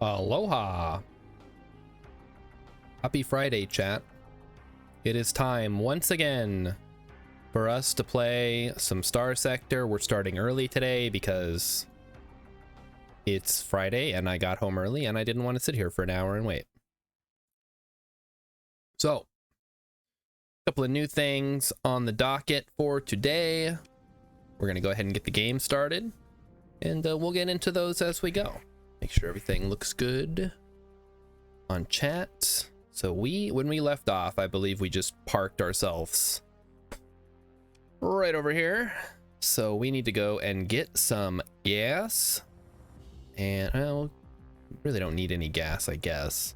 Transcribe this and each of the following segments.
Aloha. Happy Friday, chat. It is time once again for us to play some Starsector. We're starting early today because it's Friday and I got home early and I didn't want to sit here for an hour and wait. So, a couple of new things on the docket for today. We're going to go ahead and get the game started, and we'll get into those as we go. Make sure everything looks good on chat. So when we left off, I believe we just parked ourselves right over here. So we need to go and get some gas. And well, really don't need any gas, I guess.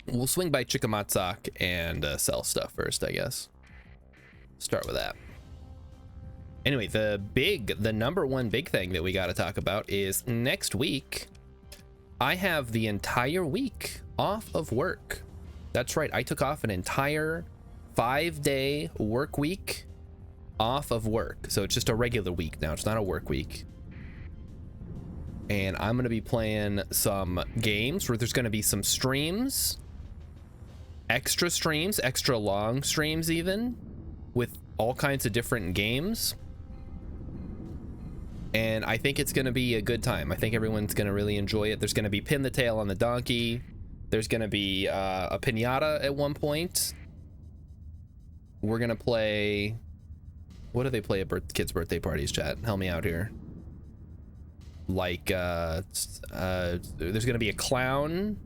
We'll swing by Chikamatsak and sell stuff first, I guess. Start with that. Anyway, the number one big thing that we got to talk about is next week, I have the entire week off of work. That's right. I took off an entire 5-day work week off of work. So it's just a regular week now. It's not a work week. And I'm going to be playing some games where there's going to be some streams, extra long streams even, with all kinds of different games. And I think it's going to be a good time. I think everyone's going to really enjoy it. There's going to be Pin the Tail on the Donkey. There's going to be a piñata at one point. We're going to play... What do they play at kids' birthday parties, chat? Help me out here. Like, there's going to be a clown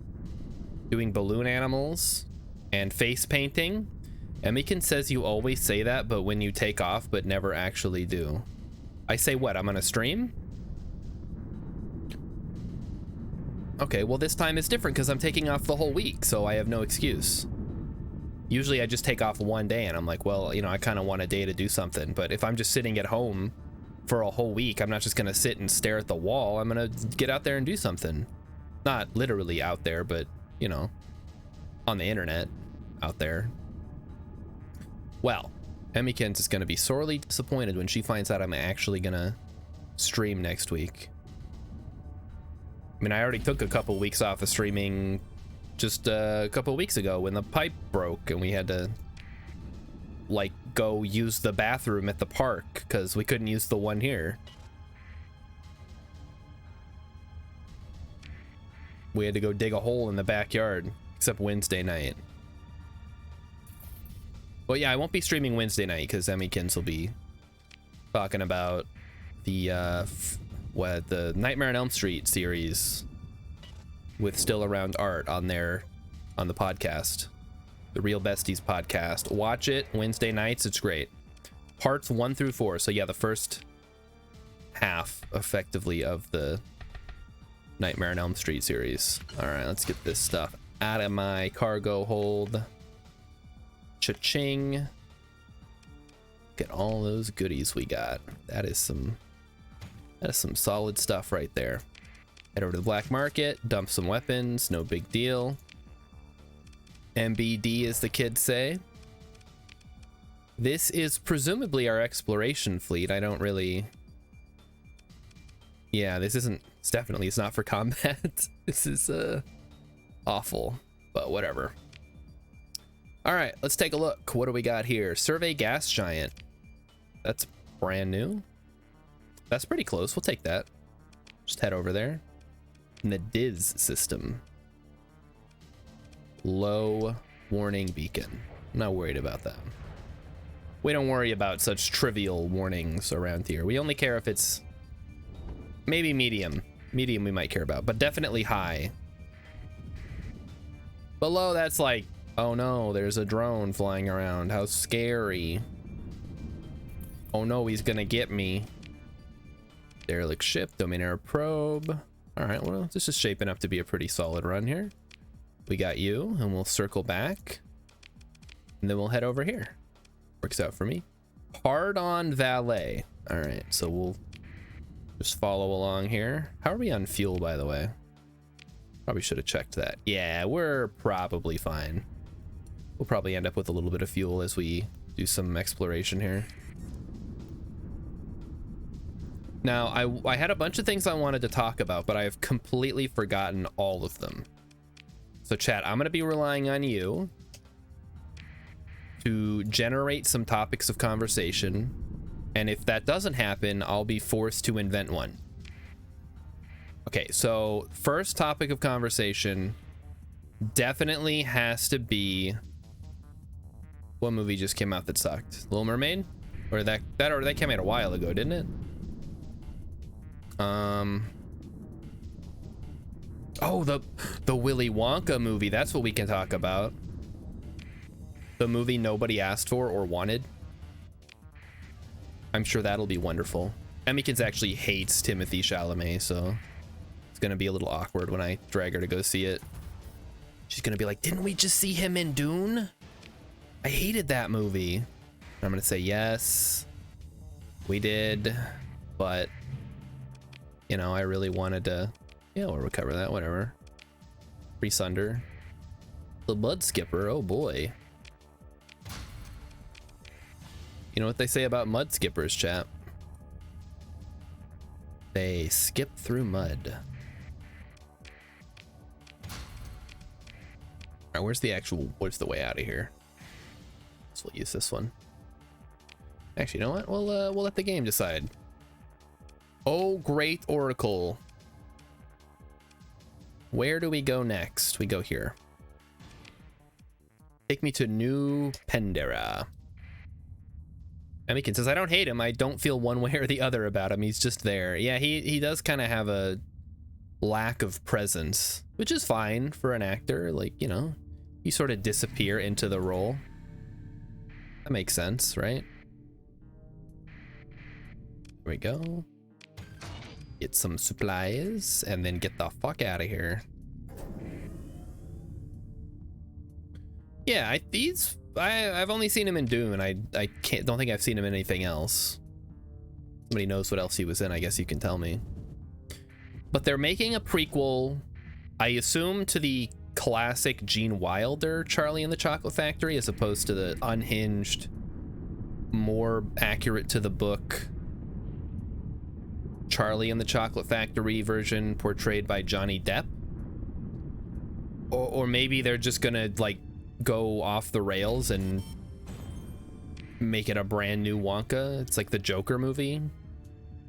doing balloon animals and face painting. Emikin says you always say that, but when you take off, but never actually do. I say what? I'm gonna stream? Okay, well this time is different because I'm taking off the whole week, so I have no excuse. Usually I just take off one day and I'm like, well, you know, I kind of want a day to do something. But if I'm just sitting at home for a whole week, I'm not just gonna sit and stare at the wall. I'm gonna get out there and do something. Not literally out there, but, you know, on the internet out there. Well, Emmykins is going to be sorely disappointed when she finds out I'm actually going to stream next week. I mean, I already took a couple weeks off of streaming just a couple weeks ago when the pipe broke and we had to, like, go use the bathroom at the park because we couldn't use the one here. We had to go dig a hole in the backyard, except Wednesday night. Well, yeah, I won't be streaming Wednesday night because Emmykins will be talking about the the Nightmare on Elm Street series with Still Around Art on the podcast, the Real Besties podcast. Watch it Wednesday nights. It's great. Parts 1 through 4. So yeah, the first half effectively of the Nightmare on Elm Street series. All right, let's get this stuff out of my cargo hold. Cha-ching. Get all those goodies we got. That is some solid stuff right there. Head over to the black market, dump some weapons, no big deal. MBD, as the kids say. This is presumably our exploration fleet. I don't really... Yeah, this isn't... It's not for combat. This is awful, but whatever. All right, let's take a look. What do we got here? Survey gas giant. That's brand new. That's pretty close. We'll take that. Just head over there. In the DIS system. Low warning beacon. I'm not worried about that. We don't worry about such trivial warnings around here. We only care if it's maybe medium. Medium we might care about, but definitely high. Below, that's like, oh no, there's a drone flying around. How scary. Oh no, he's gonna get me. Derelict ship, Dominator probe. All right, well, this is shaping up to be a pretty solid run here. We got you, and we'll circle back. And then we'll head over here. Works out for me. Hard on valet. All right, so we'll just follow along here. How are we on fuel, by the way? Probably should have checked that. Yeah, we're probably fine. We'll probably end up with a little bit of fuel as we do some exploration here. Now, I had a bunch of things I wanted to talk about, but I have completely forgotten all of them. So chat, I'm going to be relying on you to generate some topics of conversation. And if that doesn't happen, I'll be forced to invent one. Okay, so first topic of conversation definitely has to be... What movie just came out that sucked? Little Mermaid? Or that came out a while ago, didn't it? Oh, the Willy Wonka movie. That's what we can talk about. The movie nobody asked for or wanted. I'm sure that'll be wonderful. Emmykins actually hates Timothée Chalamet, so it's gonna be a little awkward when I drag her to go see it. She's gonna be like, didn't we just see him in Dune? I hated that movie. And I'm gonna say, yes, we did, but you know, I really wanted to, yeah, we'll recover that, whatever. Free Sunder. The Mud Skipper, oh boy. You know what they say about mud skippers, chat? They skip through mud. Alright, where's the way out of here? So we'll use this one. Actually, you know what? We'll let the game decide. Oh, great Oracle. Where do we go next? We go here. Take me to New Pendera. Emmykin says, I don't hate him. I don't feel one way or the other about him. He's just there. Yeah, he does kind of have a lack of presence, which is fine for an actor. Like, you know, you sort of disappear into the role. That makes sense, right? Here we go. Get some supplies and then get the fuck out of here. Yeah, I've only seen him in Dune. I don't think I've seen him in anything else. Somebody knows what else he was in, I guess you can tell me. But they're making a prequel, I assume, to the classic Gene Wilder Charlie and the Chocolate Factory, as opposed to the unhinged, more accurate to the book Charlie and the Chocolate Factory version portrayed by Johnny Depp. Or maybe they're just gonna like go off the rails and make it a brand new Wonka. It's like the Joker movie.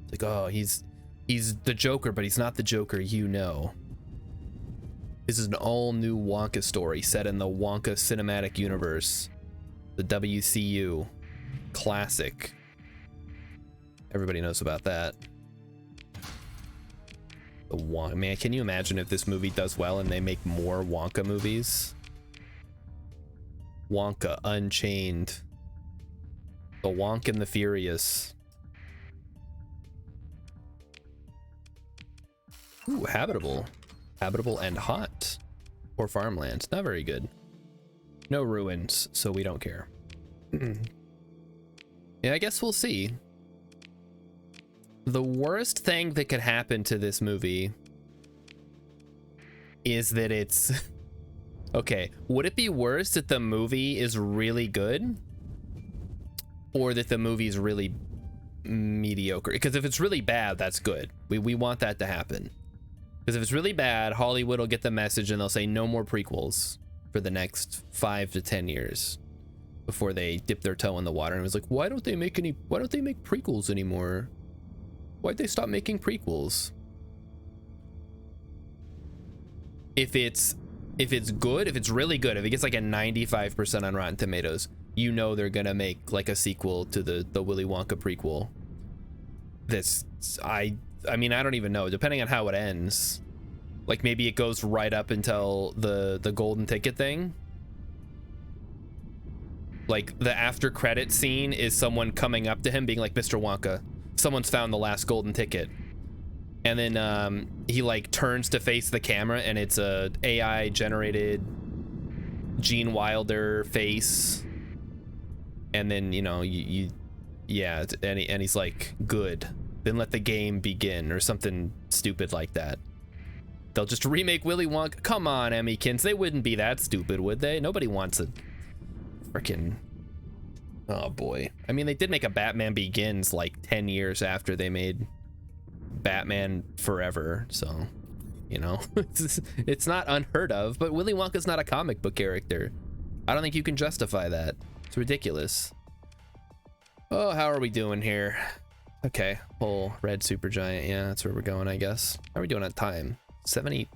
It's like, oh, he's the Joker, but he's not the Joker, you know. This is an all new Wonka story set in the Wonka cinematic universe, the WCU classic. Everybody knows about that. The Wonka, man, can you imagine if this movie does well and they make more Wonka movies? Wonka Unchained, The Wonk and the Furious. Ooh, habitable and hot, or farmland. Not very good. No ruins, so we don't care. Yeah, I guess we'll see. The worst thing that could happen to this movie is that it's okay, would it be worse that the movie is really good or that the movie is really mediocre? Because if it's really bad, that's good. We want that to happen. Because if it's really bad, Hollywood will get the message and they'll say no more prequels for the next 5 to 10 years before they dip their toe in the water. And it was like, why don't they make prequels anymore? Why'd they stop making prequels? If it's good, if it's really good, if it gets like a 95% on Rotten Tomatoes, you know they're gonna make like a sequel to the Willy Wonka prequel. I mean, I don't even know, depending on how it ends. Like maybe it goes right up until the golden ticket thing. Like the after credit scene is someone coming up to him being like, Mr. Wonka, someone's found the last golden ticket. And then he like turns to face the camera and it's a AI generated Gene Wilder face. And then, you know, yeah, and he's like, good. Then let the game begin, or something stupid like that. They'll just remake Willy Wonka. Come on, Emmykins, they wouldn't be that stupid, would they? Nobody wants a freaking... Oh boy. I mean, they did make a Batman Begins like 10 years after they made Batman Forever, so you know, it's not unheard of. But Willy Wonka's not a comic book character. I don't think you can justify that. It's ridiculous. Oh, how are we doing here? Okay, whole red supergiant. Yeah, that's where we're going, I guess. How are we doing on time? 70.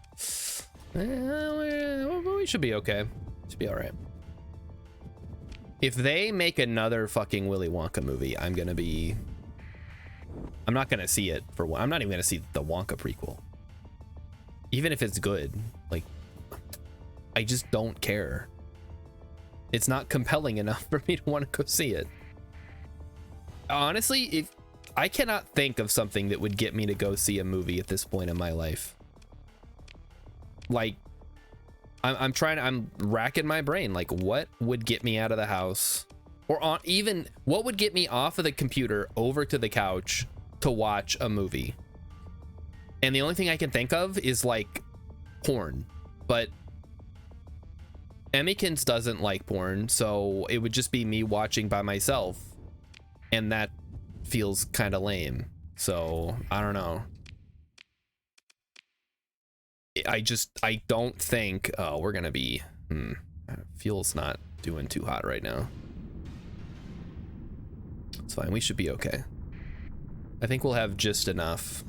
We should be okay. Should be all right. If they make another fucking Willy Wonka movie, I'm not gonna see it for one. I'm not even gonna see the Wonka prequel. Even if it's good, like, I just don't care. It's not compelling enough for me to want to go see it. Honestly, if I cannot think of something that would get me to go see a movie at this point in my life. Like, I'm racking my brain. Like, what would get me out of the house, or even what would get me off of the computer over to the couch to watch a movie? And the only thing I can think of is like porn, but Emmykins doesn't like porn, so it would just be me watching by myself, and that feels kind of lame. So I don't know. I don't think, oh, we're gonna be fuel's not doing too hot right now. It's fine, we should be okay. I think we'll have just enough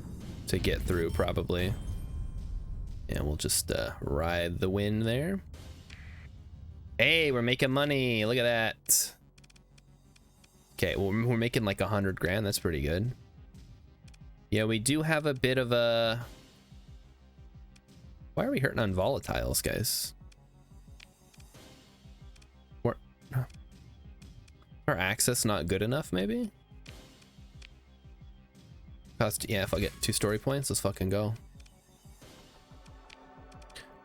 to get through, probably. And we'll just ride the wind there. Hey, we're making money, look at that. Okay, well, we're making like 100 grand. That's pretty good. Yeah, we do have a bit of a... Why are we hurting on volatiles, guys? Our access not good enough, maybe? Yeah, if I get 2 story points, let's fucking go.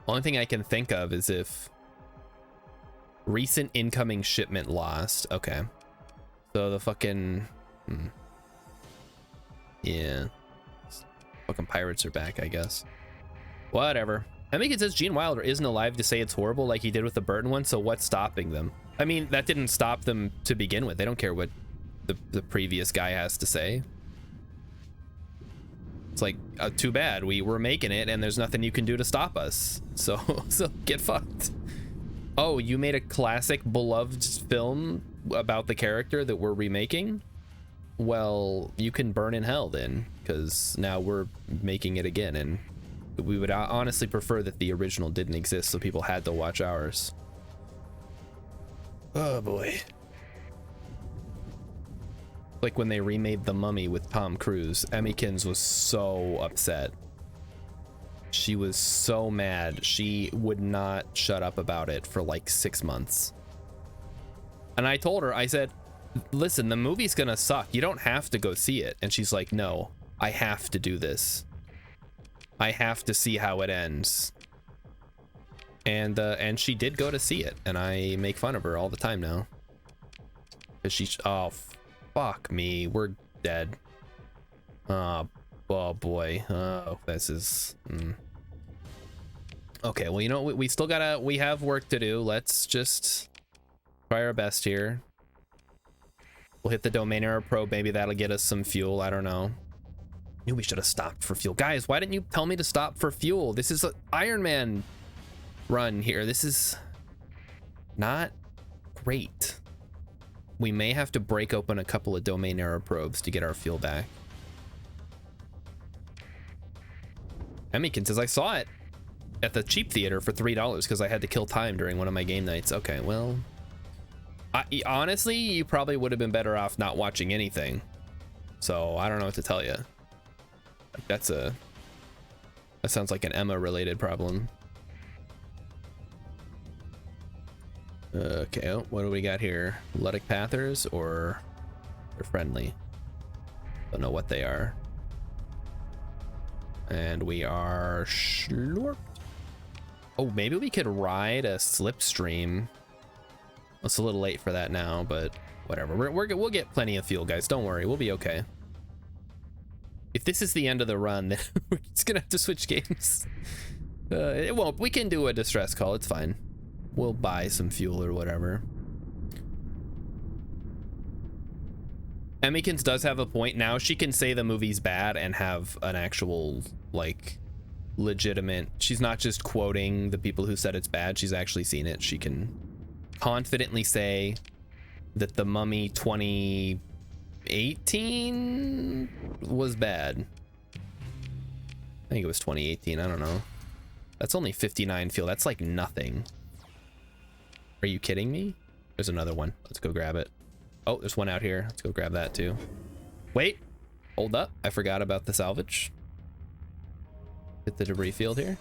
Only thing I can think of is if recent incoming shipment lost. Okay. So the fucking... Yeah. Fucking pirates are back, I guess. Whatever. I think it says Gene Wilder isn't alive to say it's horrible like he did with the Burton one, so what's stopping them? I mean, that didn't stop them to begin with. They don't care what the previous guy has to say. It's like, too bad. We were making it, and there's nothing you can do to stop us. So get fucked. Oh, you made a classic beloved film about the character that we're remaking? Well, you can burn in hell then, because now we're making it again, and we would honestly prefer that the original didn't exist, so people had to watch ours. Oh boy. Like when they remade The Mummy with Tom Cruise, Emmykins was so upset. She was so mad. She would not shut up about it for like 6 months. And I told her, I said, listen, the movie's gonna suck. You don't have to go see it. And she's like, no, I have to do this. I have to see how it ends. And she did go to see it, and I make fun of her all the time now. Cause she's, oh, fuck me, we're dead. Oh boy. Oh, this is. Okay, well, you know, we still we have work to do. Let's just try our best here. We'll hit the domain error probe. Maybe that'll get us some fuel. I don't know. Knew we should have stopped for fuel. Guys, why didn't you tell me to stop for fuel? This is an Iron Man run here. This is not great. We may have to break open a couple of domain error probes to get our fuel back. Emmykins says, I saw it at the cheap theater for $3 because I had to kill time during one of my game nights. Okay, well, honestly, you probably would have been better off not watching anything. So I don't know what to tell you. Like, that sounds like an Emma related problem. Okay, oh, what do we got here? Ludic Pathers, or they're friendly? Don't know what they are. And we are slurped. Oh, maybe we could ride a slipstream. It's a little late for that now, but whatever. We'll get plenty of fuel, guys. Don't worry, we'll be okay. If this is the end of the run, then we're just gonna have to switch games. It won't. We can do a distress call. It's fine. We'll buy some fuel or whatever. Emmykins does have a point. Now she can say the movie's bad and have an actual, like, legitimate... She's not just quoting the people who said it's bad. She's actually seen it. She can confidently say that The Mummy 2018 was bad. I think it was 2018. I don't know. That's only 59 fuel. That's like nothing. Are you kidding me? There's another one. Let's go grab it. Oh, there's one out here. Let's go grab that too. Wait, hold up. I forgot about the salvage. Hit the debris field here.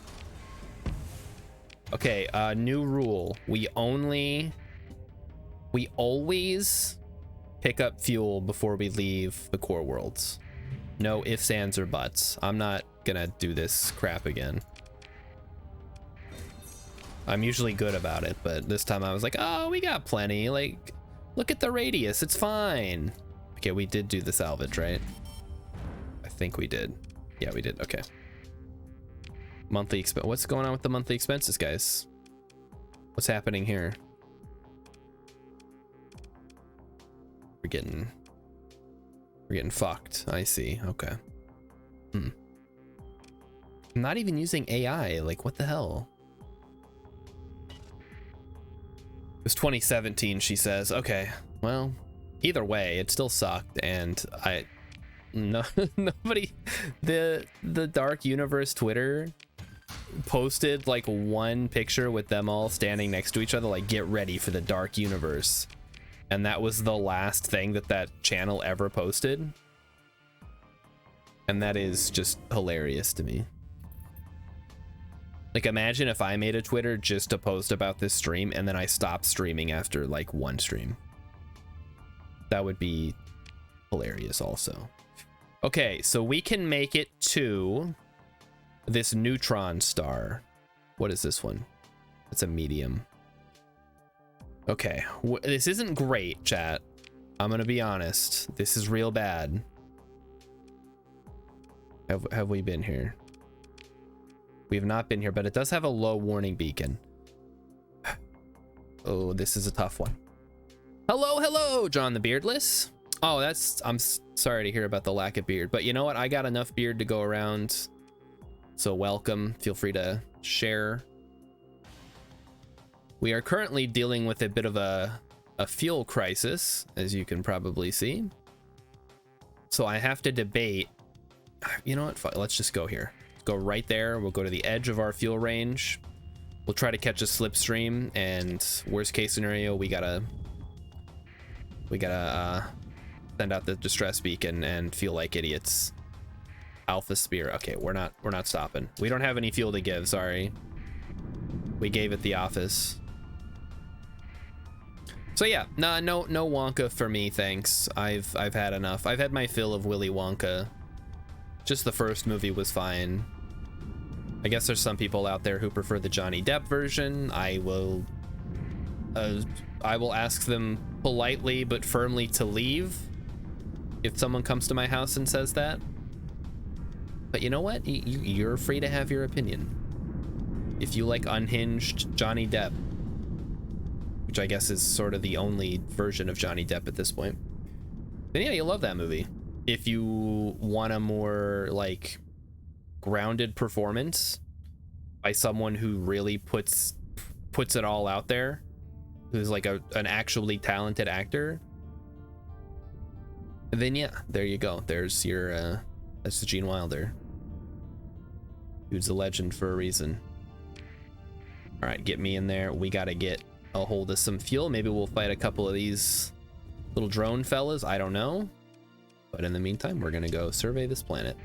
Okay, new rule. We always pick up fuel before we leave the core worlds. No ifs, ands, or buts. I'm not gonna do this crap again. I'm usually good about it, but this time I was like, oh, we got plenty. Like, look at the radius. It's fine. Okay, we did do the salvage, right? I think we did. Yeah, we did. Okay. Monthly expense. What's going on with the monthly expenses, guys? What's happening here? We're getting fucked. I see. Okay. I'm not even using AI. Like, what the hell? It was 2017, she says. Okay, well, either way, it still sucked, and nobody, the Dark Universe Twitter posted like one picture with them all standing next to each other, like, get ready for the Dark Universe, and that was the last thing that channel ever posted, and that is just hilarious to me. Like, imagine if I made a Twitter just to post about this stream and then I stopped streaming after like one stream. That would be hilarious also. Okay, so we can make it to this neutron star. What is this one? It's a medium. Okay, this isn't great, chat. I'm gonna be honest. This is real bad. Have we been here? We have not been here, but it does have a low warning beacon. Oh, this is a tough one. Hello, John the Beardless. Oh, I'm sorry to hear about the lack of beard, but you know what? I got enough beard to go around. So welcome. Feel free to share. We are currently dealing with a bit of a fuel crisis, as you can probably see. So I have to debate. You know what? Let's just go here. Go right there. We'll go to the edge of our fuel range. We'll try to catch a slipstream, and worst case scenario, we gotta send out the distress beacon and feel like idiots. Alpha Spear. Okay, we're not stopping. We don't have any fuel to give. Sorry. We gave it the office. So yeah, no Wonka for me, thanks. I've had enough. I've had my fill of Willy Wonka. Just the first movie was fine. I guess there's some people out there who prefer the Johnny Depp version. I will ask them politely but firmly to leave if someone comes to my house and says that. But you know what? You're free to have your opinion. If you like unhinged Johnny Depp, which I guess is sort of the only version of Johnny Depp at this point, then yeah, you'll love that movie. If you want a more like grounded performance by someone who really puts it all out there, who's like an actually talented actor, then yeah, there you go. There's your that's Gene Wilder. Dude's a legend for a reason. All right, get me in there. We got to get a hold of some fuel. Maybe we'll fight a couple of these little drone fellas. I don't know. But in the meantime, we're going to go survey this planet.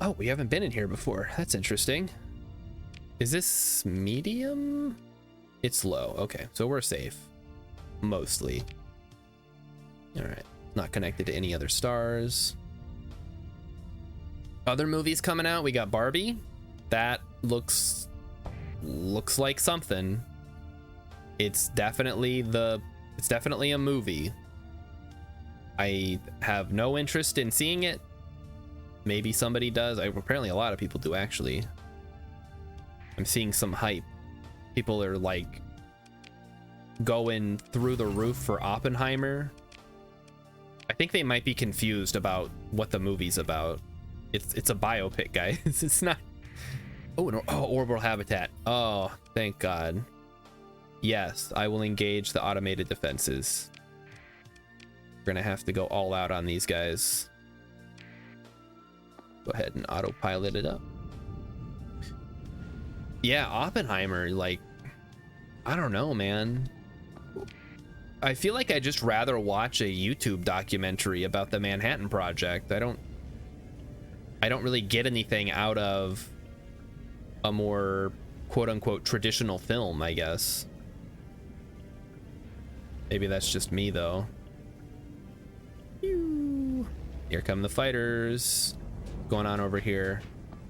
Oh, we haven't been in here before. That's interesting. Is this medium? It's low. Okay, so we're safe. Mostly. All right. Not connected to any other stars. Other movies coming out. We got Barbie. That looks like something. It's definitely a movie. I have no interest in seeing it. Maybe somebody does. Apparently a lot of people do, actually. I'm seeing some hype. People are like going through the roof for Oppenheimer. I think they might be confused about what the movie's about. It's a biopic, guys. It's not. Oh, no. Oh, orbital habitat. Oh, thank God. Yes, I will engage the automated defenses. We're gonna have to go all out on these guys. Go ahead and autopilot it up. Yeah, Oppenheimer, like, I don't know, man. I feel like I'd just rather watch a YouTube documentary about the Manhattan Project. I don't really get anything out of a more quote-unquote traditional film, I guess. Maybe that's just me, though. Here come the fighters. What's going on over here?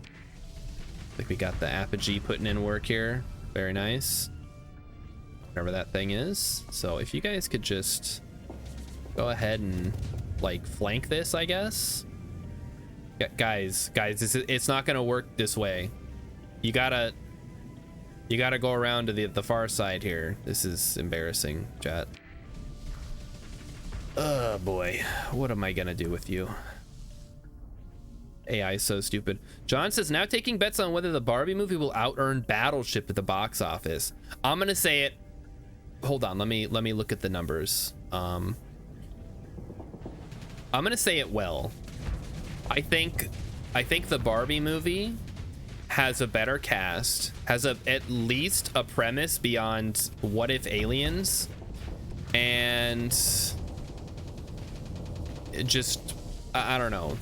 I think we got the Apogee putting in work here. Very nice. Whatever that thing is. So if you guys could just go ahead and like flank this, I guess. Yeah, guys, it's not gonna work this way. You gotta go around to the far side here. This is embarrassing, chat. Oh boy, what am I gonna do with you? AI is so stupid. John says, now taking bets on whether the Barbie movie will out-earn Battleship at the box office. I'm gonna say it. Hold on, let me look at the numbers. I'm gonna say it will. I think the Barbie movie has a better cast, has at least a premise beyond What If Aliens, and it just, I don't know.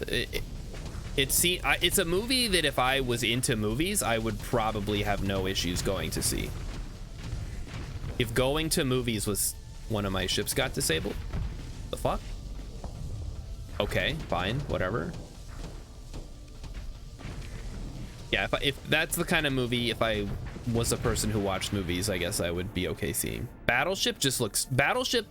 It's a movie that if I was into movies, I would probably have no issues going to see. If going to movies was one of my ships got disabled, the fuck? Okay, fine, whatever. Yeah, if that's the kind of movie, if I was a person who watched movies, I guess I would be okay seeing. Battleship just looks... Battleship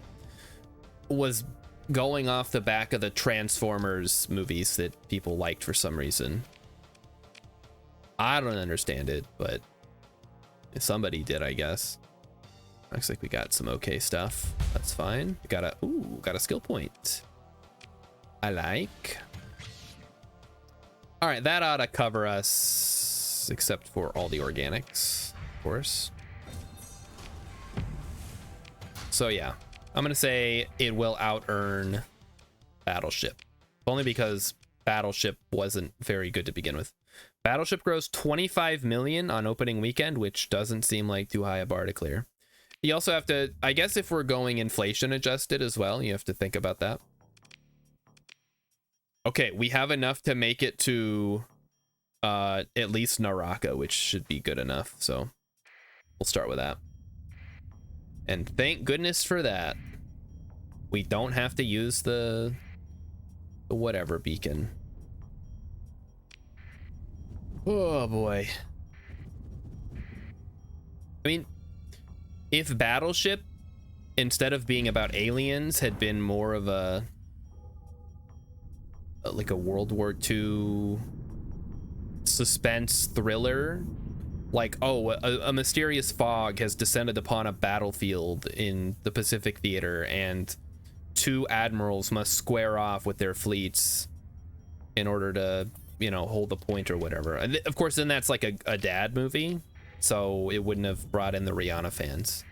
was going off the back of the Transformers movies that people liked for some reason. I don't understand it, but somebody did, I guess. Looks like we got some okay stuff. That's fine. We got a skill point. I like. All right, that ought to cover us, except for all the organics, of course. So yeah, I'm gonna say it will out-earn Battleship, only because Battleship wasn't very good to begin with. Battleship grossed 25 million on opening weekend, which doesn't seem like too high a bar to clear. You also have to, I guess if we're going inflation adjusted as well, you have to think about that. Okay, we have enough to make it to at least Naraka, which should be good enough. So we'll start with that. And thank goodness for that. We don't have to use the whatever beacon. Oh boy. I mean, if Battleship, instead of being about aliens, had been more of a like a World War II suspense thriller, like, oh, a mysterious fog has descended upon a battlefield in the Pacific Theater and two admirals must square off with their fleets in order to, you know, hold the point or whatever. Of course, then that's like a dad movie, so it wouldn't have brought in the Rihanna fans.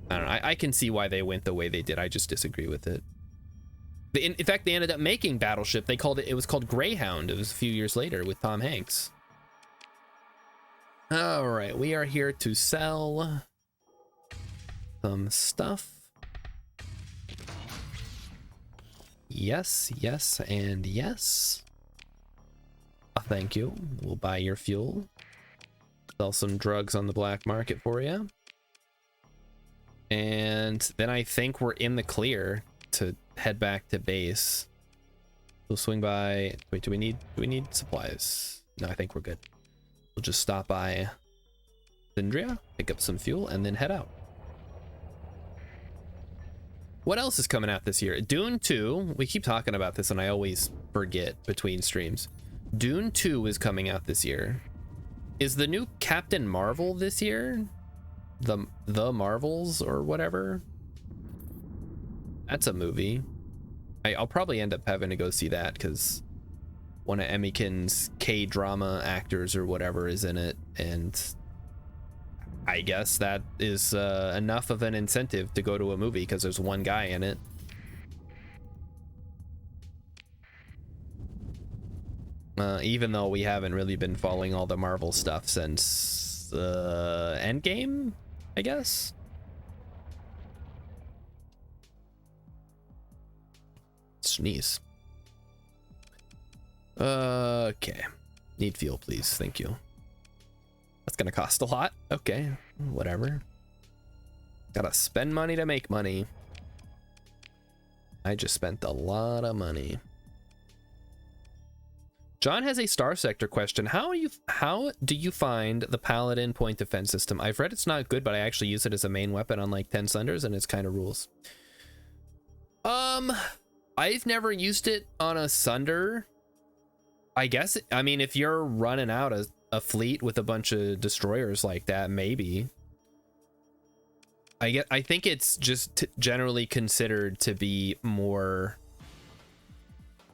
I don't know. I can see why they went the way they did. I just disagree with it. In fact, they ended up making Battleship. They called it, it was called Greyhound. It was a few years later with Tom Hanks. All right, we are here to sell some stuff. Yes, yes, and yes. Thank you. We'll buy your fuel. Sell some drugs on the black market for you. And then I think we're in the clear to head back to base. We'll swing by. Wait, do we need supplies? No, I think we're good. We'll just stop by Syndria, pick up some fuel, and then head out. What else is coming out this year? Dune 2. We keep talking about this and I always forget between streams. Dune 2 is coming out this year. Is the new Captain Marvel this year? The Marvels or whatever? That's a movie. I'll probably end up having to go see that because one of Emikin's K-drama actors or whatever is in it, and I guess that is enough of an incentive to go to a movie because there's one guy in it. Even though we haven't really been following all the Marvel stuff since Endgame, I guess. Sneeze. Okay. Need fuel, please. Thank you. That's gonna cost a lot. Okay, whatever. Gotta spend money to make money. I just spent a lot of money. John has a Starsector question. How do you find the Paladin point defense system? I've read it's not good, but I actually use it as a main weapon on like 10 Sunders, and it's kind of rules. I've never used it on a Sunder. I guess, I mean, if you're running out a fleet with a bunch of destroyers like that, maybe. I think it's just generally considered to be more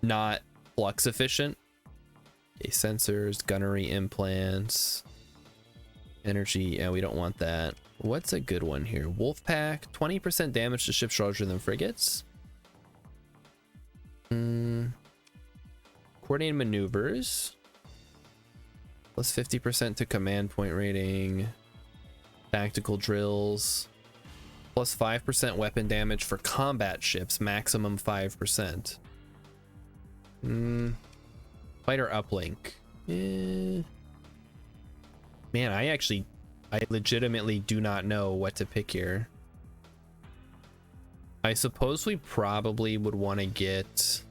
not flux efficient. Okay, sensors, gunnery implants, energy. Yeah, we don't want that. What's a good one here? Wolfpack, 20% damage to ships larger than frigates. Coordinated maneuvers. Plus 50% to command point rating. Tactical drills. Plus 5% weapon damage for combat ships. Maximum 5%. Fighter uplink. Man, I legitimately do not know what to pick here. I suppose we probably would want to get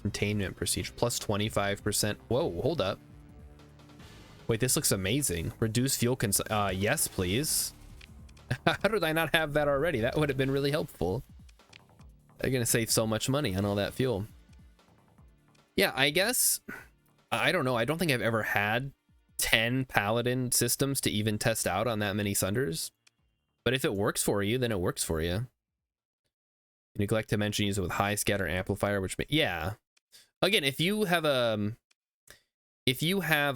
containment procedure plus 25%. Whoa, hold up. Wait, this looks amazing. Reduce fuel yes, please. How did I not have that already? That would have been really helpful. They're gonna save so much money on all that fuel. Yeah, I guess, I don't know. I don't think I've ever had 10 Paladin systems to even test out on that many Sunders. But if it works for you, then it works for you. You neglect to mention use it with high scatter amplifier, which yeah. Again, if you have a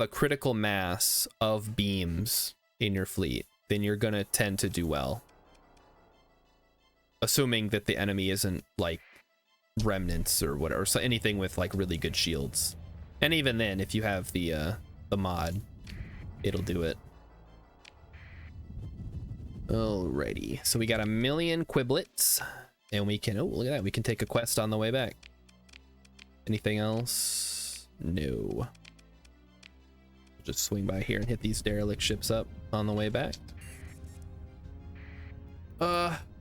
critical mass of beams in your fleet, then you're gonna tend to do well. Assuming that the enemy isn't like remnants or whatever, so anything with like really good shields. And even then, if you have the mod, it'll do it. Alrighty, so we got 1,000,000 quiblets, and we can, oh, look at that, we can take a quest on the way back. Anything else? No. Just swing by here and hit these derelict ships up on the way back.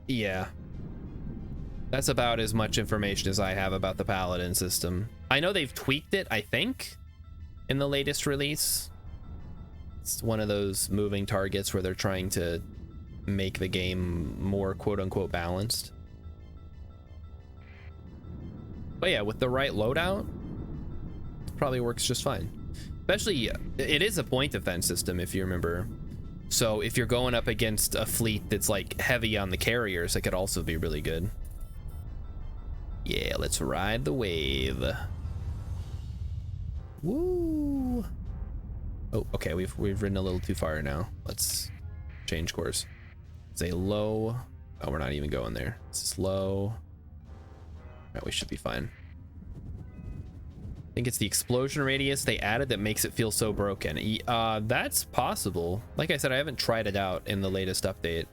Yeah. That's about as much information as I have about the Paladin system. I know they've tweaked it, I think, in the latest release. It's one of those moving targets where they're trying to make the game more quote-unquote balanced. But yeah, with the right loadout, it probably works just fine. Especially, it is a point defense system, if you remember. So if you're going up against a fleet that's like heavy on the carriers, it could also be really good. Yeah, let's ride the wave. Woo! Oh, okay, we've ridden a little too far now. Let's change course. Say low. Oh, we're not even going there. This is low. Right, we should be fine. I think it's the explosion radius they added that makes it feel so broken. That's possible. Like I said, I haven't tried it out in the latest update.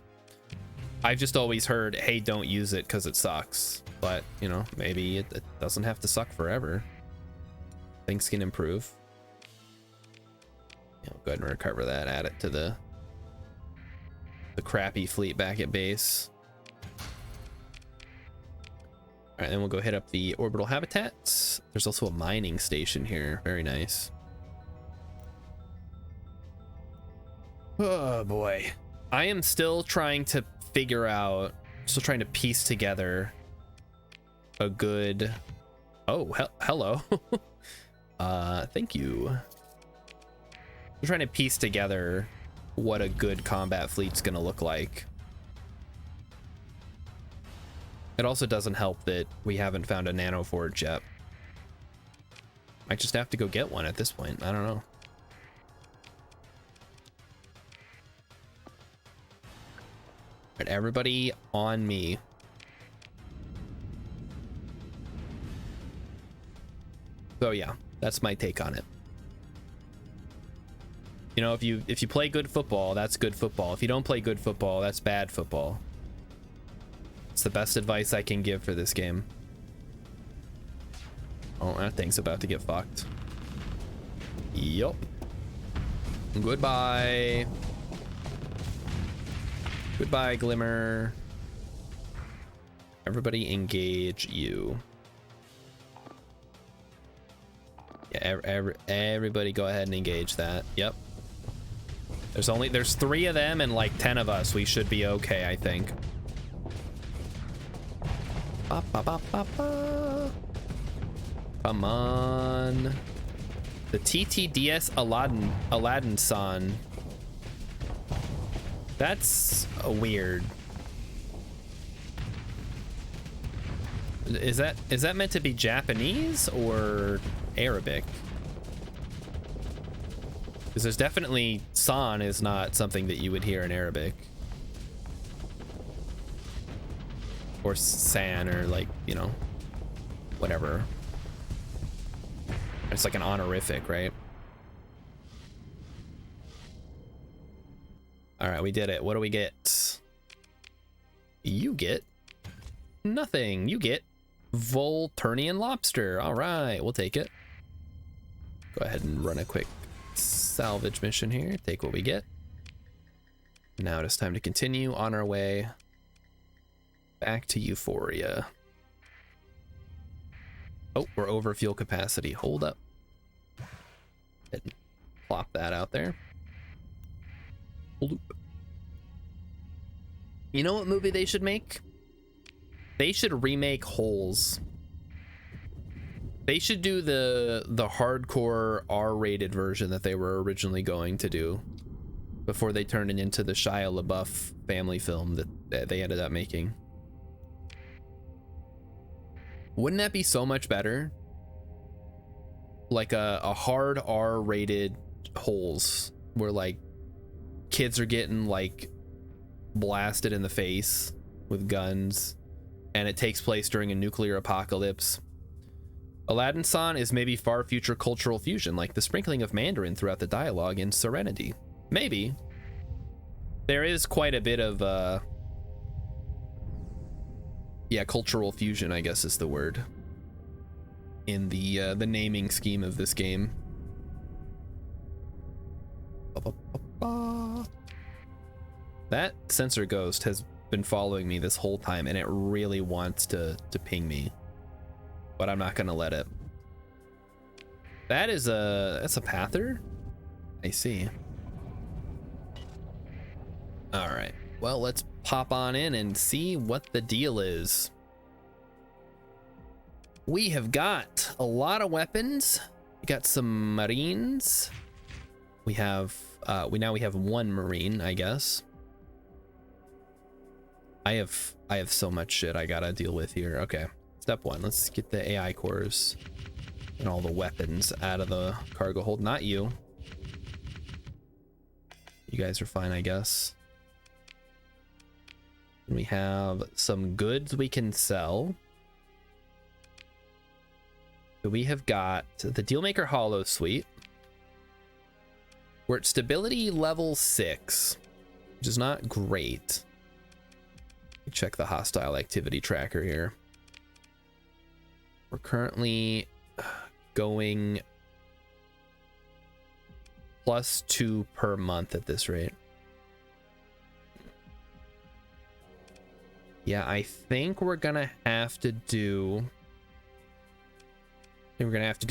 I've just always heard, hey, don't use it because it sucks. But, you know, maybe it doesn't have to suck forever. Things can improve. Yeah, we'll go ahead and recover that, add it to the crappy fleet back at base. All right, then we'll go hit up the orbital habitats. There's also a mining station here. Very nice. Oh boy. I am still trying to figure out, still trying to piece together a good, oh, hello. Thank you. I'm trying to piece together what a good combat fleet's gonna look like. It also doesn't help that we haven't found a nano forge yet. Might just have to go get one at this point. I don't know. All right, everybody on me. So yeah, that's my take on it. You know, if you play good football, that's good football. If you don't play good football, that's bad football. It's the best advice I can give for this game. Oh, that thing's about to get fucked. Yup. Goodbye. Goodbye, Glimmer. Everybody engage you. Yeah, everybody go ahead and engage that. Yep. There's 3 of them and like 10 of us. We should be okay, I think. Ba, ba, ba, ba, ba. Come on. The TTDS Aladdin-san. That's weird. Is that meant to be Japanese or Arabic? Because there's definitely san is not something that you would hear in Arabic. Or san, or like, you know, whatever. It's like an honorific, right? All right, we did it. What do we get? You get nothing. You get Volturnian lobster. All right, we'll take it. Go ahead and run a quick salvage mission here. Take what we get. Now it is time to continue on our way back to Euphoria. Oh, we're over fuel capacity. Hold up. And plop that out there. Bloop. You know what movie they should make? They should remake Holes. They should do the hardcore R-rated version that they were originally going to do before they turned it into the Shia LaBeouf family film that they ended up making. Wouldn't that be so much better? Like a hard R-rated Holes where like kids are getting like blasted in the face with guns and it takes place during a nuclear apocalypse. Aladdin-san is maybe far future cultural fusion, like the sprinkling of Mandarin throughout the dialogue in Serenity. Maybe. There is quite a bit of yeah, cultural fusion, I guess is the word, in the naming scheme of this game. That sensor ghost has been following me this whole time and it really wants to ping me, but I'm not gonna let it. That's a pather? I see. All right, well, let's pop on in and see what the deal is. We have got a lot of weapons. We got some Marines. We have now we have 1 Marine, I guess. I have so much shit I gotta deal with here. Okay, step 1, let's get the AI cores and all the weapons out of the cargo hold. Not you. You guys are fine, I guess. And we have some goods we can sell. So we have got the Dealmaker Hollow Suite. We're at stability level 6, which is not great. Check the hostile activity tracker here. We're currently going +2 per month at this rate. Yeah, I think we're gonna have to do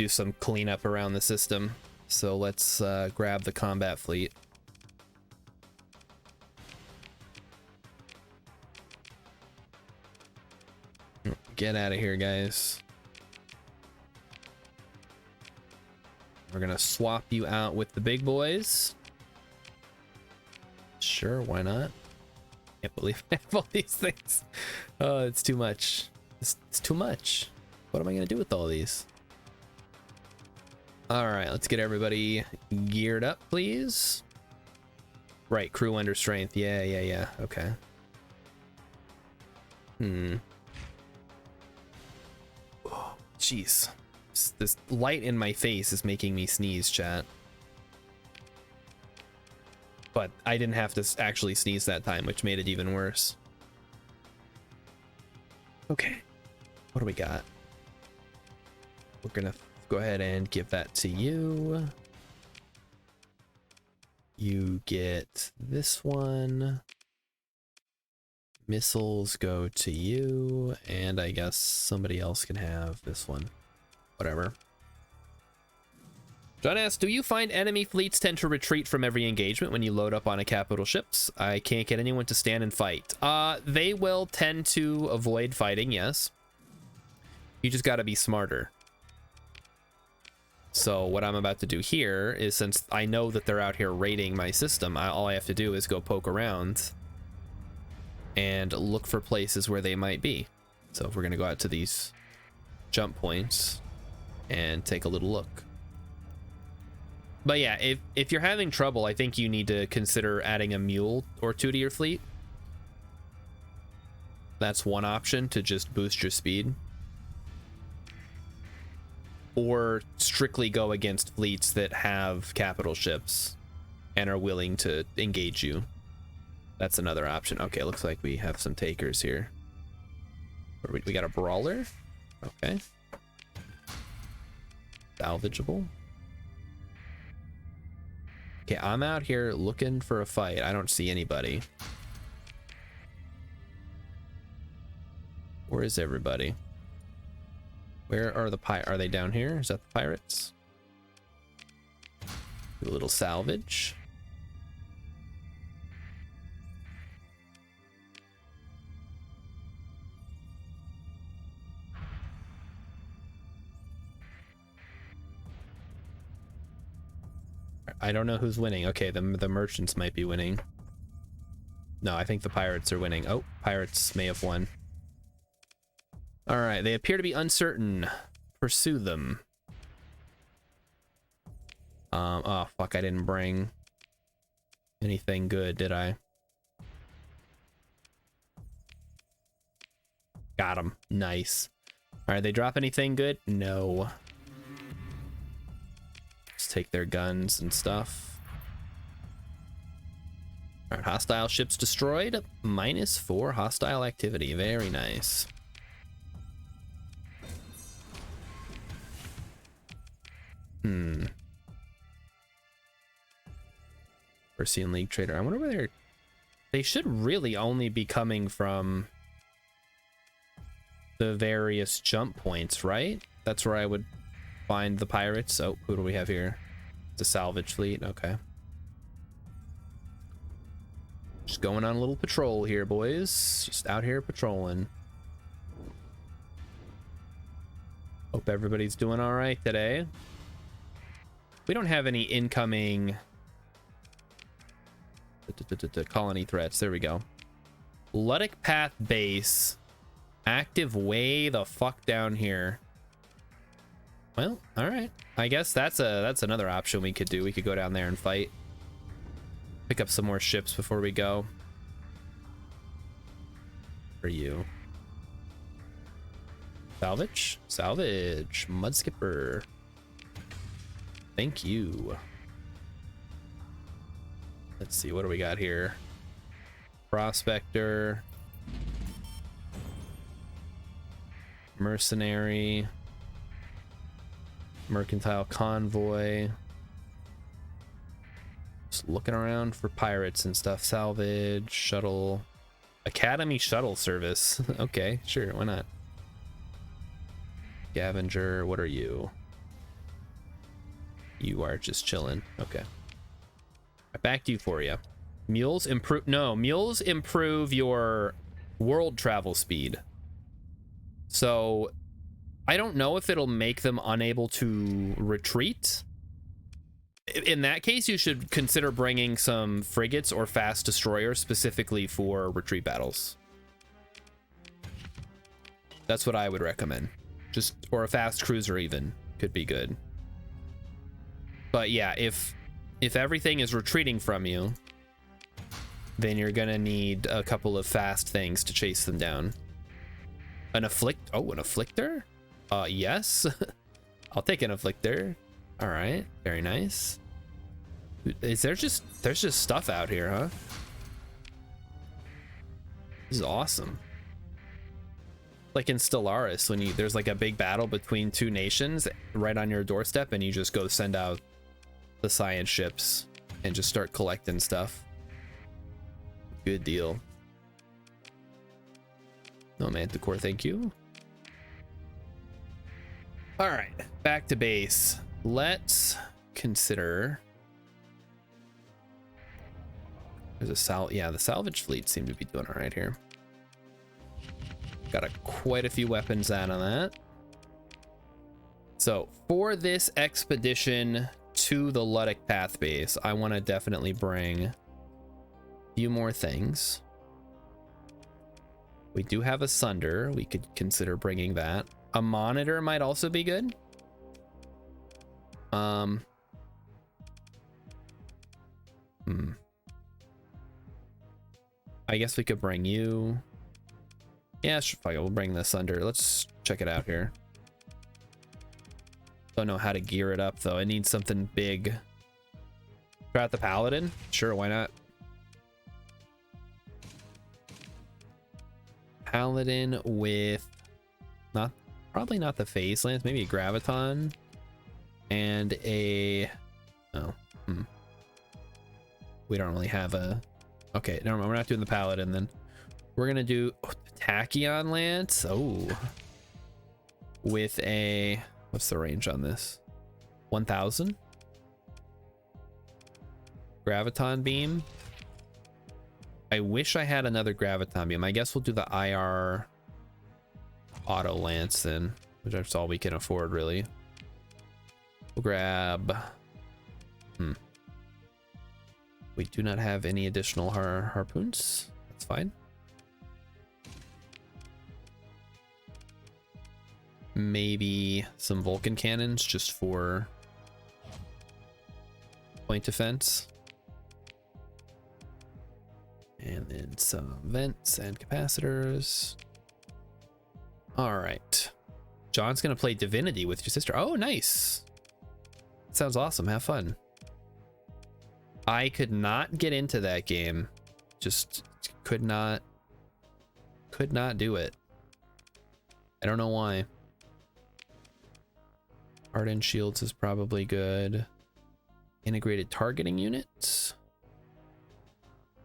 some cleanup around the system. So let's grab the combat fleet. Get out of here, guys. We're gonna swap you out with the big boys. Sure, why not? Can't believe I have all these things. Oh, it's too much. It's too much. What am I gonna do with all these? All right, let's get everybody geared up, please. Right, crew under strength. Yeah. Okay. Oh, jeez. This light in my face is making me sneeze, chat. But I didn't have to actually sneeze that time, which made it even worse. Okay. What do we got? We're gonna go ahead and give that to you. You get this one. Missiles go to you, and I guess somebody else can have this one. Whatever. John asks, do you find enemy fleets tend to retreat from every engagement when you load up on a capital ships? I can't get anyone to stand and fight. They will tend to avoid fighting, yes. You just gotta be smarter. So what I'm about to do here is, since I know that they're out here raiding my system, all I have to do is go poke around and look for places where they might be. So if we're gonna go out to these jump points and take a little look. But yeah, if you're having trouble, I think you need to consider adding a mule or two to your fleet. That's one option to just boost your speed. Or strictly go against fleets that have capital ships and are willing to engage you. That's another option. Okay, looks like we have some takers here. We got a brawler. Okay. Salvageable. Okay, I'm out here looking for a fight. I don't see anybody. Where is everybody? Where are the are they down here? Is that the pirates? Do a little salvage. I don't know who's winning. Okay, the merchants might be winning. No, I think the pirates are winning. Oh, pirates may have won. All right, they appear to be uncertain. Pursue them. Oh, fuck, I didn't bring anything good, did I? Got him. Nice. All right, they drop anything good? No. Let's take their guns and stuff. All right, hostile ships destroyed. -4 hostile activity. Very nice. Persean League Trader. I wonder where they should really only be coming from the various jump points, right? That's where I would find the pirates. Oh, who do we have here? The salvage fleet. Okay. Just going on a little patrol here, boys. Just out here patrolling. Hope everybody's doing all right today. We don't have any incoming colony threats. There we go. Luddic Path base active way the fuck down here. Well, all right. I guess that's another option we could do. We could go down there and fight. Pick up some more ships before we go. For you. Salvage? Salvage. Mudskipper. Thank you. Let's see, what do we got here? Prospector. Mercenary. Mercantile convoy. Just looking around for pirates and stuff. Salvage, shuttle. Academy shuttle service. Okay, sure, why not? Scavenger, what are you? You are just chilling. Okay. Back to you for you. Mules improve. No, mules improve your world travel speed. So I don't know if it'll make them unable to retreat. In that case, you should consider bringing some frigates or fast destroyers specifically for retreat battles. That's what I would recommend. Just, or a fast cruiser even could be good. But yeah, if everything is retreating from you, then you're gonna need a couple of fast things to chase them down. An afflictor? Yes. I'll take an afflictor. All right, very nice. Is there's just stuff out here, huh? This is awesome. Like in Stellaris, when there's like a big battle between two nations right on your doorstep, and you just go send out the science ships and just start collecting stuff. Good deal. No Manticore, thank you. All right, back to base. Let's consider. There's a the salvage fleet seem to be doing all right here. Got quite a few weapons out on that. So for this expedition to the Ludic Path base, I want to definitely bring a few more things. We do have a Sunder. We could consider bringing that. A monitor might also be good. I guess we could bring you. Yeah, sure, fuck it, we'll bring this under. Let's check it out here. Don't know how to gear it up though. I need something big. Try out the Paladin? Sure, why not? Paladin with probably not the Phase Lance, maybe a Graviton and a we don't really have a. Okay, never mind, we're not doing the Paladin then. We're gonna do Tachyon Lance. Oh, with a, what's the range on this? 1000. Graviton Beam. I wish I had another Graviton Beam. I guess we'll do the IR Auto Lance then, which is all we can afford really. We'll grab. We do not have any additional harpoons. That's fine. Maybe some Vulcan cannons just for point defense. And then some vents and capacitors. All right. John's going to play Divinity with your sister. Oh, nice. Sounds awesome. Have fun. I could not get into that game. Just could not do it. I don't know why. Ardent Shields is probably good. Integrated targeting units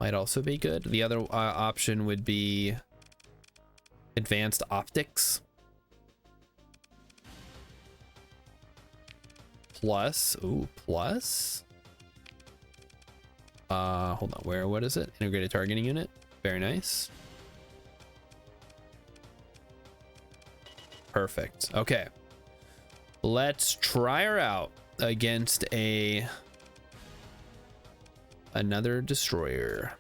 might also be good. The other option would be advanced optics. Plus, plus. Hold on, what is it? Integrated targeting unit. Very nice. Perfect. Okay. Let's try her out against another destroyer.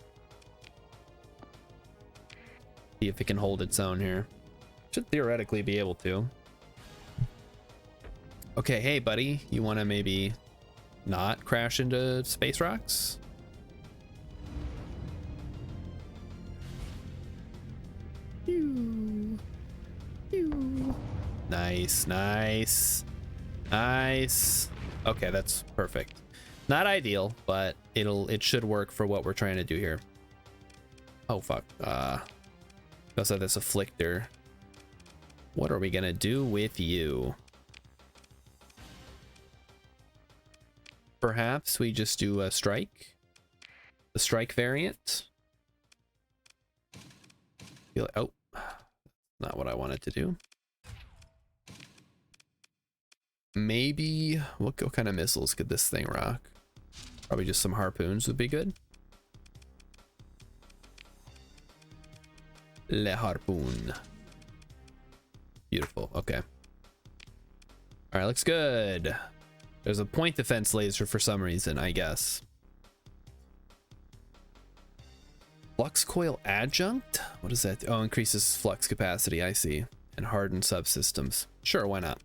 See if it can hold its own here. Should theoretically be able to. Okay, hey buddy, you want to maybe not crash into space rocks? Nice, nice, nice. Okay, that's perfect. Not ideal, but it should work for what we're trying to do here. Oh fuck. We also have this afflictor. What are we gonna do with you? Perhaps we just do a strike. The strike variant. Oh, not what I wanted to do. Maybe what kind of missiles could this thing rock? Probably just some harpoons would be good. Le harpoon. Beautiful. Okay. All right, looks good. There's a point defense laser for some reason, I guess. Flux coil adjunct? What is that? Oh, increases flux capacity, I see. And hardened subsystems. Sure, why not?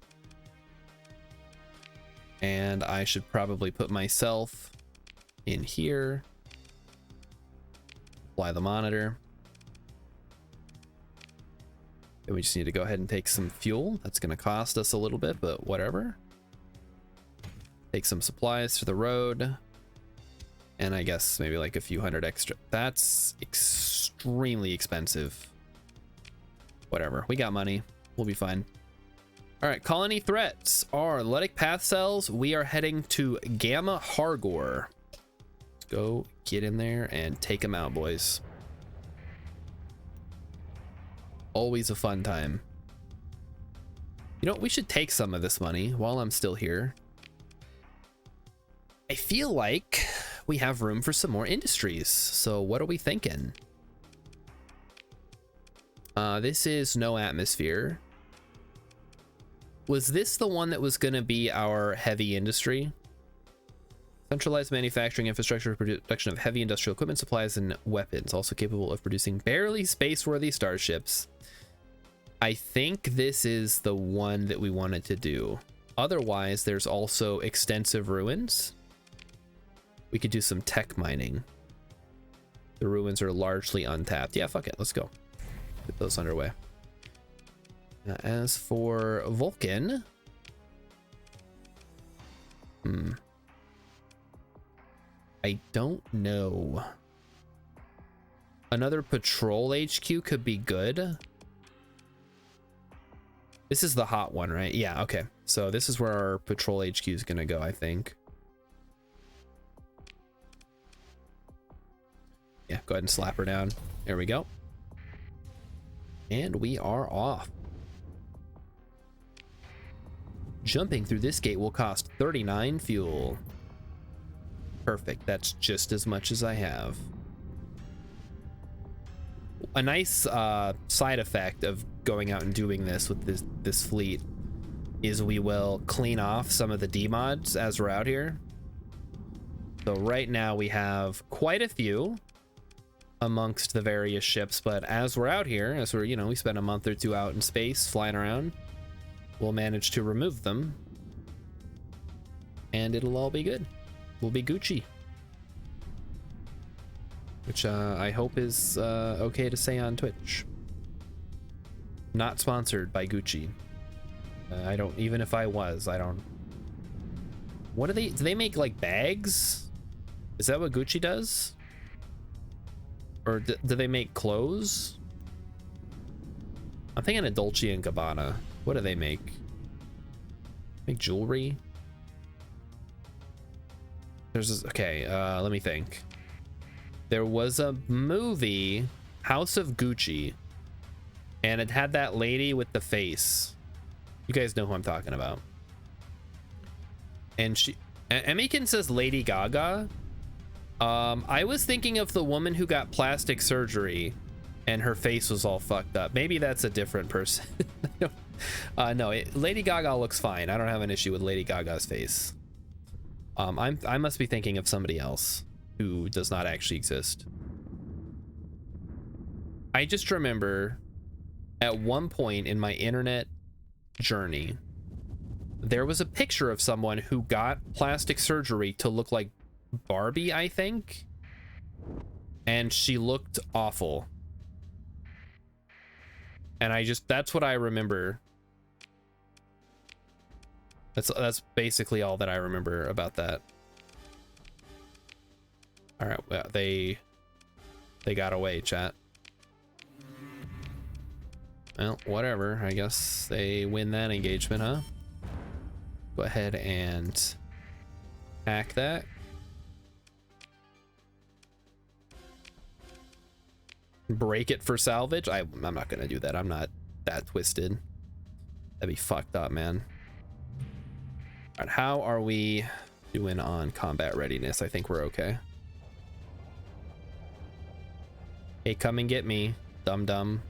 And I should probably put myself in here. Apply the monitor. And we just need to go ahead and take some fuel. That's going to cost us a little bit, but whatever. Take some supplies to the road. And I guess maybe like a few hundred extra. That's extremely expensive. Whatever. We got money. We'll be fine. All right. Colony threats are Letic path cells. We are heading to Gamma Hargor. Let's go get in there and take them out, boys. Always a fun time. You know, we should take some of this money while I'm still here. I feel like we have room for some more industries. So what are we thinking? This is no atmosphere. Was this the one that was going to be our heavy industry? Centralized manufacturing infrastructure for production of heavy industrial equipment, supplies, and weapons. Also capable of producing barely space-worthy starships. I think this is the one that we wanted to do. Otherwise, there's also extensive ruins. We could do some tech mining. The ruins are largely untapped. Yeah, fuck it. Let's go. Get those underway. Now, as for Vulcan... I don't know. Another patrol HQ could be good. This is the hot one, right? Yeah, okay. So this is where our patrol HQ is going to go, I think. Yeah, go ahead and slap her down. There we go. And we are off. Jumping through this gate will cost 39 fuel. Perfect. That's just as much as I have. A nice side effect of going out and doing this with this fleet is we will clean off some of the demods as we're out here. So right now we have quite a few amongst the various ships, but as we're out here, as we're, you know, we spend a month or two out in space flying around, we'll manage to remove them and it'll all be good. We'll be Gucci. Which I hope is okay to say on Twitch. Not sponsored by Gucci. I don't, even if I was, I don't. What do they make like bags? Is that what Gucci does? Or do they make clothes? I'm thinking of Dolce & Gabbana. What do they make? Make jewelry? There's this, okay, let me think. There was a movie, House of Gucci, and it had that lady with the face. You guys know who I'm talking about. And Emikin says Lady Gaga. I was thinking of the woman who got plastic surgery and her face was all fucked up. Maybe that's a different person. No, Lady Gaga looks fine. I don't have an issue with Lady Gaga's face. I must be thinking of somebody else who does not actually exist. I just remember at one point in my internet journey, there was a picture of someone who got plastic surgery to look like Barbie, I think, and she looked awful. And that's what I remember. That's basically all that I remember about that. All right, well, they got away, chat. Well, whatever. I guess they win that engagement, huh? Go ahead and hack that. Break it for salvage. I'm not gonna do that. I'm not that twisted. That'd be fucked up, man. All right, how are we doing on combat readiness? I think we're okay. Hey, come and get me, dum-dum.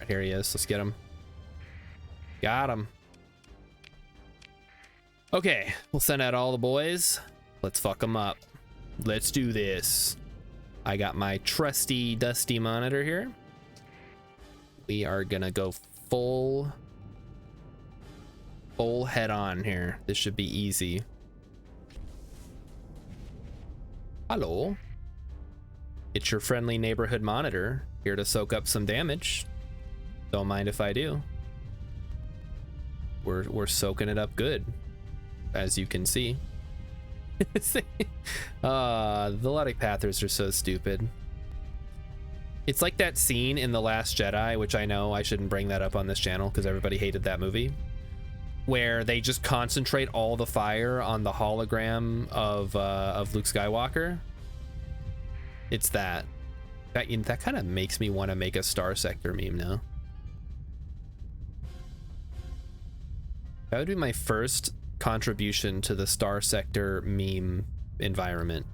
Here he is. Let's get him. Got him. Okay, we'll send out all the boys. Let's fuck them up. Let's do this. I got my trusty dusty monitor here. We are gonna go full head on here. This should be easy. Hello. It's your friendly neighborhood monitor, here to soak up some damage. Don't mind if I do. We're soaking it up good, as you can see. The Ludic Pathers are so stupid. It's like that scene in The Last Jedi, which I know I shouldn't bring that up on this channel because everybody hated that movie, where they just concentrate all the fire on the hologram of Luke Skywalker. It's that kind of makes me want to make a Starsector meme now. That would be my first contribution to the Starsector meme environment,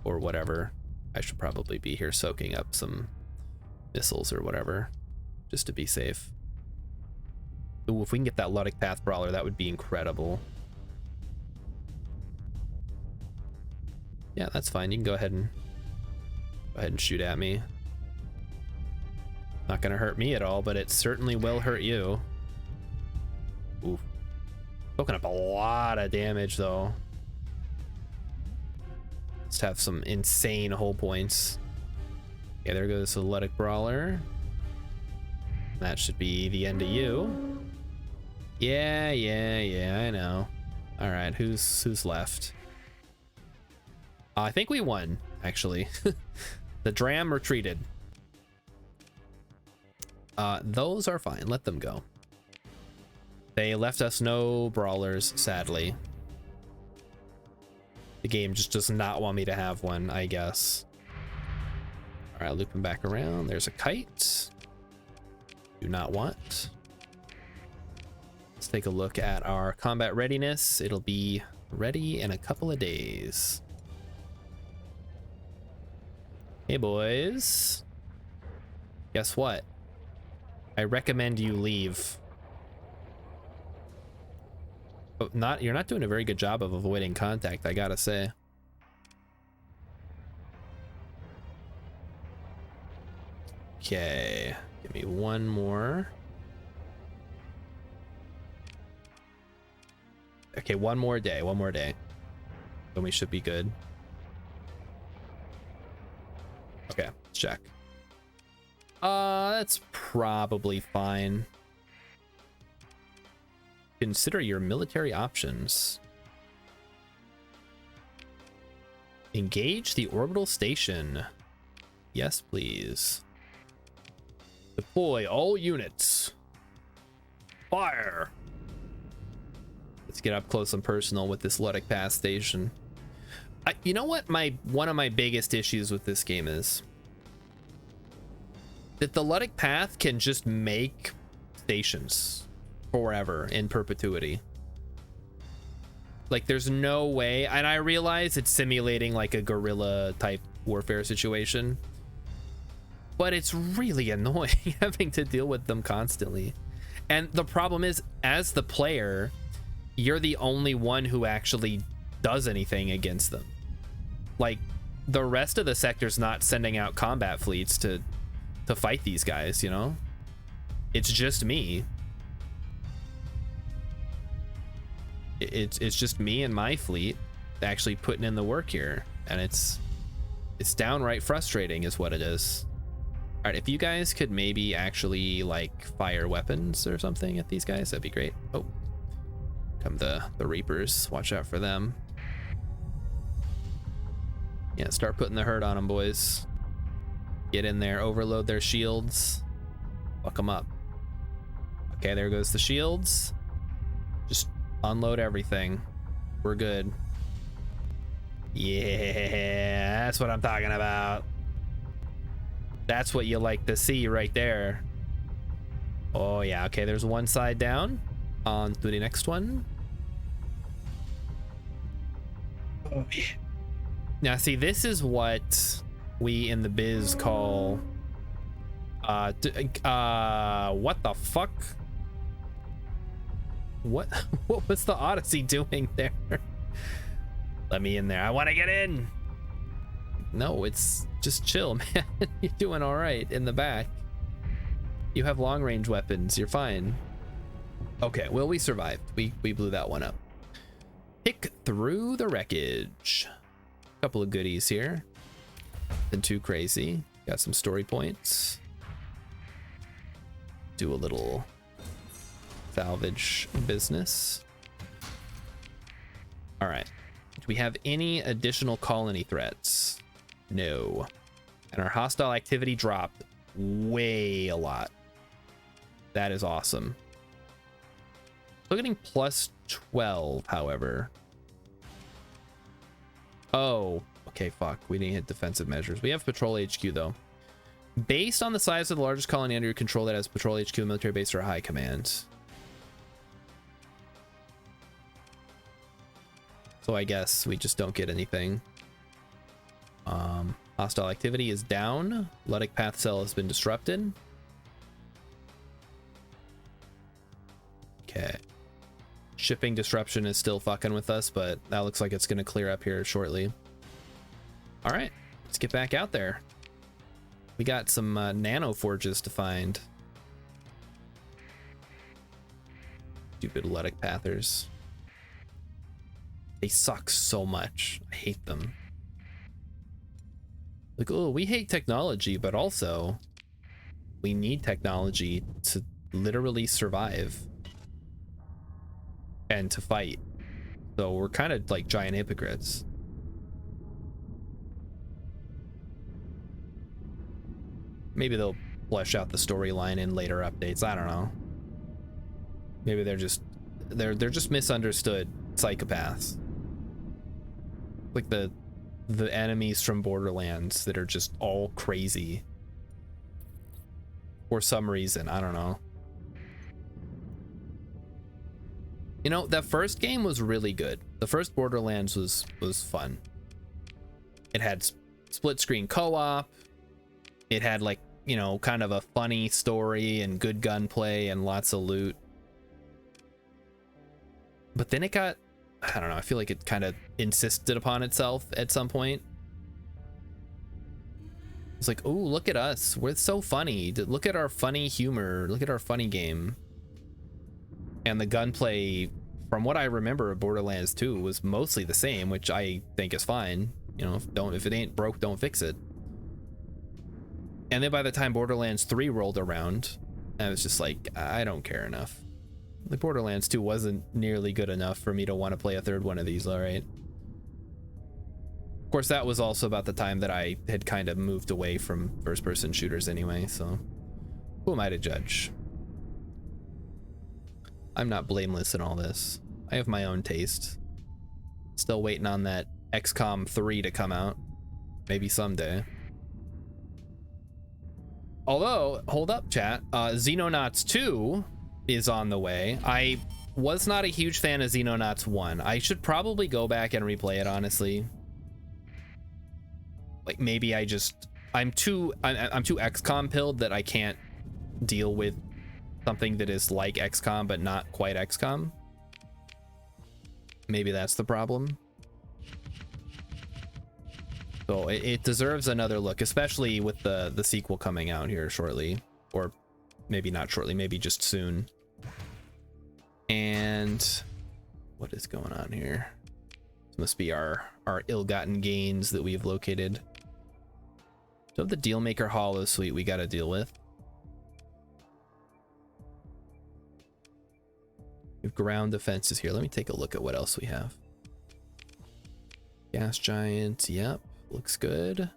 or whatever. I should probably be here soaking up some missiles or whatever, just to be safe. Ooh, if we can get that Ludic Path Brawler, that would be incredible. Yeah, that's fine. You can go ahead and shoot at me. Not gonna hurt me at all, but it certainly will hurt you. Ooh. Soaking up a lot of damage though. Let's have some insane hull points. Okay, there goes the Ludic Brawler. That should be the end of you. Yeah, I know. All right, who's left? I think we won, actually. The Dram retreated. Those are fine. Let them go. They left us no brawlers, sadly. The game just does not want me to have one, I guess. All right, looping back around. There's a kite. Do not want. Let's take a look at our combat readiness. It'll be ready in a couple of days. Hey boys. Guess what? I recommend you leave. But you're not doing a very good job of avoiding contact, I gotta say. Okay, give me one more. Okay, one more day. Then we should be good. Okay, let's check. That's probably fine. Consider your military options. Engage the orbital station. Yes, please. Deploy all units. Fire. Let's get up close and personal with this Ludic Path station. You know what one of my biggest issues with this game is? That the Ludic Path can just make stations forever in perpetuity. Like there's no way, and I realize it's simulating like a guerrilla type warfare situation, but it's really annoying having to deal with them constantly. And the problem is, as the player, you're the only one who actually does anything against them. Like the rest of the sector's not sending out combat fleets to fight these guys, you know? It's just me. It's just me and my fleet actually putting in the work here, and it's downright frustrating is what it is. All right, if you guys could maybe actually like fire weapons or something at these guys, that'd be great. Oh, come the Reapers. Watch out for them. Yeah, start putting the hurt on them, boys. Get in there, overload their shields, fuck them up. Okay, there goes the shields. Just unload everything. We're good. Yeah, that's what I'm talking about. That's what you like to see right there. Oh yeah, okay, there's one side down. On to the next one. Oh yeah. Now see, this is what we in the biz call What the fuck? What what was the Odyssey doing there? Let me in there. I want to get in. No, it's just chill, man. You're doing all right in the back. You have long range weapons. You're fine. Okay, well, we survived. We blew that one up. Pick through the wreckage. Couple of goodies here. Nothing too crazy. Got some story points. Do a little salvage business. All right. Do we have any additional colony threats? No. And our hostile activity dropped way a lot. That is awesome. Still getting plus 12, however. Oh, okay, fuck. We didn't hit defensive measures. We have patrol HQ, though. Based on the size of the largest colony under your control that has patrol HQ, military base, or high command. So I guess we just don't get anything. Hostile activity is down. Ludic path cell has been disrupted. Okay. Shipping disruption is still fucking with us, but that looks like it's going to clear up here shortly. All right, let's get back out there. We got some nano forges to find. Stupid Ludic pathers. They suck so much. I hate them. Like, oh, we hate technology, but also we need technology to literally survive and to fight. So we're kind of like giant hypocrites. Maybe they'll flesh out the storyline in later updates. I don't know. Maybe they're just misunderstood psychopaths. Like the enemies from Borderlands that are just all crazy for some reason. I don't know. You know, that first game was really good. The first Borderlands was fun. It had split screen co-op. It had, like, you know, kind of a funny story and good gunplay and lots of loot. But then it got, I don't know, I feel like it kind of insisted upon itself at some point. It's like, oh, look at us. We're so funny. Look at our funny humor. Look at our funny game. And the gunplay, from what I remember of Borderlands 2, was mostly the same, which I think is fine. You know, if it ain't broke, don't fix it. And then by the time Borderlands 3 rolled around, I was just like, I don't care enough. Like, Borderlands 2 wasn't nearly good enough for me to want to play a third one of these, all right? Of course, that was also about the time that I had kind of moved away from first-person shooters anyway, so who am I to judge? I'm not blameless in all this. I have my own taste. Still waiting on that XCOM 3 to come out. Maybe someday. Although, hold up, chat. Xenonauts 2 is on the way. I was not a huge fan of Xenonauts 1. I should probably go back and replay it, honestly. Like, maybe I'm too XCOM pilled that I can't deal with something that is like XCOM but not quite XCOM. Maybe that's the problem. So it deserves another look, especially with the sequel coming out here shortly, or maybe not shortly, maybe just soon. And what is going on here? This must be our ill-gotten gains that we've located. So the Dealmaker Hollow Suite we got to deal with. We have ground defenses here. Let me take a look at what else we have. Gas giant, yep, looks good.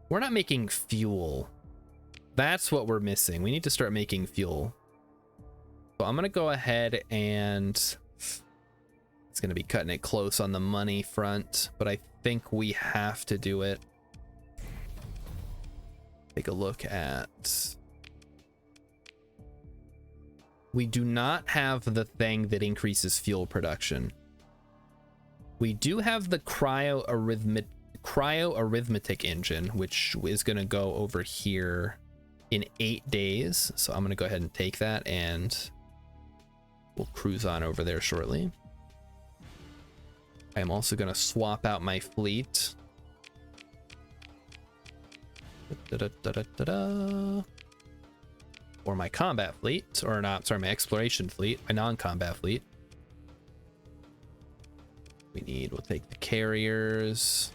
We're not making fuel. That's what we're missing. We need to start making fuel. So I'm gonna go ahead and it's gonna be cutting it close on the money front, but I think we have to do it. Take a look at, we do not have the thing that increases fuel production. We do have the cryo cryo arithmetic engine, which is going to go over here in 8 days. So I'm going to go ahead and take that, and we'll cruise on over there shortly. I'm also going to swap out my fleet. Or my combat fleet, or not, sorry, my exploration fleet, my non-combat fleet. We'll take the carriers,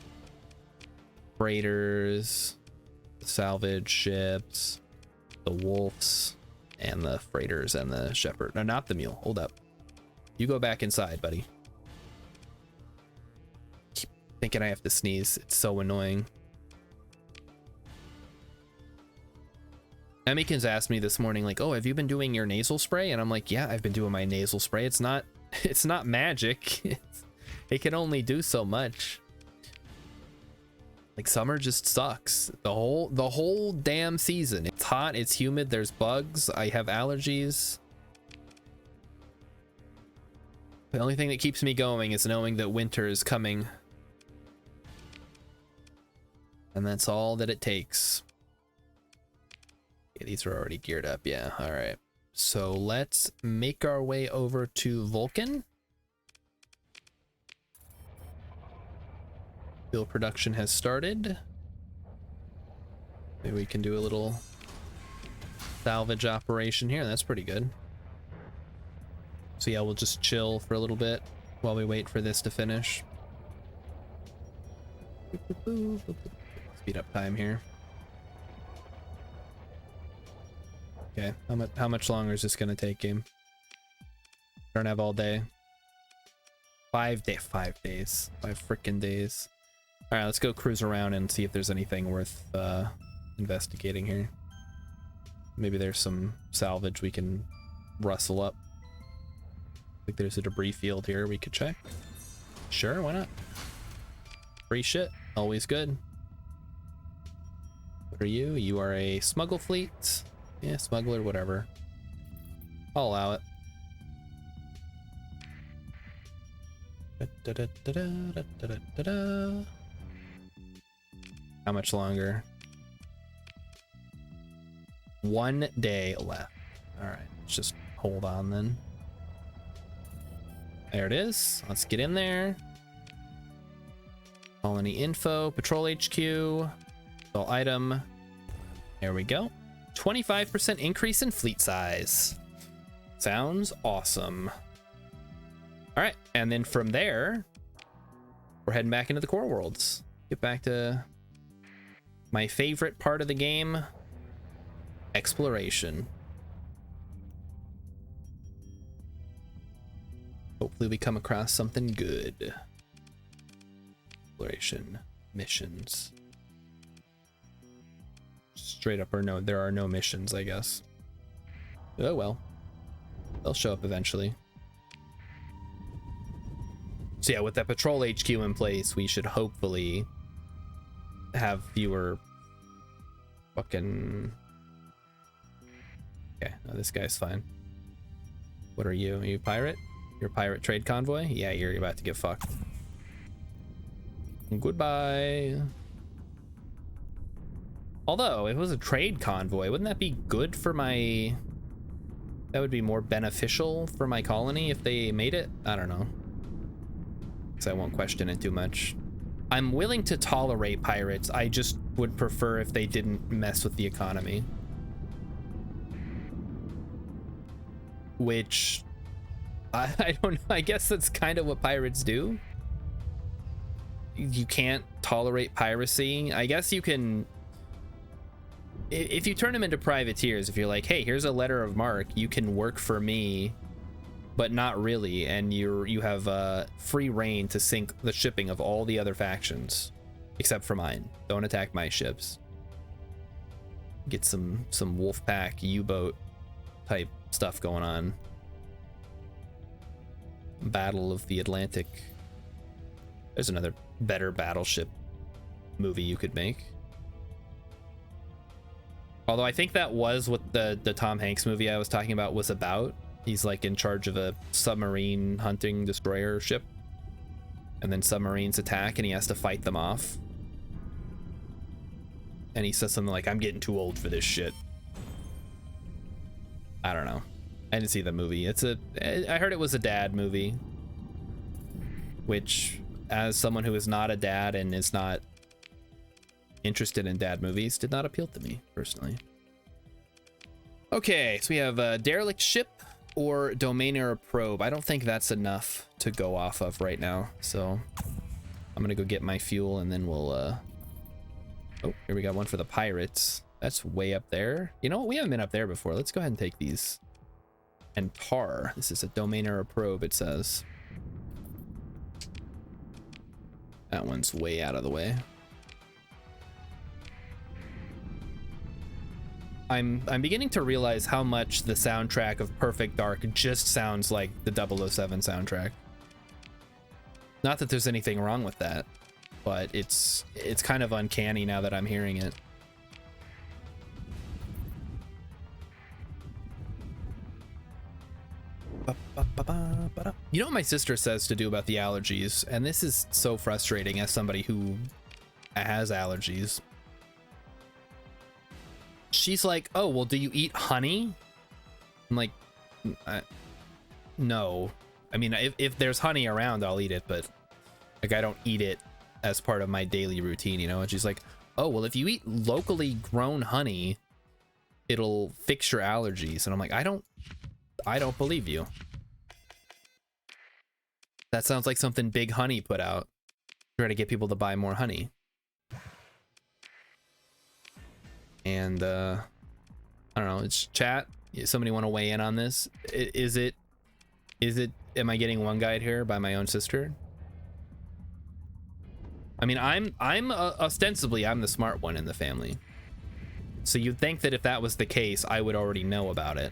freighters, the salvage ships, the wolves, and the freighters and the shepherd. No, not the mule. Hold up. You go back inside, buddy. Keep thinking I have to sneeze. It's so annoying. Emmykins asked me this morning, like, oh, have you been doing your nasal spray? And I'm like, yeah, I've been doing my nasal spray. It's not magic. It can only do so much. Like, summer just sucks. The whole damn season. It's hot, it's humid, there's bugs, I have allergies. The only thing that keeps me going is knowing that winter is coming. And that's all that it takes. Yeah, these are already geared up, yeah, all right. So let's make our way over to Vulcan. Fuel production has started. Maybe we can do a little salvage operation here. That's pretty good. So yeah, we'll just chill for a little bit while we wait for this to finish. Speed up time here. Okay, how much longer is this gonna take, game? Don't have all day. 5 days. 5 freaking days. All right, let's go cruise around and see if there's anything worth investigating here. Maybe there's some salvage we can rustle up. I think there's a debris field here we could check. Sure, why not? Free shit, always good. What are you? You are a smuggle fleet. Yeah, smuggler, whatever. I'll allow it. How much longer? 1 day left. All right, let's just hold on then. There it is. Let's get in there. Colony info, patrol HQ, all item. There we go. 25% increase in fleet size. Sounds awesome. All right, and then from there, we're heading back into the core worlds. Get back to my favorite part of the game, exploration. Hopefully we come across something good. Exploration missions. Straight up, or no, there are no missions, I guess. Oh well, they'll show up eventually. So yeah, with that patrol HQ in place, we should hopefully have fewer fucking... Okay, no, this guy's fine. What are you? Are you a pirate? You're a pirate trade convoy? Yeah, you're about to get fucked. Goodbye. Although, if it was a trade convoy, wouldn't that be good for my... That would be more beneficial for my colony if they made it? I don't know. Because I won't question it too much. I'm willing to tolerate pirates. I just would prefer if they didn't mess with the economy. Which... I don't know. I guess that's kind of what pirates do. You can't tolerate piracy. I guess you can... If you turn them into privateers, if you're like, hey, here's a letter of marque, you can work for me, but not really, and you have free reign to sink the shipping of all the other factions, except for mine. Don't attack my ships. Get some Wolfpack U-boat type stuff going on. Battle of the Atlantic. There's another better battleship movie you could make. Although I think that was what the Tom Hanks movie I was talking about was about. He's like in charge of a submarine hunting destroyer ship, and then submarines attack and he has to fight them off. and he says something like, "I'm getting too old for this shit." I don't know. I didn't see the movie. I heard it was a dad movie, which, as someone who is not a dad and is not interested in dad movies, did not appeal to me personally. Okay, so we have a derelict ship or domain era probe. I don't think that's enough to go off of right now, so I'm gonna go get my fuel and then we'll oh, here we got one for the pirates. That's way up there. You know what, we haven't been up there before. Let's go ahead and take these. And tar, this is a domain era probe, it says. That one's way out of the way. I'm beginning to realize how much the soundtrack of Perfect Dark just sounds like the 007 soundtrack. Not that there's anything wrong with that, but it's kind of uncanny now that I'm hearing it. You know what my sister says to do about the allergies, and this is so frustrating as somebody who has allergies. She's like, "Oh, well, do you eat honey?" I'm like, no. I mean, if there's honey around, I'll eat it, but like I don't eat it as part of my daily routine, you know? And she's like, "Oh, well, if you eat locally grown honey, it'll fix your allergies." And I'm like, I don't believe you. That sounds like something Big Honey put out, trying to get people to buy more honey. And I don't know, it's chat. Somebody want to weigh in on this? Is it am I getting one guide here by my own sister? I mean, I'm ostensibly I'm the smart one in the family, so you'd think that if that was the case, I would already know about it.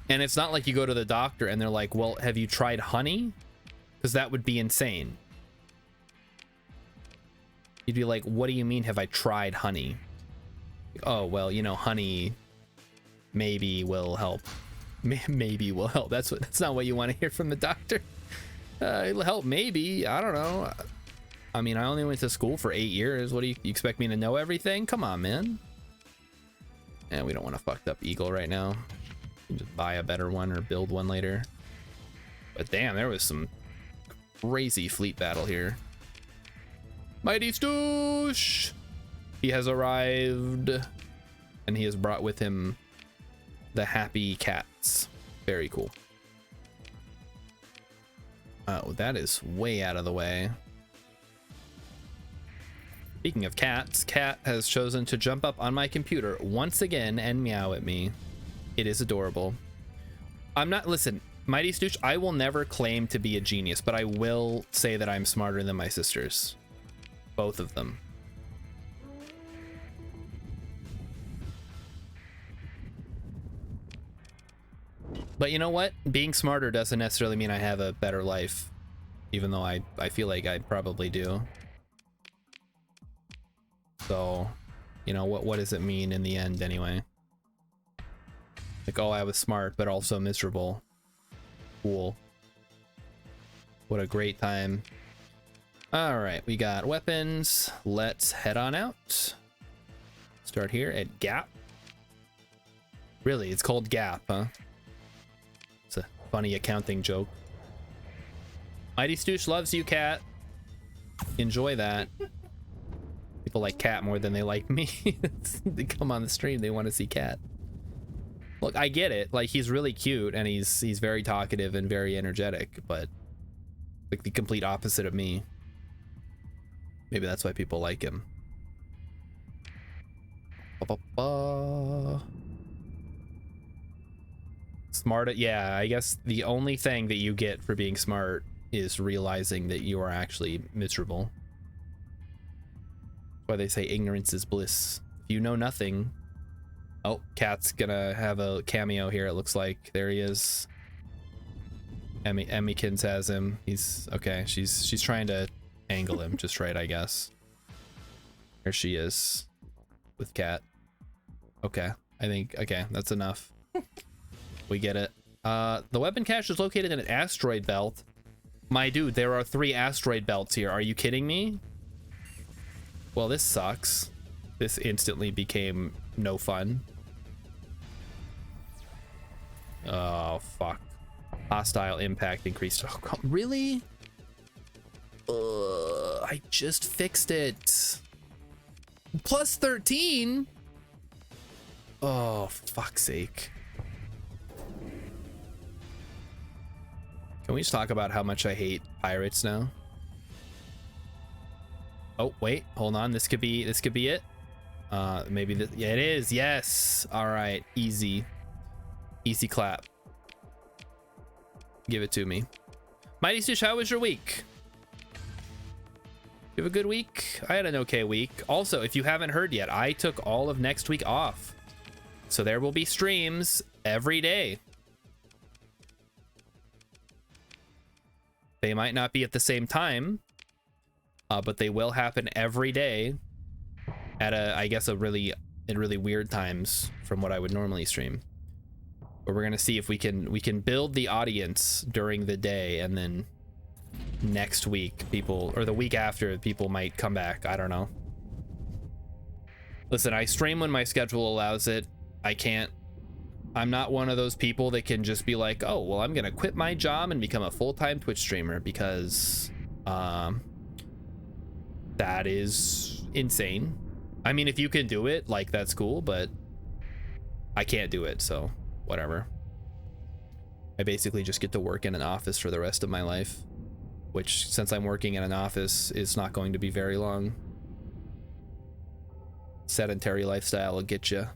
And it's not like you go to the doctor and they're like, "Well, have you tried honey?" Because that would be insane. You'd be like, "What do you mean, have I tried honey?" "Oh, well, you know, honey maybe will help." Maybe will help. That's not what you want to hear from the doctor. It'll help maybe. I don't know. I mean, I only went to school for 8 years. What do you expect me to know everything? Come on, man. And we don't want a fucked up eagle right now. We can just buy a better one or build one later. But damn, there was some crazy fleet battle here. Mighty Stoosh! He has arrived, and he has brought with him the happy cats. Very cool. Oh, that is way out of the way. Speaking of cats, Cat has chosen to jump up on my computer once again and meow at me. It is adorable. Listen, Mighty Stoosh, I will never claim to be a genius, but I will say that I'm smarter than my sisters. Both of them. But you know what? Being smarter doesn't necessarily mean I have a better life, even though I feel like I probably do. So, you know, what does it mean in the end anyway? Like, oh, I was smart, but also miserable. Cool. What a great time. All right, we got weapons. Let's head on out. Start here at Gap. Really, it's called Gap, huh? It's a funny accounting joke. Mighty Stoosh loves you, Cat. Enjoy that. People like Cat more than they like me. They come on the stream, they want to see Cat. Look, I get it. Like, he's really cute and he's very talkative and very energetic, but like the complete opposite of me. Maybe that's why people like him. Smart, yeah, I guess the only thing that you get for being smart is realizing that you are actually miserable. That's why they say ignorance is bliss. If you know nothing. Oh, Cat's gonna have a cameo here, it looks like. There he is. Emmykins has him. He's okay. She's trying to angle him just right, I guess. There she is with Cat. Okay, I think, okay, that's enough. We get it. The weapon cache is located in an asteroid belt. My dude, there are 3 asteroid belts here. Are you kidding me? Well, this sucks. This instantly became no fun. Oh, fuck. Hostile impact increased. Oh, God. Really? I just fixed it. Plus 13? Oh, fuck's sake. Can we just talk about how much I hate pirates now? Oh, wait, hold on. This could be it. Maybe this, yeah, it is. Yes. All right. Easy clap. Give it to me. Mighty Stoosh, how was your week? You have a good week? I had an okay week. Also, if you haven't heard yet, I took all of next week off. So there will be streams every day. They might not be at the same time, but they will happen every day at I guess in really weird times from what I would normally stream. But we're gonna see if we can build the audience during the day, and then next week people, or the week after, people might come back. I don't know. Listen, I stream when my schedule allows it. I'm not one of those people that can just be like, oh, well, I'm gonna quit my job and become a full-time Twitch streamer, because that is insane. I mean, if you can do it, like, that's cool, but I can't do it, so whatever. I basically just get to work in an office for the rest of my life, which, since I'm working in an office, is not going to be very long. Sedentary lifestyle will get you.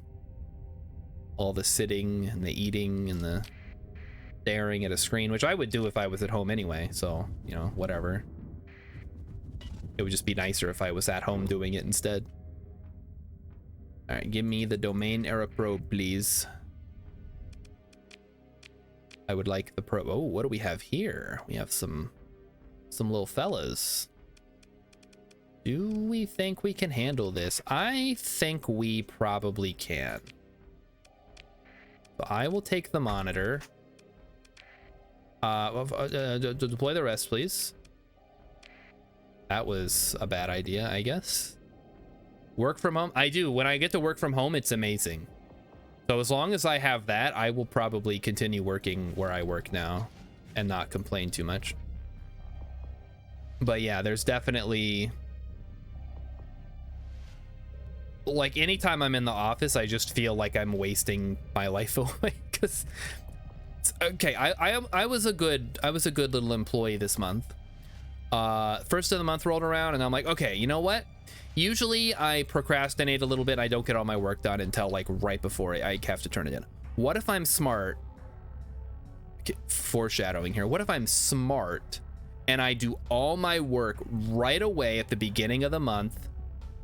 All the sitting and the eating and the staring at a screen, which I would do if I was at home anyway, so, you know, whatever. It would just be nicer if I was at home doing it instead. All right, give me the domain era probe, please. I would like the probe. Oh, what do we have here? We have some little fellas. Do we think we can handle this? I think we probably can. So I will take the monitor. Deploy the rest, please. That was a bad idea, I guess. Work from home. I do. When I get to work from home, it's amazing. So as long as I have that, I will probably continue working where I work now and not complain too much. But yeah, there's definitely, like, anytime I'm in the office, I just feel like I'm wasting my life away. Because, okay, I was a good little employee this month. First of the month rolled around, and I'm like, okay, you know what? Usually I procrastinate a little bit. I don't get all my work done until like right before I have to turn it in. What if I'm smart? Okay, foreshadowing here. What if I'm smart and I do all my work right away at the beginning of the month?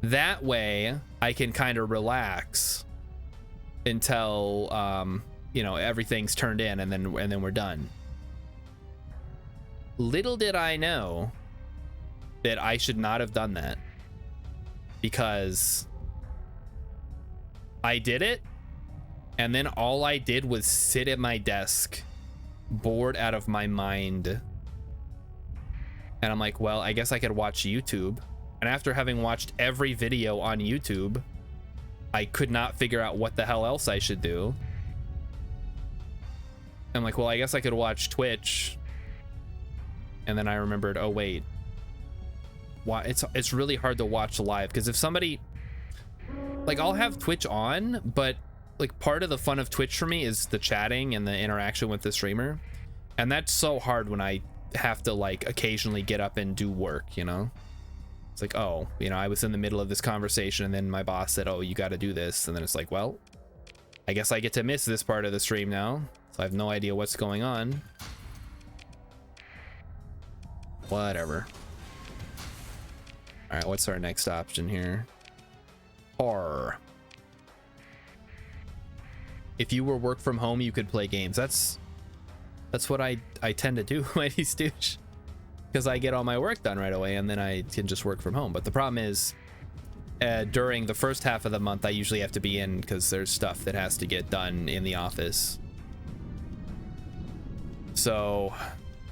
That way I can kind of relax until you know, everything's turned in, and then we're done. Little did I know that I should not have done that, because I did it, and then all I did was sit at my desk bored out of my mind, and I'm like, well, I guess I could watch YouTube. And after having watched every video on YouTube, I could not figure out what the hell else I should do. I'm like, well, I guess I could watch Twitch. And then I remembered, oh wait, why it's really hard to watch live, because if somebody, like, I'll have Twitch on, but like part of the fun of Twitch for me is the chatting and the interaction with the streamer, and that's so hard when I have to like occasionally get up and do work, you know. It's like, oh, you know, I was in the middle of this conversation and then my boss said, oh, you got to do this, and then it's like, well, I guess I get to miss this part of the stream now, so I have no idea what's going on. Whatever. All right, what's our next option here? Horror. If you were work from home, you could play games. That's what I tend to do, Mighty Stooge, because I get all my work done right away and then I can just work from home. But the problem is, during the first half of the month, I usually have to be in because there's stuff that has to get done in the office. So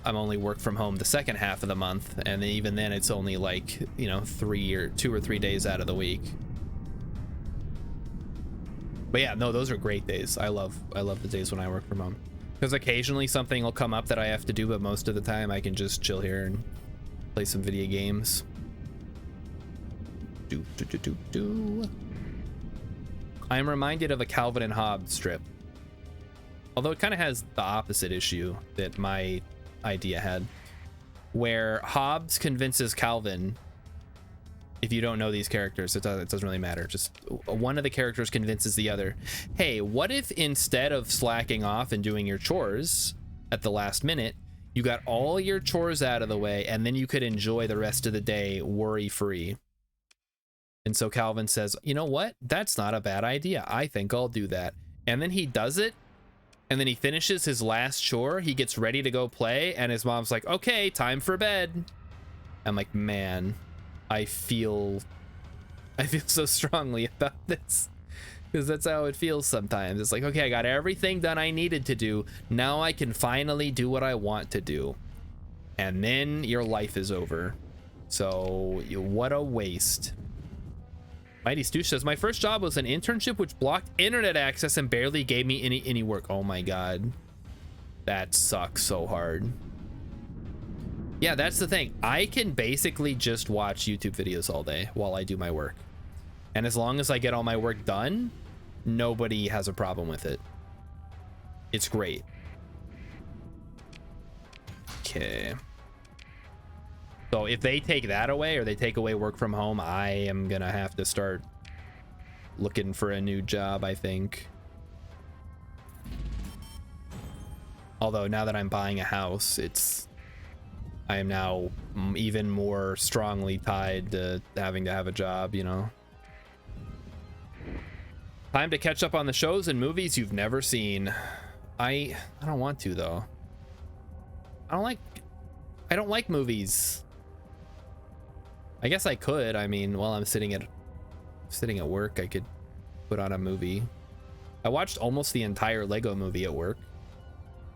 I'm only work from home the second half of the month, and even then it's only like, you know, 2 or 3 days out of the week. But yeah, no, those are great days. I love the days when I work from home, because occasionally something will come up that I have to do, but most of the time I can just chill here and play some video games. I am reminded of a Calvin and Hobbes strip, although it kind of has the opposite issue that my idea had, where Hobbes convinces Calvin, if you don't know these characters, it doesn't really matter, just one of the characters convinces the other, hey, what if instead of slacking off and doing your chores at the last minute, you got all your chores out of the way and then you could enjoy the rest of the day worry free? And so Calvin says, you know what, that's not a bad idea, I think I'll do that. And then he does it, and then he finishes his last chore, he gets ready to go play, and his mom's like, okay, time for bed. I'm like, man, I feel so strongly about this, because that's how it feels sometimes. It's like, okay, I got everything done I needed to do, now I can finally do what I want to do, and then your life is over. So what a waste. Mighty Stoosh says, my first job was an internship which blocked internet access and barely gave me any work. Oh my god, that sucks so hard. Yeah, that's the thing. I can basically just watch YouTube videos all day while I do my work, and as long as I get all my work done, nobody has a problem with it. It's great. Okay, so if they take that away, or they take away work from home, I am gonna have to start looking for a new job, I think. Although now that I'm buying a house, I am now even more strongly tied to having to have a job, you know. Time to catch up on the shows and movies you've never seen. I don't want to, though. I don't like movies. I guess I could. I mean, while I'm sitting at work, I could put on a movie. I watched almost the entire Lego movie at work,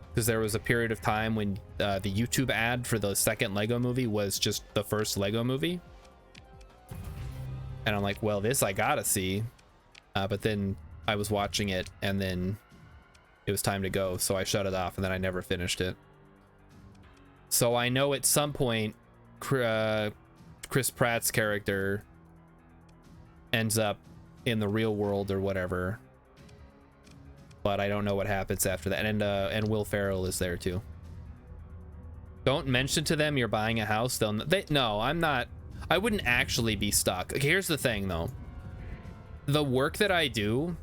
because there was a period of time when the YouTube ad for the second Lego movie was just the first Lego movie, and I'm like, well, this I gotta see, but then I was watching it and then it was time to go, so I shut it off, and then I never finished it. So I know at some point Chris Pratt's character ends up in the real world or whatever, but I don't know what happens after that. And Will Ferrell is there too. Don't mention to them you're buying a house. No, I'm not. I wouldn't actually be stuck. Okay, here's the thing though. The work that I do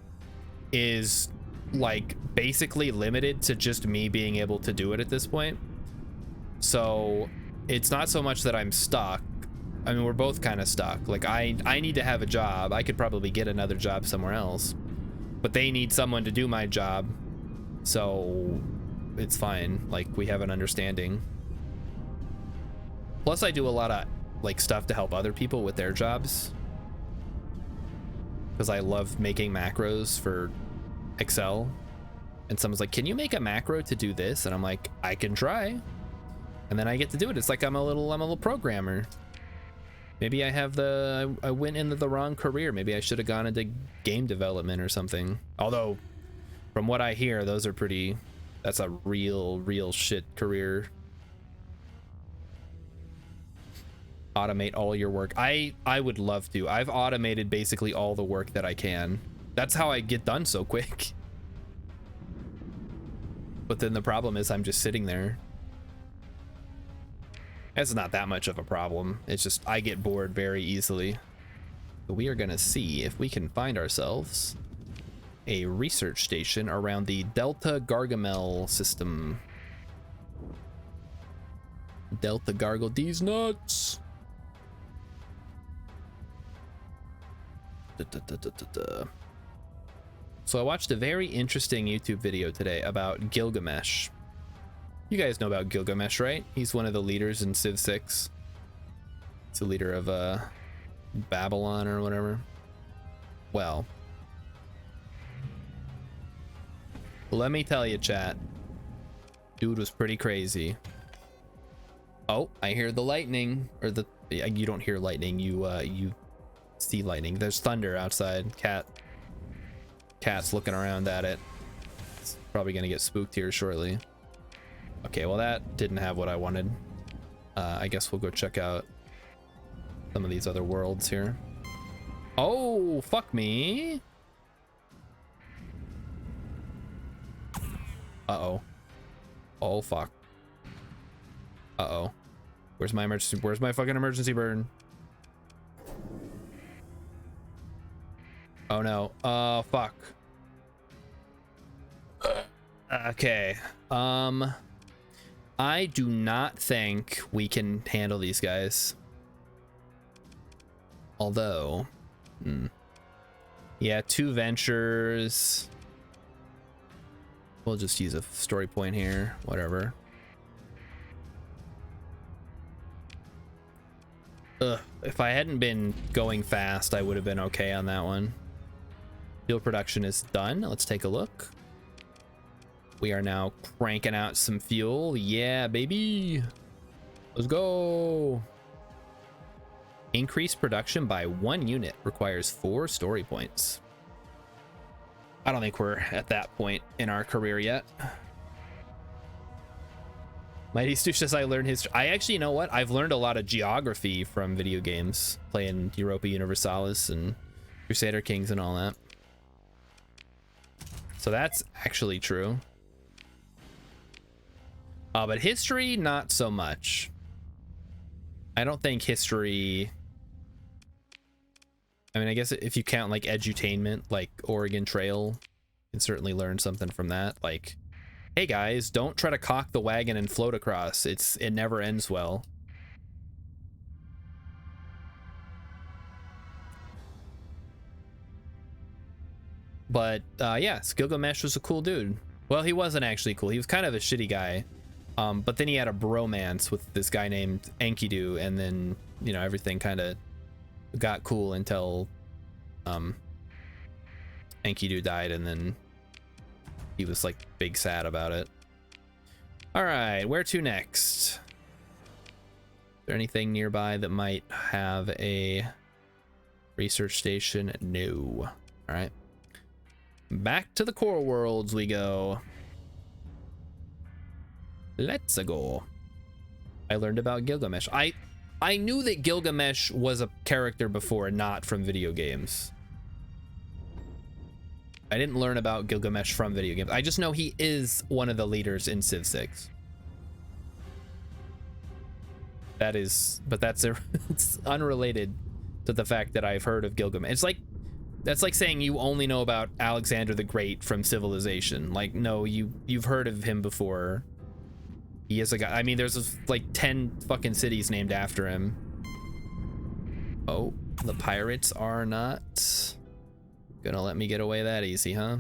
is like basically limited to just me being able to do it at this point. So it's not so much that I'm stuck. I mean, we're both kind of stuck. Like I need to have a job. I could probably get another job somewhere else, but they need someone to do my job, so it's fine. Like, we have an understanding. Plus I do a lot of like stuff to help other people with their jobs, because I love making macros for Excel, and someone's like, can you make a macro to do this? And I'm like, I can try. And then I get to do it. It's like I'm a little programmer. Maybe I went into the wrong career. Maybe I should have gone into game development or something. Although, from what I hear, that's a real shit career. Automate all your work. I would love to. I've automated basically all the work that I can. That's how I get done so quick. But then the problem is I'm just sitting there. It's not that much of a problem. It's just I get bored very easily. But we are gonna see if we can find ourselves a research station around the Delta Gargamel system. Delta Gargle these nuts. So I watched a very interesting YouTube video today about Gilgamesh. You guys know about Gilgamesh, right? He's one of the leaders in Civ 6. He's the leader of Babylon or whatever. Well, let me tell you, chat. Dude was pretty crazy. Oh, I hear the lightning, or the you don't hear lightning. You see lightning. There's thunder outside. Cat's looking around at it. It's probably gonna get spooked here shortly. Okay, well that didn't have what I wanted. I guess we'll go check out some of these other worlds here. Oh, fuck me. Uh-oh. Oh, fuck. Uh-oh. Where's my emergency? Where's my fucking emergency burn? Oh, no. Fuck. Okay. I do not think we can handle these guys. Although, yeah, 2 ventures. We'll just use a story point here, whatever. Ugh, if I hadn't been going fast, I would have been okay on that one. Fuel production is done. Let's take a look. We are now cranking out some fuel. Yeah, baby. Let's go. Increase production by 1 unit requires 4 story points. I don't think we're at that point in our career yet. Mighty Stoosh says I learned history. I actually, you know what? I've learned a lot of geography from video games, playing Europa Universalis and Crusader Kings and all that. So that's actually true. But history, not so much. I don't think history... I mean, I guess if you count like edutainment, like Oregon Trail, you can certainly learn something from that. Like, hey guys, don't try to cock the wagon and float across. It never ends well. But yeah, Gilgamesh was a cool dude. Well, he wasn't actually cool. He was kind of a shitty guy. But then he had a bromance with this guy named Enkidu, and then, you know, everything kind of got cool until Enkidu died, and then he was like big sad about it. All right, where to next? Is there anything nearby that might have a research station? No. All right, back to the core worlds we go. Let's go. I learned about Gilgamesh. I knew that Gilgamesh was a character before, not from video games. I didn't learn about Gilgamesh from video games. I just know he is one of the leaders in Civ 6. That is, but that's it's unrelated to the fact that I've heard of Gilgamesh. It's like, that's like saying you only know about Alexander the Great from Civilization. Like, no, you've heard of him before. He is a guy. I mean, there's like 10 fucking cities named after him. Oh, the pirates are not gonna let me get away that easy, huh?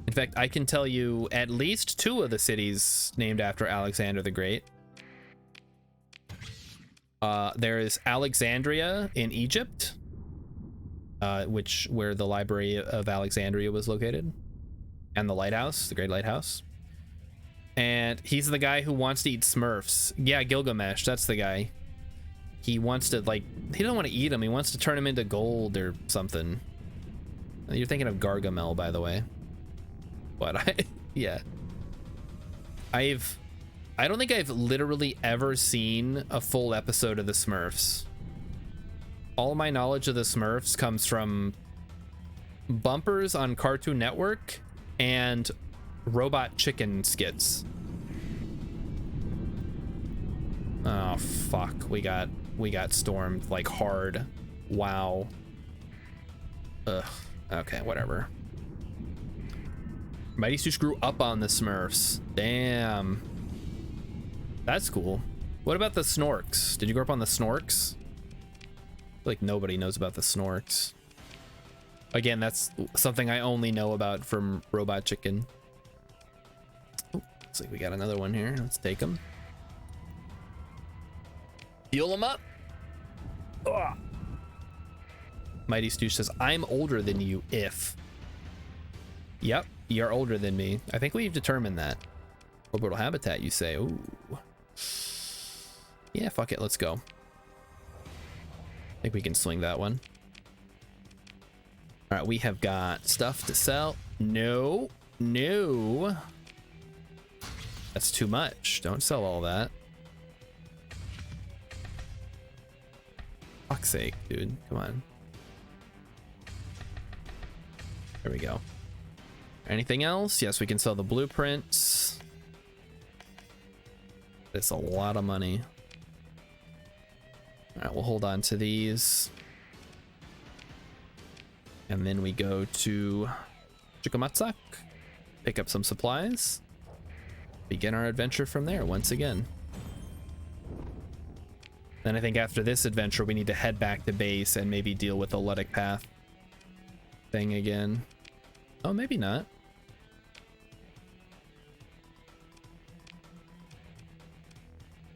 In fact, I can tell you at least 2 of the cities named after Alexander the Great. There is Alexandria in Egypt, where the Library of Alexandria was located. And the lighthouse, the Great Lighthouse. And he's the guy who wants to eat Smurfs. Yeah, Gilgamesh, that's the guy. He wants to, like, he doesn't want to eat him. He wants to turn him into gold or something. You're thinking of Gargamel, by the way. But yeah. I don't think I've literally ever seen a full episode of the Smurfs. All my knowledge of the Smurfs comes from bumpers on Cartoon Network and Robot Chicken skits. Oh fuck, we got stormed like hard. Wow. Ugh. Okay, whatever. Mighty Stoosh grew up on the Smurfs. Damn. That's cool. What about the Snorks? Did you grow up on the Snorks? I feel like nobody knows about the Snorks. Again, that's something I only know about from Robot Chicken. Oh, looks like we got another one here. Let's take him. Heal him up. Ugh. Mighty Stoosh says, I'm older than you if. Yep, You're older than me. I think we've determined that. Orbital habitat, you say? Ooh. Yeah, fuck it. Let's go. I think we can swing that one. All right, we have got stuff to sell. No, no. That's too much. Don't sell all that. Fuck's sake, dude. Come on. There we go. Anything else? Yes, we can sell the blueprints. It's a lot of money. All right, we'll hold on to these. And then we go to Chikumatsak, pick up some supplies, begin our adventure from there once again. Then I think after this adventure, we need to head back to base and maybe deal with the Ludic Path thing again. Oh, maybe not.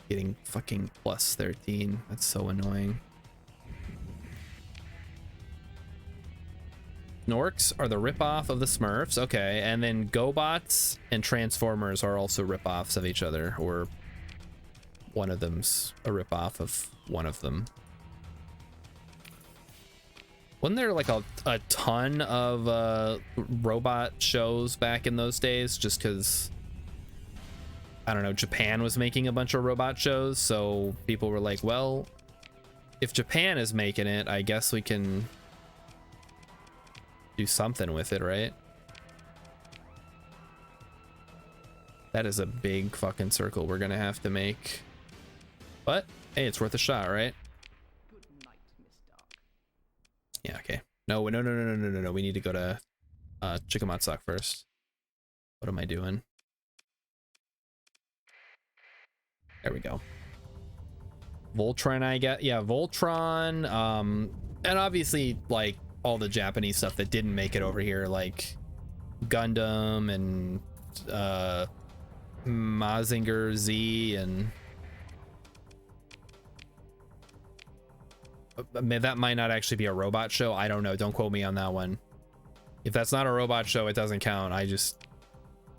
Getting fucking plus 13. That's so annoying. Snorks are the ripoff of the Smurfs. Okay, and then GoBots and Transformers are also ripoffs of each other, or one of them's a ripoff of one of them. Wasn't there like a ton of robot shows back in those days? Just because, I don't know, Japan was making a bunch of robot shows, so people were like, well, if Japan is making it, I guess we can do something with it, right? That is a big fucking circle we're gonna have to make. But hey, it's worth a shot, right? Good night, Miss Dark. Yeah, okay. No. We need to go to Chikumatsak first. What am I doing? There we go. Voltron, I get. Yeah, Voltron. And obviously, like, all the Japanese stuff that didn't make it over here, like Gundam and Mazinger Z, and that might not actually be a robot show. I don't know. Don't quote me on that one. If that's not a robot show, it doesn't count.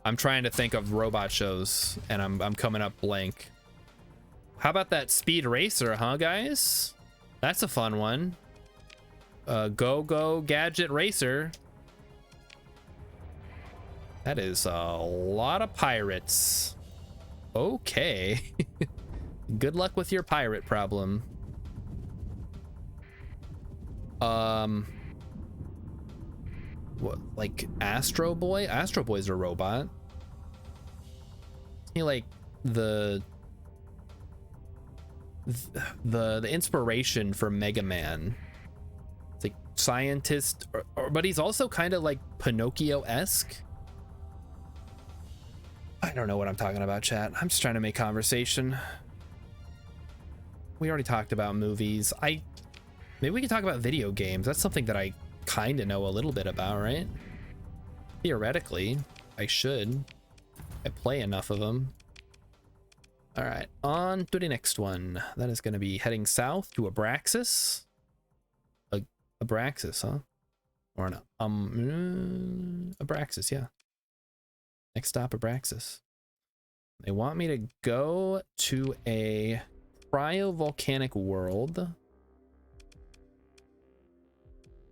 I'm trying to think of robot shows, and I'm coming up blank. How about that Speed Racer, huh, guys? That's a fun one. Go Gadget Racer. That is a lot of pirates. Okay. Good luck with your pirate problem. What, like Astro Boy? Astro Boy's a robot. He like the inspiration for Mega Man. It's like scientist, but he's also kind of like Pinocchio-esque. I don't know what I'm talking about, chat. I'm just trying to make conversation. We already talked about movies. Maybe we can talk about video games. That's something that I kind of know a little bit about, right? Theoretically, I should. I play enough of them. All right, on to the next one. That is going to be heading south to Abraxas. Abraxas, huh? Or no? Abraxas, yeah. Next stop, Abraxas. They want me to go to a cryovolcanic world.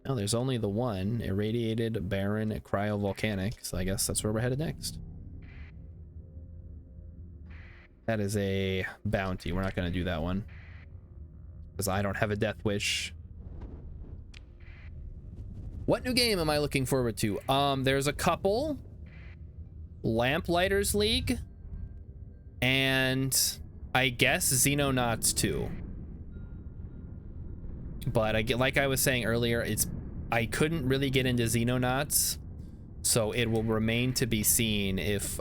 No, there's only the one. Irradiated, barren, cryovolcanic. So I guess that's where we're headed next. That is a bounty. We're not going to do that one, because I don't have a death wish. What new game am I looking forward to? There's a couple. Lamplighters League. And I guess Xenonauts 2. But like I was saying earlier, I couldn't really get into Xenonauts, so it will remain to be seen if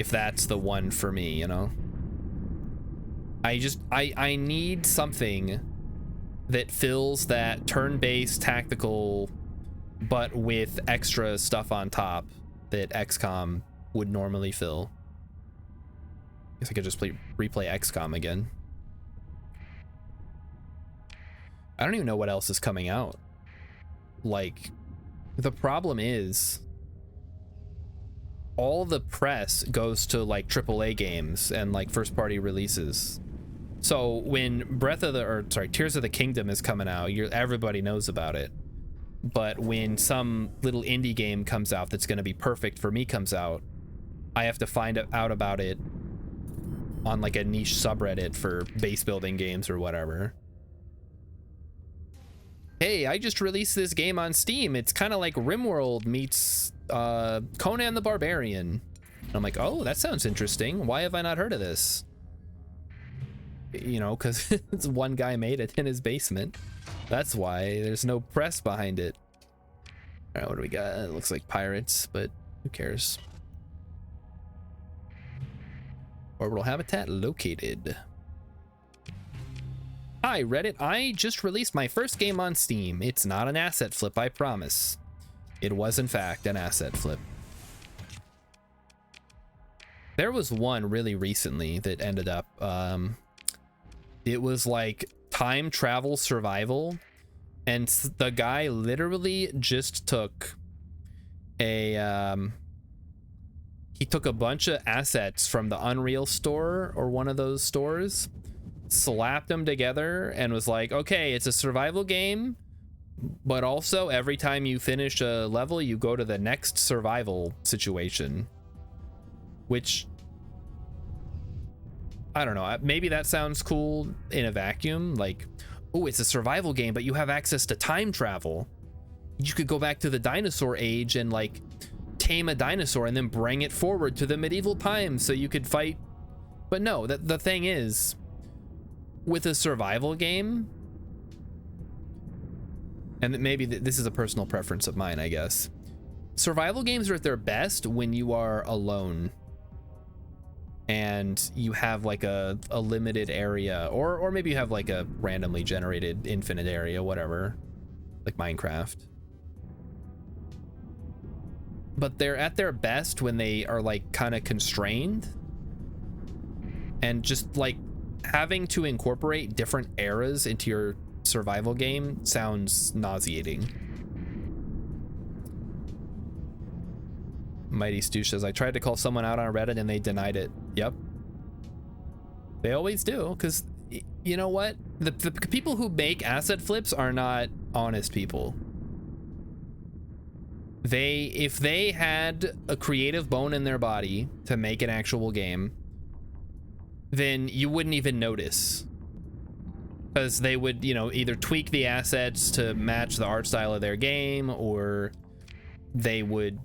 that's the one for me, you know. I need something that fills that turn-based tactical, but with extra stuff on top that XCOM would normally fill. I guess I could just replay XCOM again. I don't even know what else is coming out. Like, the problem is all the press goes to like AAA games and like first party releases. So when Tears of the Kingdom is coming out, everybody knows about it. But when some little indie game comes out that's going to be perfect for me comes out, I have to find out about it on like a niche subreddit for base building games or whatever. Hey, I just released this game on Steam. It's kind of like RimWorld meets Conan the Barbarian. And I'm like, oh, that sounds interesting. Why have I not heard of this? You know, because it's one guy made it in his basement. That's why there's no press behind it. All right, what do we got? It looks like pirates, but who cares? Orbital habitat located. Hi, Reddit. I just released my first game on Steam. It's not an asset flip, I promise. It was, in fact, an asset flip. There was one really recently that ended up... it was like time travel survival, and the guy literally just took a... he took a bunch of assets from the Unreal store or one of those stores, slapped them together and was like, okay, it's a survival game, but also every time you finish a level you go to the next survival situation. Which, I don't know, maybe that sounds cool in a vacuum, like, oh, it's a survival game but you have access to time travel. You could go back to the dinosaur age and like tame a dinosaur and then bring it forward to the medieval times so you could fight. But no, the thing is, with a survival game, and maybe this is a personal preference of mine, I guess, survival games are at their best when you are alone and you have like a limited area, or maybe you have like a randomly generated infinite area, whatever, like Minecraft. But they're at their best when they are like kind of constrained, and just like having to incorporate different eras into your survival game sounds nauseating. Mighty Stu says, I tried to call someone out on Reddit and they denied it. Yep. They always do, because you know what? The people who make asset flips are not honest people. If they had a creative bone in their body to make an actual game, then you wouldn't even notice, because they would, you know, either tweak the assets to match the art style of their game, or they would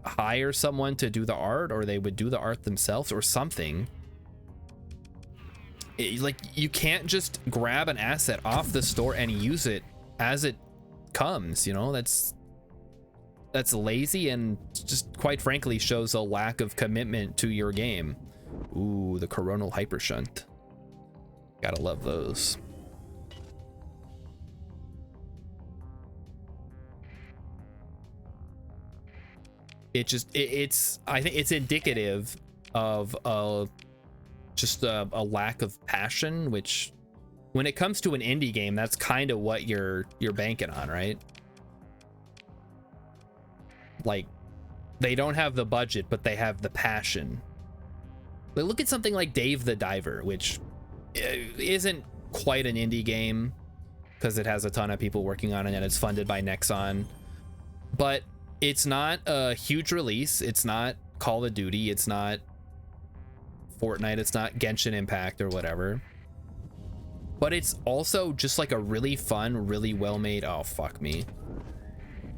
hire someone to do the art, or they would do the art themselves or something. Like, you can't just grab an asset off the store and use it as it comes, you know? That's lazy, and just quite frankly shows a lack of commitment to your game. Ooh, the coronal hypershunt. Gotta love those. I think it's indicative of just a lack of passion, which when it comes to an indie game, that's kind of what you're banking on, right? Like, they don't have the budget, but they have the passion. Like, look at something like Dave the Diver, which isn't quite an indie game because it has a ton of people working on it and it's funded by Nexon, but it's not a huge release. It's not Call of Duty. It's not Fortnite. It's not Genshin Impact or whatever. But it's also just like a really fun, really well made. Oh, fuck me.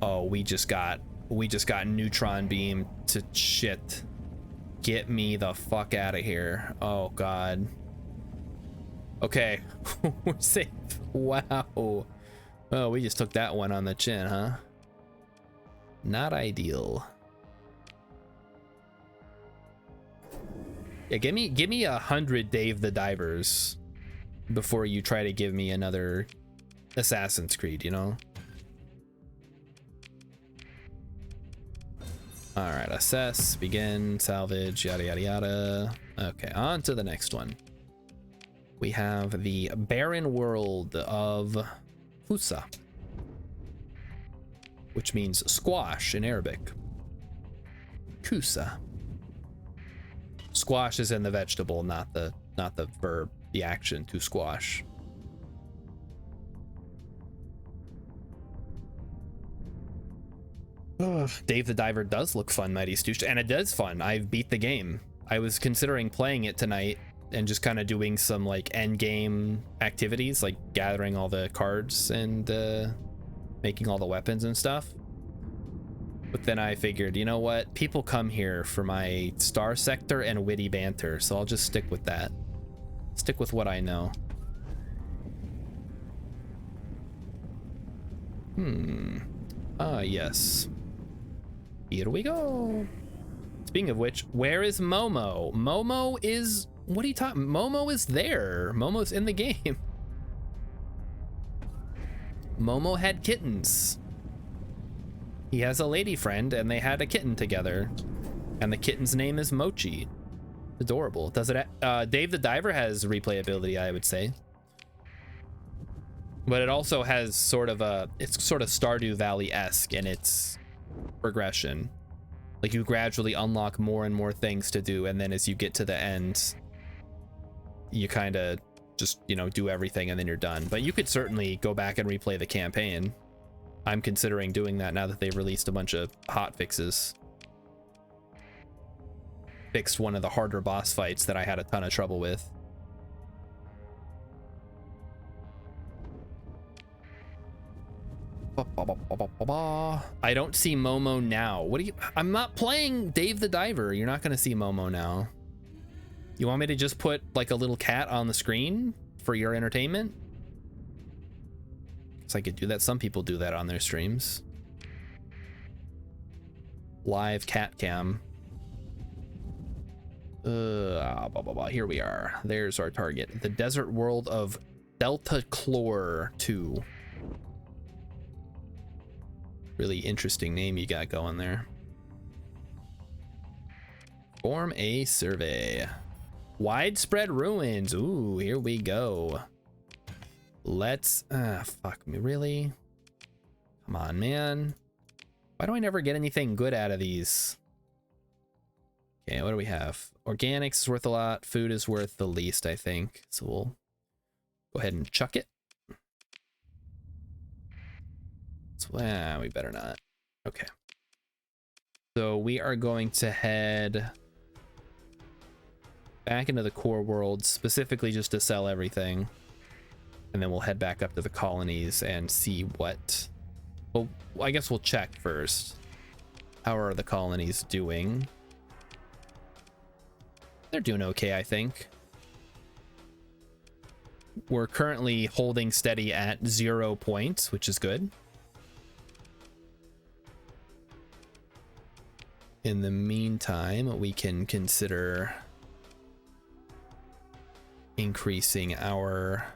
Oh, we just got neutron beam to shit. Get me the fuck out of here. Oh god. Okay. We're safe. Wow. Oh, we just took that one on the chin, huh? Not ideal. Yeah, give me 100 Dave the Divers before you try to give me another Assassin's Creed, you know? All right, assess, begin, salvage, yada yada yada. Okay, on to the next one. We have the barren world of Fusa, which means squash in Arabic. Kusa. Squash is in the vegetable, not the verb, the action to squash. Ugh, Dave the Diver does look fun, Mighty Stoosh, and it does fun. I've beat the game. I was considering playing it tonight and just kind of doing some like end game activities, like gathering all the cards and making all the weapons and stuff. But then I figured, you know what? People come here for my Starsector and witty banter, so I'll just stick with that. Stick with what I know. Yes. Here we go. Speaking of which, where is Momo? Momo is... What are you talking... Momo is there. Momo's in the game. Momo had kittens. He has a lady friend, and they had a kitten together. And the kitten's name is Mochi. Adorable. Does it... Dave the Diver has replayability, I would say. But it also has sort of a... It's sort of Stardew Valley-esque in its progression. Like, you gradually unlock more and more things to do, and then as you get to the end, you kind of just, you know, do everything and then you're done. But you could certainly go back and replay the campaign. I'm considering doing that now that they've released a bunch of hot fixes. Fixed one of the harder boss fights that I had a ton of trouble with. I don't see Momo now. What do you... I'm not playing Dave the Diver. You're not going to see Momo now. You want me to just put like a little cat on the screen for your entertainment? Because I could do that. Some people do that on their streams. Live cat cam. Here we are. There's our target. The desert world of Delta Chlor 2. Really interesting name you got going there. Form a survey. Widespread ruins. Ooh, here we go. Let's... fuck me, really? Come on, man. Why do I never get anything good out of these? Okay, what do we have? Organics is worth a lot. Food is worth the least, I think. So we'll go ahead and chuck it. So, we better not. Okay. So we are going to head back into the core world, specifically just to sell everything. And then we'll head back up to the colonies and see what... Well, I guess we'll check first. How are the colonies doing? They're doing okay, I think. We're currently holding steady at 0 points, which is good. In the meantime, we can consider increasing our...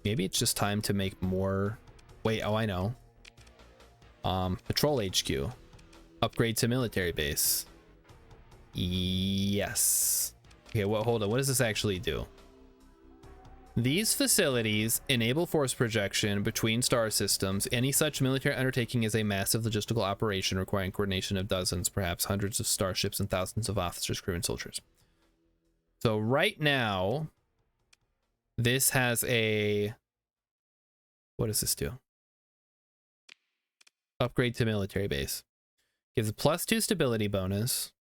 Maybe it's just time to make more... Wait, oh, I know. Patrol HQ. Upgrade to military base. Yes. Okay, well, hold on. What does this actually do? These facilities enable force projection between star systems. Any such military undertaking is a massive logistical operation requiring coordination of dozens, perhaps hundreds of starships and thousands of officers, crew, and soldiers. So right now, this has a... What does this do? Upgrade to military base. Gives a +2 stability bonus.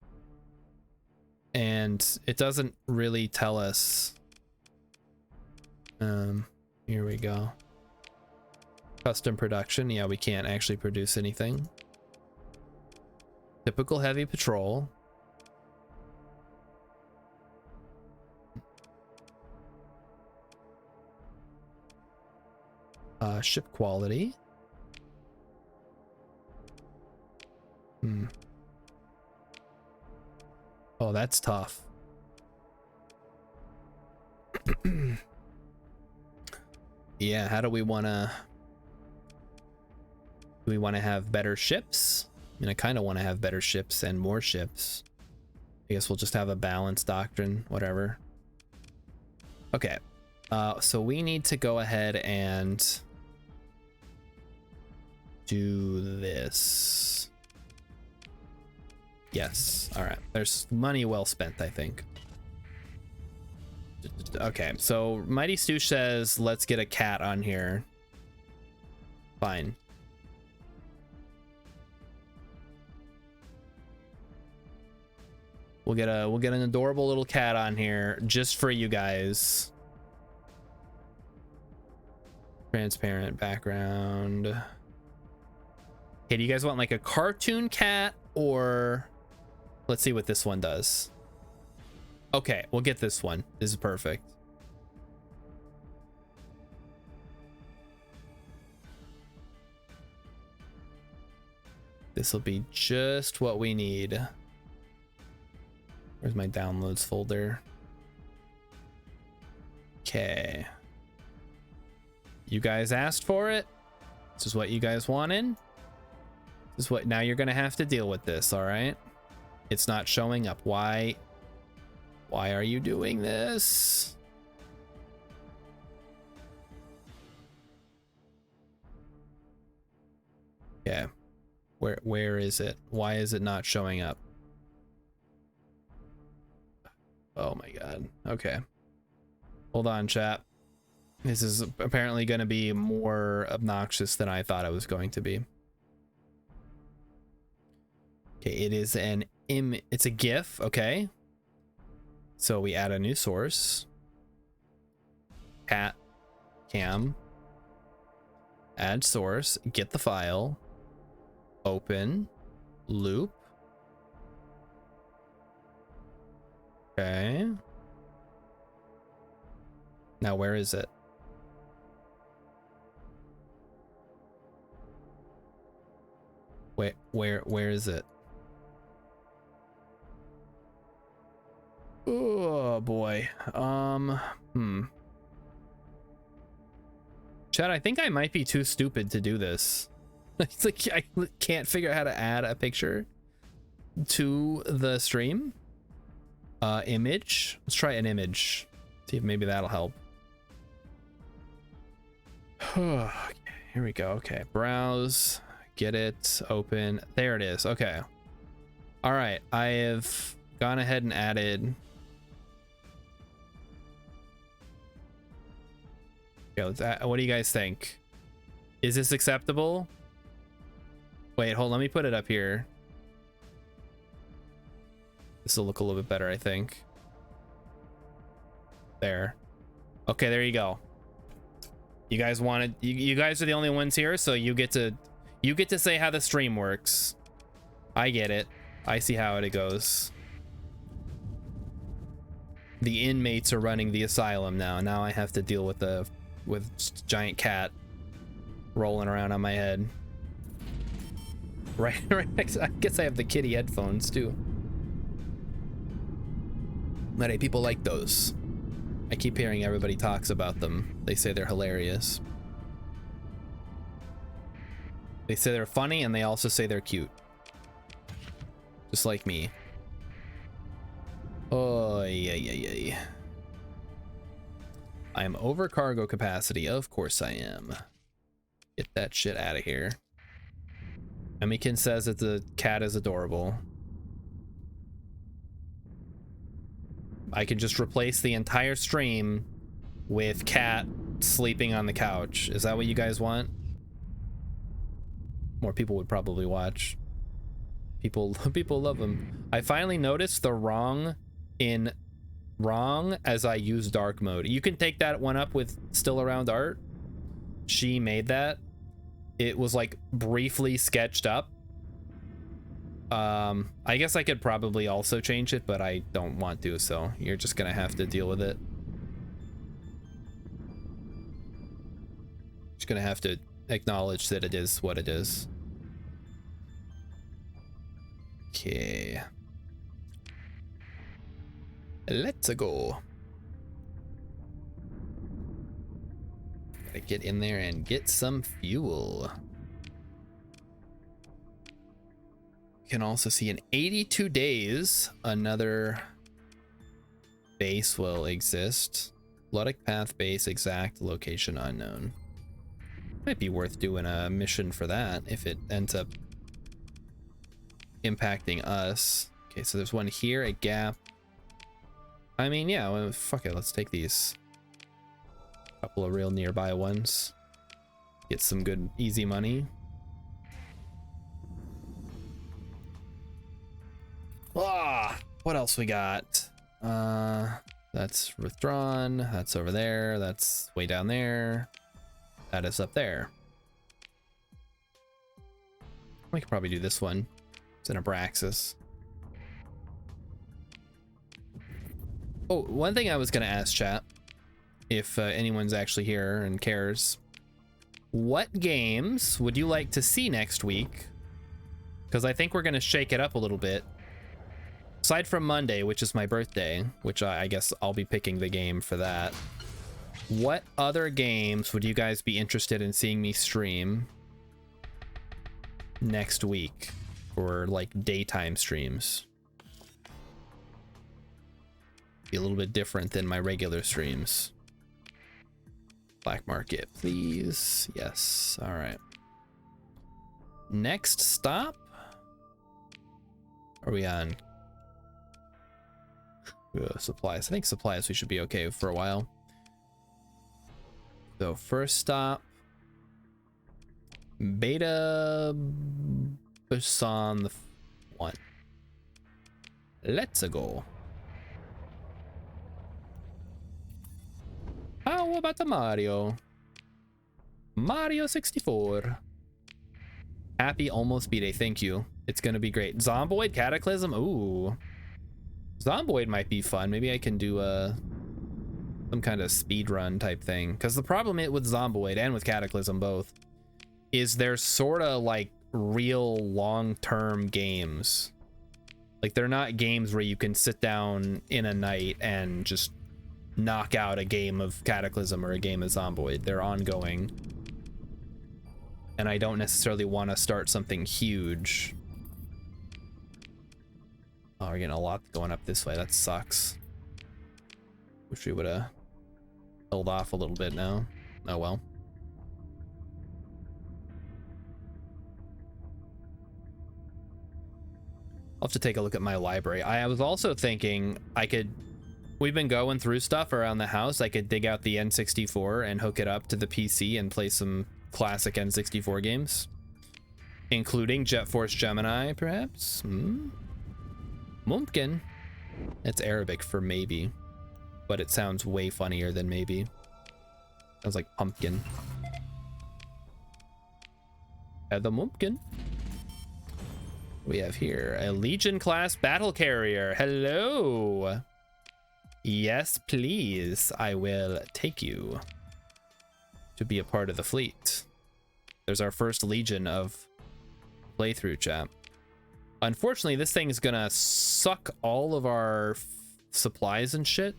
And it doesn't really tell us... here we go. Custom production. Yeah, we can't actually produce anything. Typical heavy patrol. Ship quality. Oh, that's tough. Yeah, how do we want to... Do we want to have better ships? I mean, I kind of want to have better ships and more ships. I guess we'll just have a balanced doctrine, whatever. Okay. So we need to go ahead and do this. Yes. All right. There's money well spent, I think. Okay, so Mighty Stoosh says, let's get a cat on here. Fine. We'll get an adorable little cat on here just for you guys. Transparent background. Okay, do you guys want like a cartoon cat, or let's see what this one does. Okay, we'll get this one. This is perfect. This will be just what we need. Where's my downloads folder? Okay. You guys asked for it. This is what you guys wanted. This is what, now you're gonna have to deal with this, all right? It's not showing up. Why are you doing this? Yeah. Where is it? Why is it not showing up? Oh my god. Okay. Hold on, chat. This is apparently going to be more obnoxious than I thought it was going to be. Okay, it is it's a GIF, okay? So we add a new source. Cat cam. Add source, get the file. Open. Loop. Okay. Now where is it? Where is it? Oh boy. Chad, I think I might be too stupid to do this. It's like I can't figure out how to add a picture to the stream. Image. Let's try an image. See if maybe that'll help. Okay, here we go. Okay, browse. Get it. Open. There it is. Okay. All right. I have gone ahead and added. Okay, let's add, what do you guys think? Is this acceptable? Wait, hold on. Let me put it up here. This will look a little bit better, I think. There. Okay, there you go. You guys wanted, you guys are the only ones here, so you get to say how the stream works. I get it. I see how it goes. The inmates are running the asylum now. Now I have to deal with the giant cat rolling around on my head. Right, right. I guess I have the kitty headphones too. But hey, people like those. I keep hearing everybody talks about them. They say they're hilarious. They say they're funny, and they also say they're cute. Just like me. Oh, yeah. I am over cargo capacity. Of course I am. Get that shit out of here. Emikin says that the cat is adorable. I could just replace the entire stream with cat sleeping on the couch. Is that what you guys want? More people would probably watch. People love them. I finally noticed the wrong as I use dark mode. You can take that one up with Still Around Art. She made that. It was like briefly sketched up. I guess I could probably also change it, but I don't want to, so you're just gonna have to deal with it. Just gonna have to acknowledge that it is what it is. Okay. Let's go. Gotta get in there and get some fuel. You can also see in 82 days, another base will exist. Luddic Path base, exact location unknown. Might be worth doing a mission for that if it ends up impacting us. Okay, so there's one here, a gap. I mean, yeah, well, fuck it, let's take these. Couple of real nearby ones. Get some good, easy money. Ah, what else we got? That's withdrawn. That's over there. That's way down there. That is up there. We could probably do this one. It's an Abraxas. Oh, one thing I was gonna ask chat, if anyone's actually here and cares, what games would you like to see next week? Because I think we're gonna shake it up a little bit. Aside from Monday, which is my birthday, which I guess I'll be picking the game for that. What other games would you guys be interested in seeing me stream next week for like daytime streams? Be a little bit different than my regular streams. Black market, please. Yes. All right. Next stop. Are we on? Supplies. I think supplies we should be okay for a while. So first stop, Beta Persean 1. Let's go. How about the Mario? Mario 64. Happy almost B-Day. Thank you. It's gonna be great. Zomboid Cataclysm. Ooh. Zomboid might be fun. Maybe I can do some kind of speed run type thing. Because the problem with Zomboid and with Cataclysm both is they're sort of like real long-term games. Like they're not games where you can sit down in a night and just knock out a game of Cataclysm or a game of Zomboid. They're ongoing. And I don't necessarily want to start something huge. Oh, we're getting a lot going up this way. That sucks. Wish we would have held off a little bit now. Oh well. I'll have to take a look at my library. I was also thinking we've been going through stuff around the house. I could dig out the N64 and hook it up to the PC and play some classic N64 games, including Jet Force Gemini, perhaps? Mumkin. It's Arabic for maybe, but it sounds way funnier than maybe. Sounds like pumpkin. The Mumkin. We have here a Legion class battle carrier. Hello. Yes, please. I will take you to be a part of the fleet. There's our first Legion of playthrough, chat. Unfortunately, this thing is gonna suck all of our supplies and shit.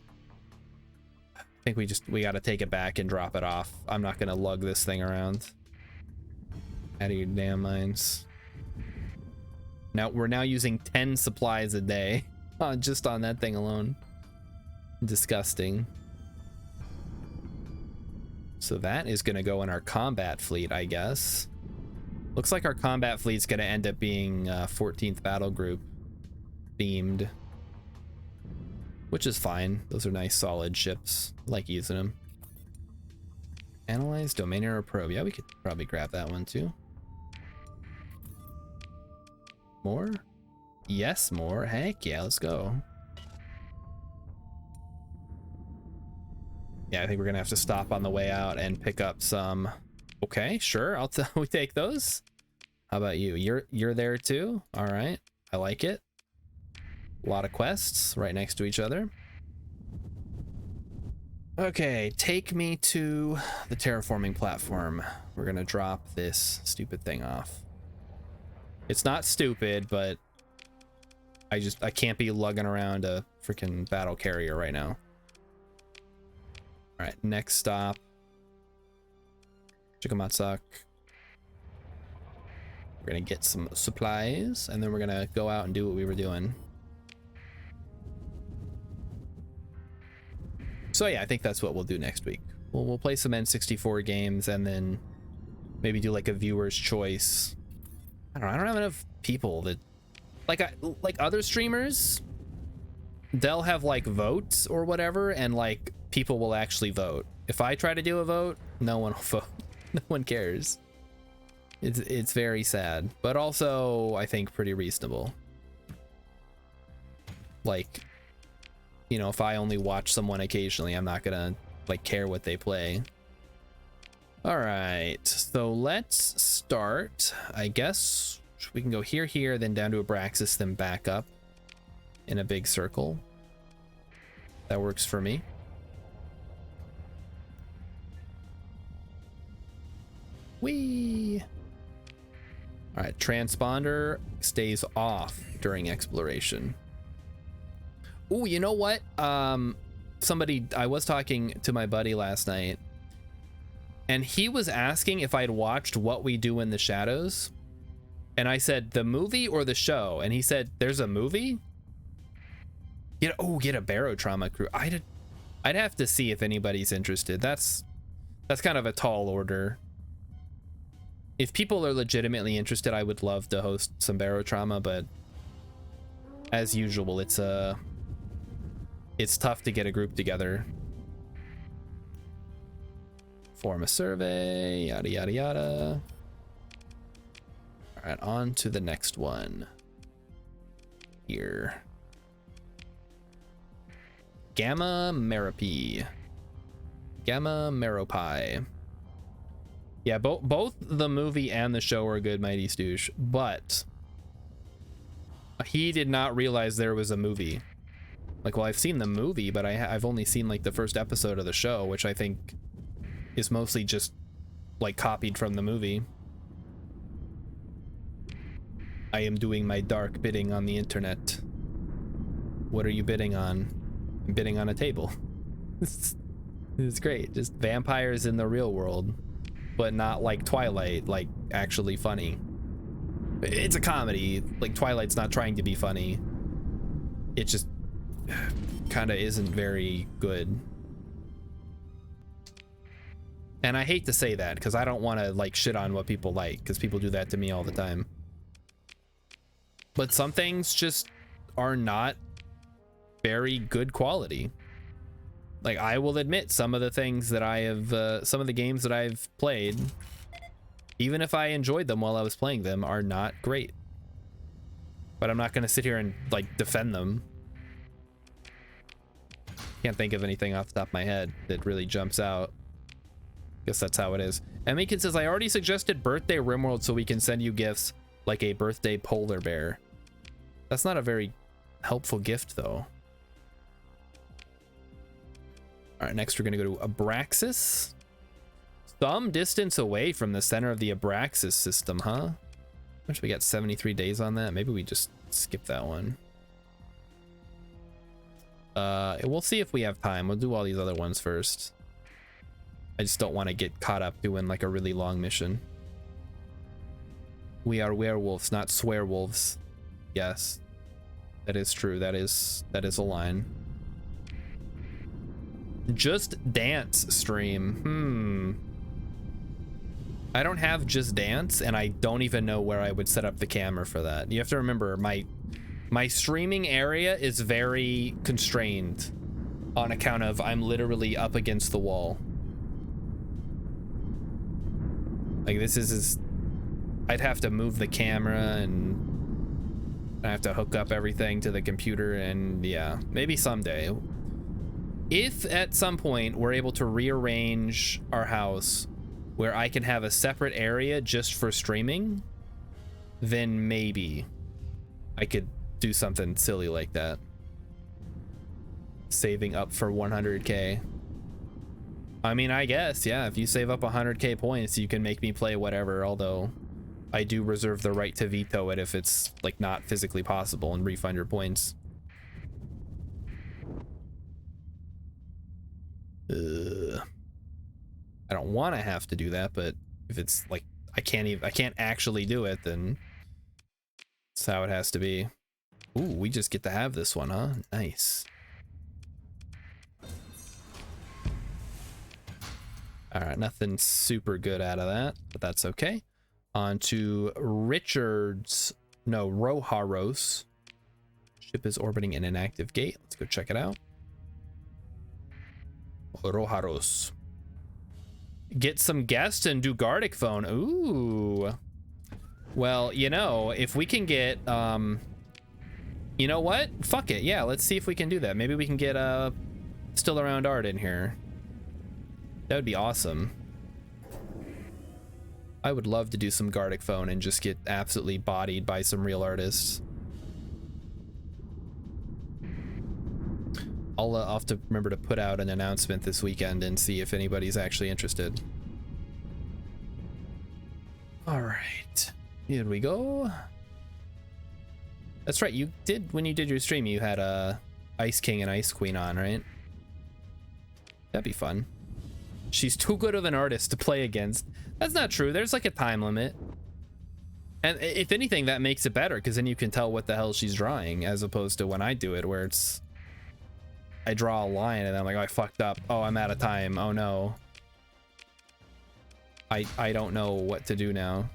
I think we gotta take it back and drop it off. I'm not gonna lug this thing around. Out of your damn minds. Now we're using 10 supplies a day just on that thing alone. Disgusting. So that is gonna go in our combat fleet, I guess. Looks like our combat fleet's gonna end up being 14th battle group themed, which is fine. Those are nice solid ships. I like using them. Analyze domain error probe. Yeah, we could probably grab that one too. More? Yes, more. Heck yeah, let's go. Yeah, I think we're gonna have to stop on the way out and pick up some. Okay, sure. We take those. How about you? You're there too. All right, I like it. A lot of quests right next to each other. Okay, take me to the terraforming platform. We're gonna drop this stupid thing off. It's not stupid, but I can't be lugging around a freaking battle carrier right now. All right, next stop. Chikamatsak. We're gonna get some supplies, and then we're gonna go out and do what we were doing. So yeah, I think that's what we'll do next week. We'll play some N64 games, and then maybe do like a viewer's choice. I don't have enough people that like other streamers, they'll have like votes or whatever, and like people will actually vote. If I try to do a vote, no one will vote. No one cares. It's very sad, but also I think pretty reasonable. Like, you know, if I only watch someone occasionally, I'm not gonna like care what they play. All right, so let's start. I guess we can go here, then down to Abraxas, then back up in a big circle. That works for me. Whee! All right, transponder stays off during exploration. Oh, you know what? I was talking to my buddy last night, and he was asking if I'd watched What We Do in the Shadows. And I said, the movie or the show? And he said, there's a movie? Get a barotrauma crew. I'd have to see if anybody's interested. That's kind of a tall order. If people are legitimately interested, I would love to host some barotrauma, but as usual, it's tough to get a group together. Form a survey, yada yada yada. All right, on to the next one. Here. Gamma Meropi. Gamma Meropi. Yeah, both the movie and the show are good, Mighty Stoosh, but he did not realize there was a movie. Like, well, I've seen the movie, but I've only seen like the first episode of the show, which I think is mostly just like copied from the movie. I am doing my dark bidding on the internet. What are you bidding on? I'm bidding on a table. It's great. Just vampires in the real world, but not like Twilight, like actually funny. It's a comedy. Like, Twilight's not trying to be funny. It just kind of isn't very good. And I hate to say that because I don't want to like shit on what people like, because people do that to me all the time. But some things just are not very good quality. Like, I will admit, some of the things that I have, some of the games that I've played, even if I enjoyed them while I was playing them, are not great. But I'm not going to sit here and like defend them. Can't think of anything off the top of my head that really jumps out. Guess that's how it is. Emikin says, I already suggested birthday Rimworld so we can send you gifts like a birthday polar bear. That's not a very helpful gift, though. All right, next we're going to go to Abraxas. Some distance away from the center of the Abraxas system, huh? Which we got 73 days on that. Maybe we just skip that one. We'll see if we have time. We'll do all these other ones first. I just don't want to get caught up doing like a really long mission. We are werewolves, not swearwolves. Yes, that is true. That is a line. Just Dance stream. I don't have Just Dance, and I don't even know where I would set up the camera for that. You have to remember, my streaming area is very constrained on account of I'm literally up against the wall. Like, this is I'd have to move the camera, and I have to hook up everything to the computer, and yeah, maybe someday. If at some point we're able to rearrange our house where I can have a separate area just for streaming, then maybe I could do something silly like that. Saving up for 100k. I mean, I guess, yeah, if you save up 100k points, you can make me play whatever, although I do reserve the right to veto it if it's like not physically possible and refund your points. I don't want to have to do that, but if it's like I can't actually do it, then that's how it has to be. Ooh, we just get to have this one, huh? Nice. All right, nothing super good out of that, but that's okay. On to Richard's No, Roharos. Ship is orbiting an inactive gate. Let's go check it out. Roharos. Get some guests and do Gardic phone. Ooh. Well, you know, if we can get, you know what? Fuck it. Yeah, let's see if we can do that. Maybe we can get Still Around Art in here. That would be awesome. I would love to do some Gardic phone and just get absolutely bodied by some real artists. I'll have to remember to put out an announcement this weekend and see if anybody's actually interested. All right, here we go. That's right, you did, when you did your stream, you had a Ice King and Ice Queen on, right? That'd be fun. She's too good of an artist to play against. That's not true. There's like a time limit. And if anything, that makes it better, because then you can tell what the hell she's drawing, as opposed to when I do it, where it's... I draw a line and I'm like, oh, I fucked up. Oh, I'm out of time. Oh no. I don't know what to do now.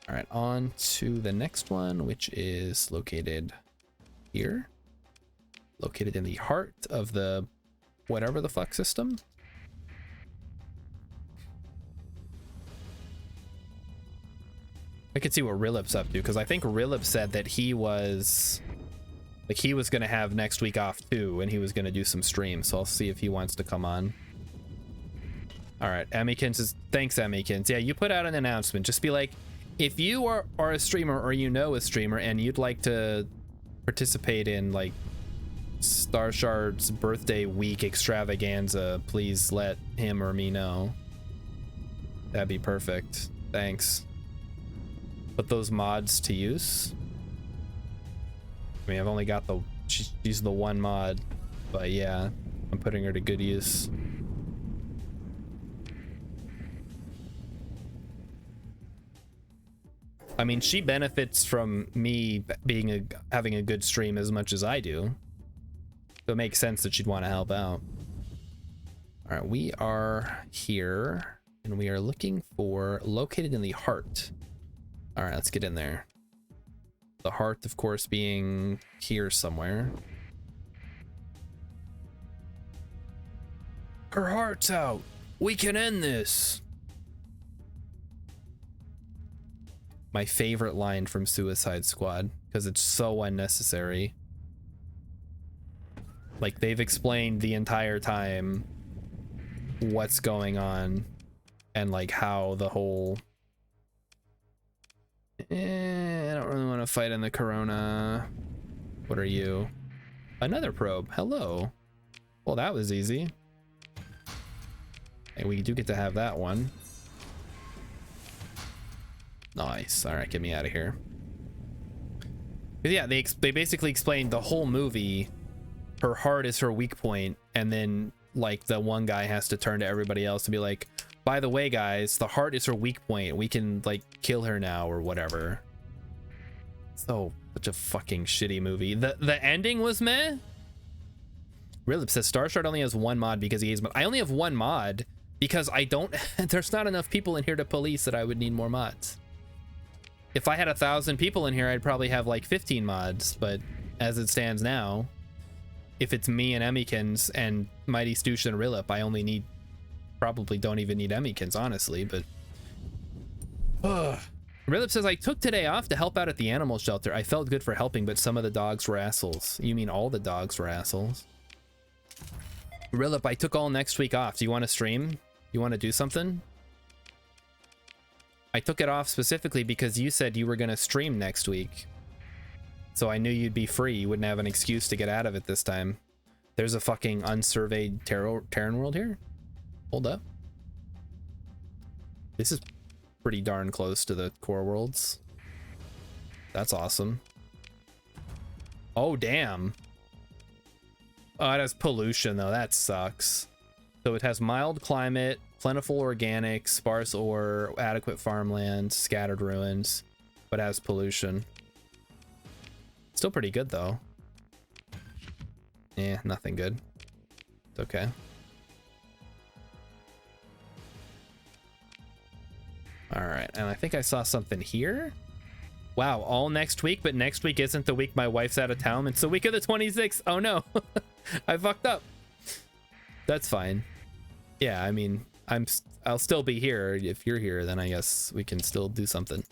All right, on to the next one, which is located here. Located in the heart of the whatever the fuck system. I could see what Rilip's up to, because I think Rilip said that he was... like, he was going to have next week off too, and he was going to do some streams, so I'll see if he wants to come on. All right, Emmykins says, thanks, Emmykins. Yeah, you put out an announcement. Just be like, if you are a streamer or you know a streamer and you'd like to participate in, like, Starshard's birthday week extravaganza, please let him or me know. That'd be perfect. Thanks. Put those mods to use. I mean, I've only got the... she's the one mod, but yeah, I'm putting her to good use. I mean, she benefits from me being having a good stream as much as I do. So it makes sense that she'd want to help out. All right, we are here, and we are looking for located in the heart. All right, let's get in there. The heart, of course, being here somewhere. Her heart's out. We can end this. My favorite line from Suicide Squad, because it's so unnecessary. Like, they've explained the entire time what's going on and like how the whole... I don't really want to fight in the Corona. What are you? Another probe. Hello. Well, that was easy. And we do get to have that one. Nice. All right, get me out of here. But yeah, they basically explained the whole movie. Her heart is her weak point, and then like the one guy has to turn to everybody else to be like, by the way, guys, the heart is her weak point. We can like kill her now or whatever. So such a fucking shitty movie. The ending was meh. Rilip says Starshard only has one mod because he is. I only have one mod because I don't. There's not enough people in here to police that I would need more mods. If I had 1,000 people in here, I'd probably have like 15 mods. But as it stands now, if it's me and Emmykins and Mighty Stoosh and Rilip, I only need. Probably don't even need Emmykins, honestly, but... Rilip says, I took today off to help out at the animal shelter. I felt good for helping, but some of the dogs were assholes. You mean all the dogs were assholes? Rilip, I took all next week off. Do you want to stream? You want to do something? I took it off specifically because you said you were going to stream next week. So I knew you'd be free. You wouldn't have an excuse to get out of it this time. There's a fucking unsurveyed Terran world here? Hold up. This is pretty darn close to the core worlds. That's awesome. Oh, damn. Oh, it has pollution, though. That sucks. So it has mild climate, plentiful organics, sparse ore, adequate farmland, scattered ruins, but has pollution. Still pretty good, though. Eh, nothing good. It's okay. All right, and I think I saw something here. Wow, all next week, but next week isn't the week my wife's out of town. It's the week of the 26th. Oh no, I fucked up. That's fine. Yeah, I mean, I'll still be here. If you're here, then I guess we can still do something.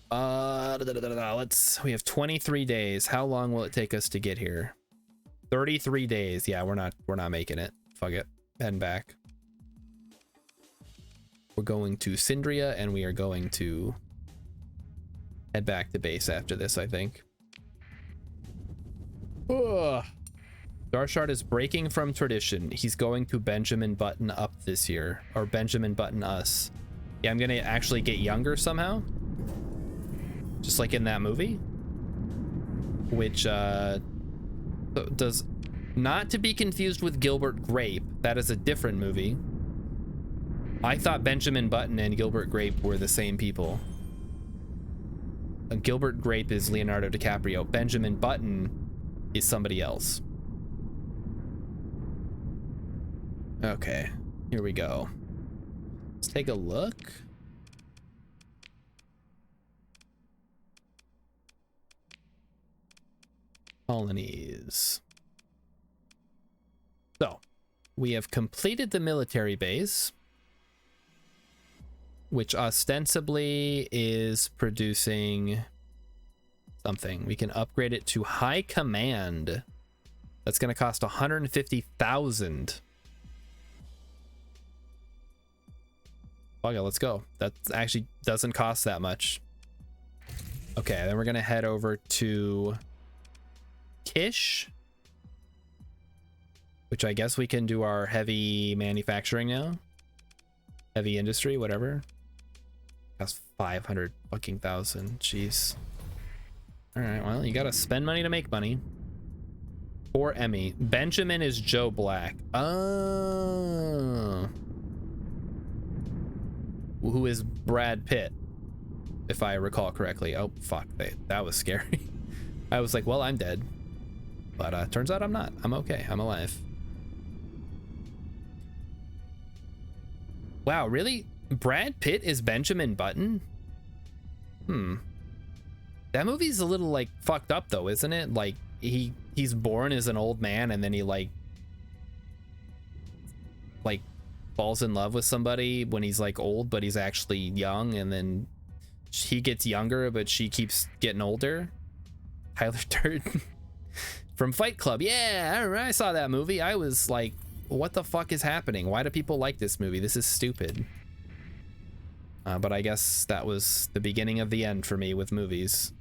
We have 23 days. How long will it take us to get here? 33 days. Yeah, we're not making it. Fuck it. Heading back. We're going to Syndria, and we are going to head back to base after this, I think. Ugh. Starshard is breaking from tradition. He's going to Benjamin Button up this year, or Benjamin Button us. Yeah, I'm gonna actually get younger somehow, just like in that movie, which does not to be confused with Gilbert Grape. That is a different movie. I thought Benjamin Button and Gilbert Grape were the same people. Gilbert Grape is Leonardo DiCaprio. Benjamin Button is somebody else. Okay, here we go. Let's take a look. Colonies. So, we have completed the military base, which ostensibly is producing something. We can upgrade it to high command. That's going to cost 150,000. Okay, let's go. That actually doesn't cost that much. Okay, then we're going to head over to Kish, which I guess we can do our heavy manufacturing now. Heavy industry, whatever. Costs 500 fucking thousand. Jeez. All right, well, you gotta spend money to make money. Poor Emmy. Benjamin is Joe Black. Oh. Who is Brad Pitt, if I recall correctly. Oh, fuck. That was scary. I was like, well, I'm dead. But turns out I'm not. I'm okay. I'm alive. Wow, really? Brad Pitt is Benjamin Button? That movie's a little, like, fucked up, though, isn't it? Like, he's born as an old man, and then he, like, falls in love with somebody when he's, like, old, but he's actually young, and then he gets younger, but she keeps getting older. Tyler Durden from Fight Club. Yeah, I saw that movie. I was like, what the fuck is happening? Why do people like this movie? This is stupid. But I guess that was the beginning of the end for me with movies.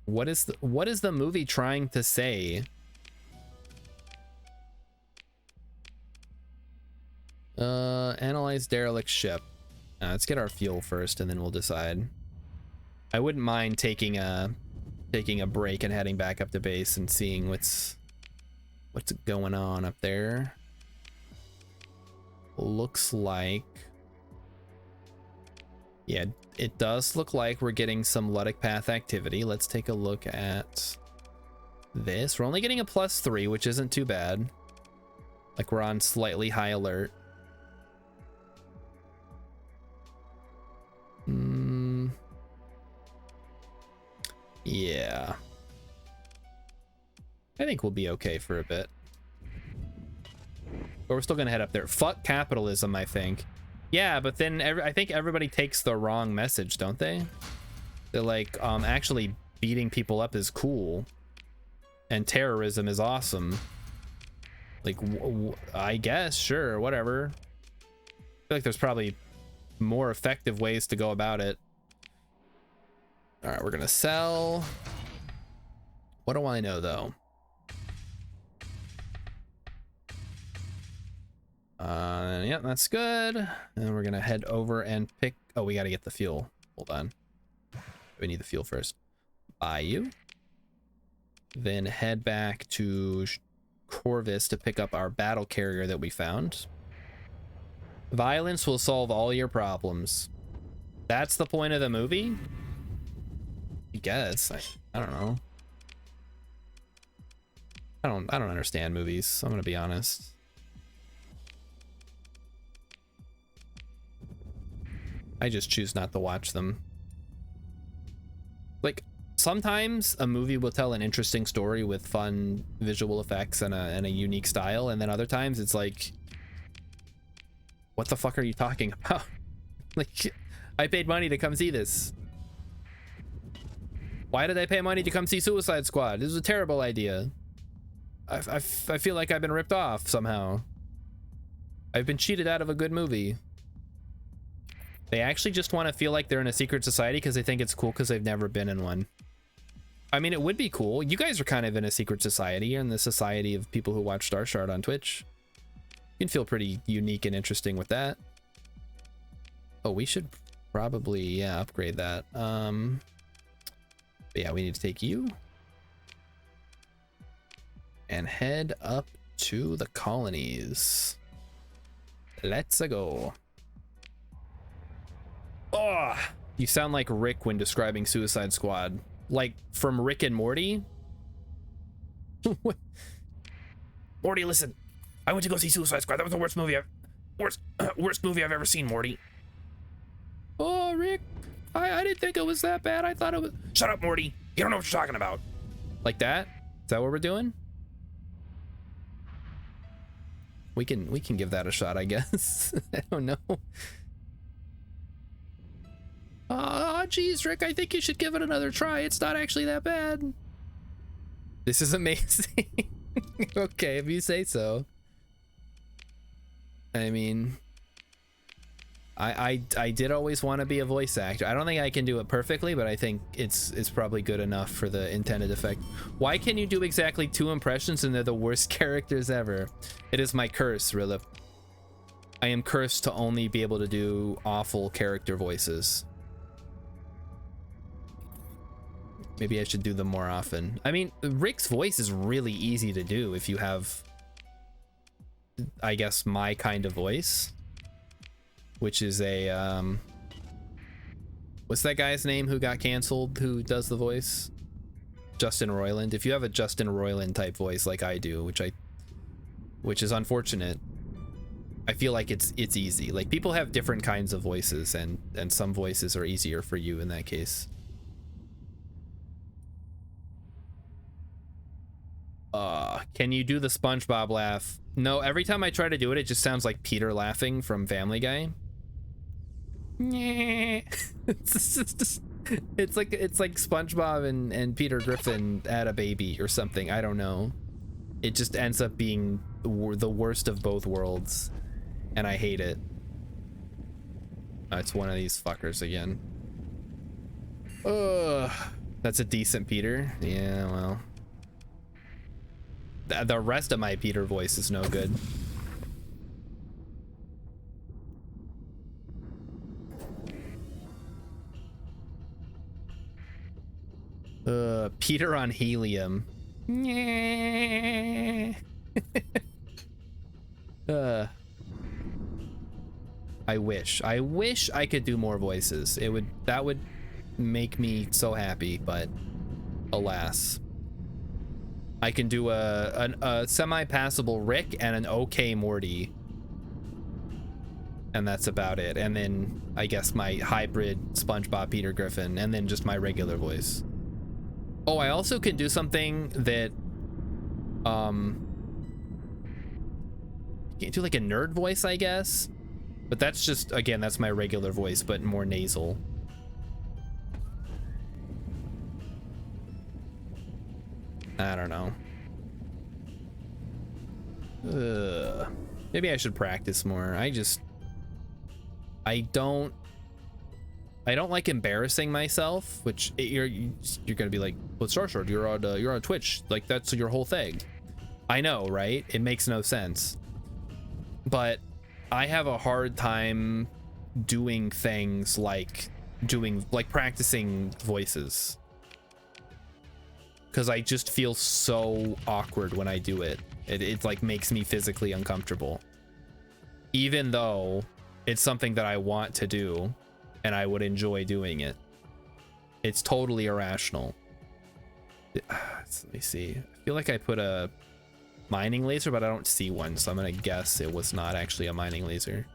What is the movie trying to say? Analyze derelict ship. Let's get our fuel first, and then we'll decide. I wouldn't mind taking a break and heading back up to base and seeing what's going on up there. Looks like, yeah, it does look like we're getting some Ludic Path activity. Let's take a look at this. We're only getting a +3, which isn't too bad. Like, we're on slightly high alert. Yeah, I think we'll be okay for a bit, but we're still gonna head up there. Fuck capitalism, I think. Yeah, but then I think everybody takes the wrong message, don't they? They're like, actually beating people up is cool and terrorism is awesome. Like, I guess, sure, whatever. I feel like there's probably more effective ways to go about it. All right, we're gonna sell. What do I know, though? Yeah, that's good. And we're gonna head over and pick. Oh, we gotta get the fuel. Hold on. We need the fuel first. Buy you. Then head back to Corvus to pick up our battle carrier that we found. Violence will solve all your problems. That's the point of the movie? I guess. I don't know. I don't understand movies. I'm gonna be honest. I just choose not to watch them. Like, sometimes a movie will tell an interesting story with fun visual effects and a unique style, and then other times it's like, what the fuck are you talking about? Like, I paid money to come see this. Why did I pay money to come see Suicide Squad? This was a terrible idea. I feel like I've been ripped off somehow. I've been cheated out of a good movie. They actually just want to feel like they're in a secret society because they think it's cool because they've never been in one. I mean, it would be cool. You guys are kind of in a secret society. You're in the society of people who watch Starshard on Twitch. You can feel pretty unique and interesting with that. Oh, we should probably, yeah, upgrade that. Yeah, we need to take you and head up to the colonies. Let's go. Oh, you sound like Rick when describing Suicide Squad. Like from Rick and Morty. Morty, listen. I went to go see Suicide Squad. That was the worst movie worst movie I've ever seen, Morty. Oh, Rick. I didn't think it was that bad. I thought it was... Shut up, Morty. You don't know what you're talking about. Like that? Is that what we're doing? We can give that a shot, I guess. I don't know. Oh, geez, Rick, I think you should give it another try. It's not actually that bad. This is amazing. Okay, if you say so. I mean... I did always want to be a voice actor. I don't think I can do it perfectly, but I think it's probably good enough for the intended effect. Why can you do exactly 2 impressions and they're the worst characters ever? It is my curse, Rilla. I am cursed to only be able to do awful character voices. Maybe I should do them more often. I mean, Rick's voice is really easy to do if you have, I guess, my kind of voice. Which is a, what's that guy's name who got canceled, who does the voice? Justin Roiland. If you have a Justin Roiland type voice like I do, which is unfortunate, I feel like it's easy. Like, people have different kinds of voices, and some voices are easier for you in that case. Can you do the SpongeBob laugh? No, every time I try to do it, it just sounds like Peter laughing from Family Guy. It's like SpongeBob and Peter Griffin had a baby or something. I don't know. It just ends up being the worst of both worlds, and I hate it. It's one of these fuckers again. That's a decent Peter. Yeah, well, the rest of my Peter voice is no good. Peter on helium. I wish I could do more voices. That would make me so happy, but alas. I can do a semi-passable Rick and an okay Morty. And that's about it. And then I guess my hybrid SpongeBob Peter Griffin, and then just my regular voice. Oh, I also can do something that you can do like a nerd voice, I guess. But that's just, again, that's my regular voice, but more nasal. I don't know. Maybe I should practice more. I don't like embarrassing myself, which you're gonna be like, well, Starshard, you're on Twitch, like that's your whole thing. I know, right? It makes no sense. But I have a hard time doing things like practicing voices, because I just feel so awkward when I do it. It like makes me physically uncomfortable, even though it's something that I want to do and I would enjoy doing it. It's totally irrational. Let me see. I feel like I put a mining laser, but I don't see one, so I'm gonna guess it was not actually a mining laser.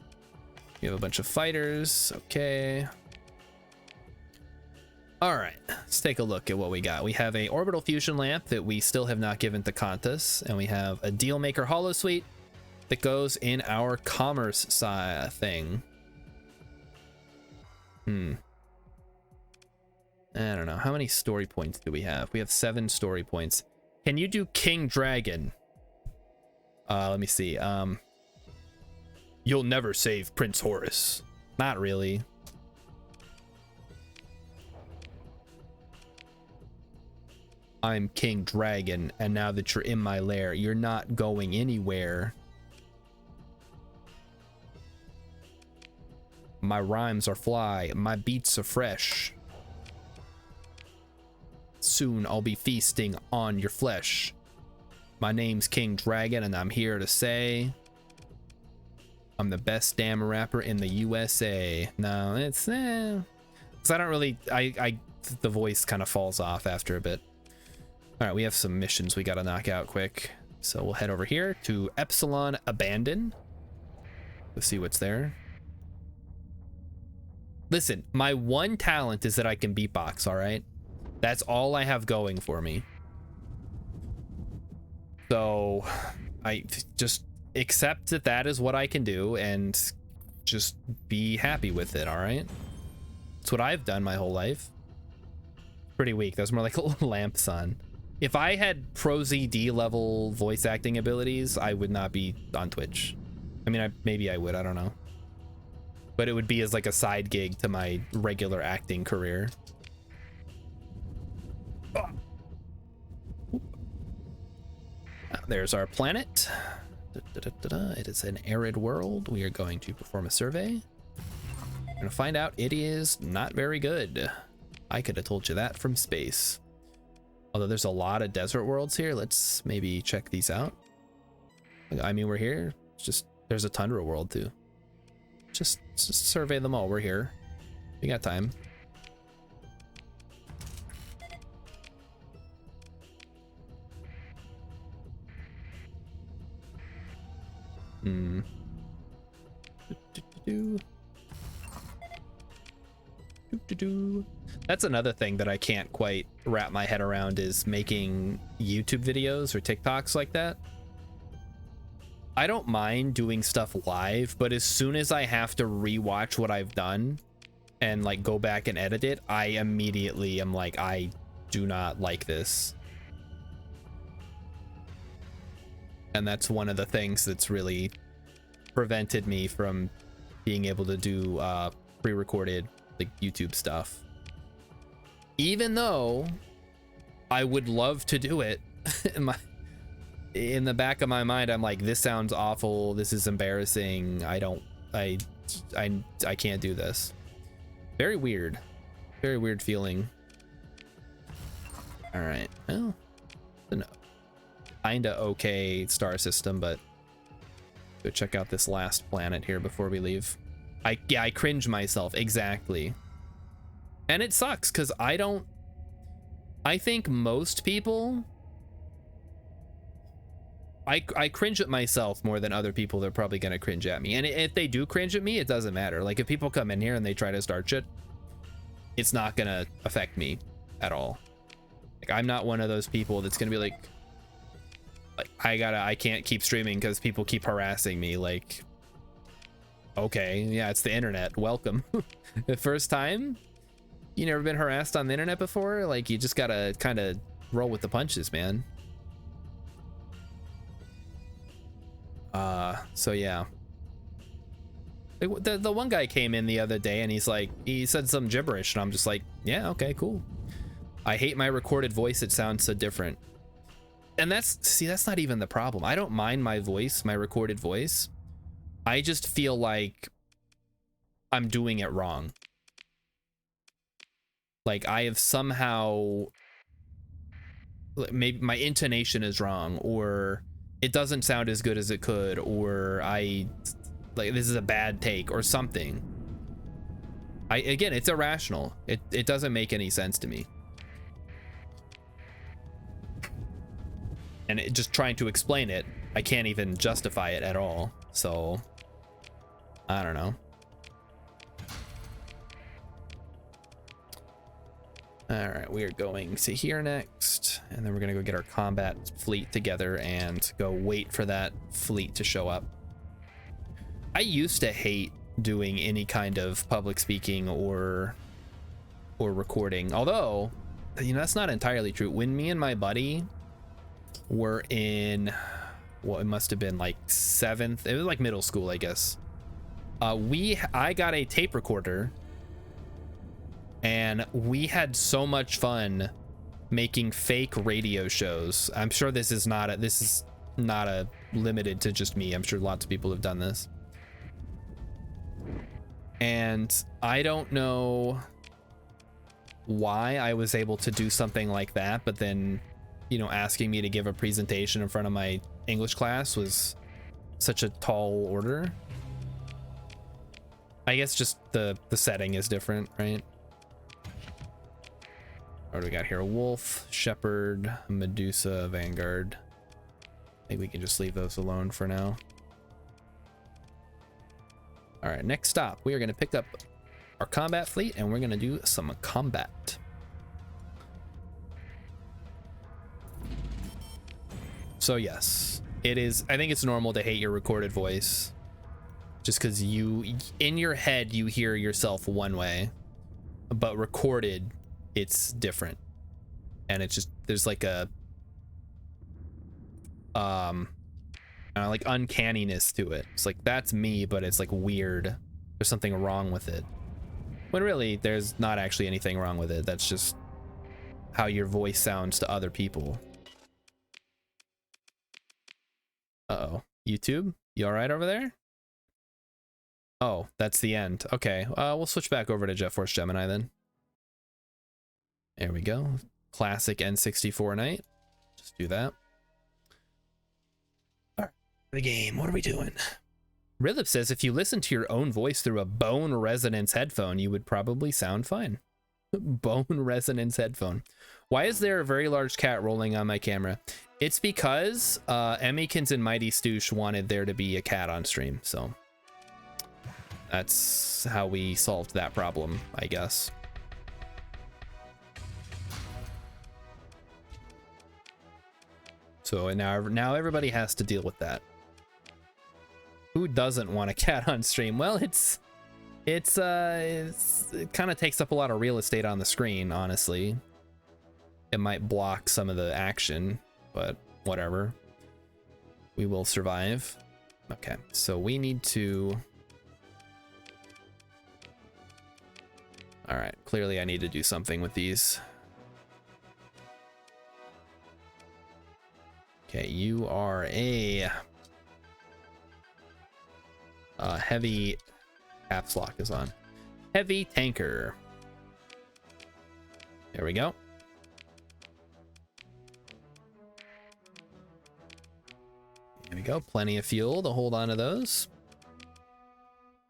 You have a bunch of fighters. Okay. All right, let's take a look at what we got. We have a orbital fusion lamp that we still have not given to Qantas, and we have a deal maker holo suite that goes in our commerce thing. I don't know. How many story points do we have? We have 7 story points. Can you do King Dragon? Let me see. You'll never save Prince Horus. Not really. I'm King Dragon, and now that you're in my lair, you're not going anywhere. My rhymes are fly, my beats are fresh. Soon I'll be feasting on your flesh. My name's King Dragon, and I'm here to say I'm the best damn rapper in the USA. No, it's because I don't really the voice kind of falls off after a bit. All right, we have some missions we gotta knock out quick. So we'll head over here to Epsilon Abandon. Let's see what's there. Listen, my one talent is that I can beatbox, all right? That's all I have going for me. So I just accept that that is what I can do and just be happy with it, all right? It's what I've done my whole life. Pretty weak. That's more like a little lamp sun. If I had Pro ZD level voice acting abilities, I would not be on Twitch. I mean, maybe I would, I don't know. But it would be as like a side gig to my regular acting career. There's our planet. It is an arid world. We are going to perform a survey. We're going to find out it is not very good. I could have told you that from space. Although there's a lot of desert worlds here, let's maybe check these out. I mean, we're here. It's just there's a tundra world too. Just survey them all. We're here. We got time. That's another thing that I can't quite wrap my head around is making YouTube videos or TikToks like that. I don't mind doing stuff live, but as soon as I have to rewatch what I've done and like go back and edit it, I immediately am like, I do not like this. And that's one of the things that's really prevented me from being able to do pre-recorded like YouTube stuff. Even though I would love to do it, in the back of my mind, I'm like, this sounds awful. This is embarrassing. I can't do this. Very weird. Very weird feeling. All right. Well, kinda okay star system, but go check out this last planet here before we leave. I cringe myself. Exactly. And it sucks because I think most people, I cringe at myself more than other people. They're probably going to cringe at me. And if they do cringe at me, it doesn't matter. Like if people come in here and they try to start shit, it's not going to affect me at all. Like I'm not one of those people that's going to be like I can't keep streaming because people keep harassing me. Like, okay, yeah, it's the internet. Welcome. The first time you never been harassed on the internet before, like you just gotta kind of roll with the punches, man. So yeah, the one guy came in the other day and he's like, he said some gibberish and I'm just like, yeah, okay, cool. I hate my recorded voice. It sounds so different. And that's not even the problem. I don't mind my voice, my recorded voice. I just feel like I'm doing it wrong. Like I have somehow, maybe my intonation is wrong, or it doesn't sound as good as it could, or like this is a bad take or something. Again, it's irrational. It doesn't make any sense to me. And just trying to explain it, I can't even justify it at all. So I don't know. All right, we are going to here next, and then we're gonna go get our combat fleet together and go wait for that fleet to show up. I used to hate doing any kind of public speaking or recording, although, you know, that's not entirely true. When me and my buddy were in, well, it must have been like 7th, it was like middle school, I guess. I got a tape recorder, and we had so much fun making fake radio shows. I'm sure this is not a limited to just me. I'm sure lots of people have done this. And I don't know why I was able to do something like that, but then, you know, asking me to give a presentation in front of my English class was such a tall order. I guess just the setting is different, right? What do we got here? Wolf, Shepherd, Medusa, Vanguard. I think we can just leave those alone for now. All right, next stop, we are going to pick up our combat fleet and we're going to do some combat. So yes, it is. I think it's normal to hate your recorded voice, just because in your head you hear yourself one way, but recorded it's different, and it's just, there's like a like uncanniness to it. It's like, that's me, but it's like weird. There's something wrong with it, when really there's not actually anything wrong with it. That's just how your voice sounds to other people. Uh-oh, YouTube, you all right over there? Oh, that's the end. Okay, we'll switch back over to Jet Force Gemini then. There we go. Classic N64 night. Just do that. All right, the game. What are we doing? Ridlip says if you listen to your own voice through a bone resonance headphone, you would probably sound fine. Bone resonance headphone. Why is there a very large cat rolling on my camera? It's because Emmykins and Mighty Stoosh wanted there to be a cat on stream, so that's how we solved that problem, I guess. So now everybody has to deal with that. Who doesn't want a cat on stream? Well, it kind of takes up a lot of real estate on the screen, honestly. It might block some of the action, but whatever. We will survive. Okay, so we need to... All right, clearly I need to do something with these. Okay, you are a heavy, caps lock is on. Heavy tanker. There we go. There we go, plenty of fuel to hold on to those.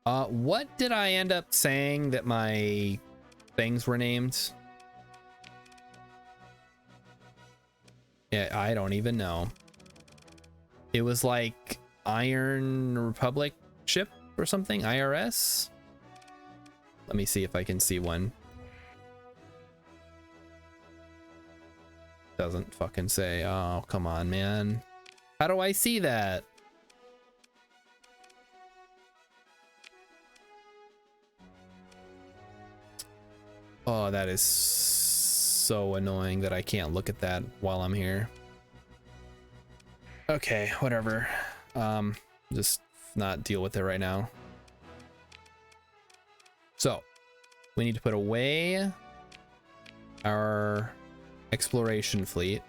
What did I end up saying that my things were named? Yeah, I don't even know. It was like Iron Republic ship or something, IRS. Let me see if I can see one. Doesn't fucking say. Oh, come on, man. How do I see that? Oh, that is so annoying that I can't look at that while I'm here. Okay, whatever. Just not deal with it right now. So, we need to put away our exploration fleet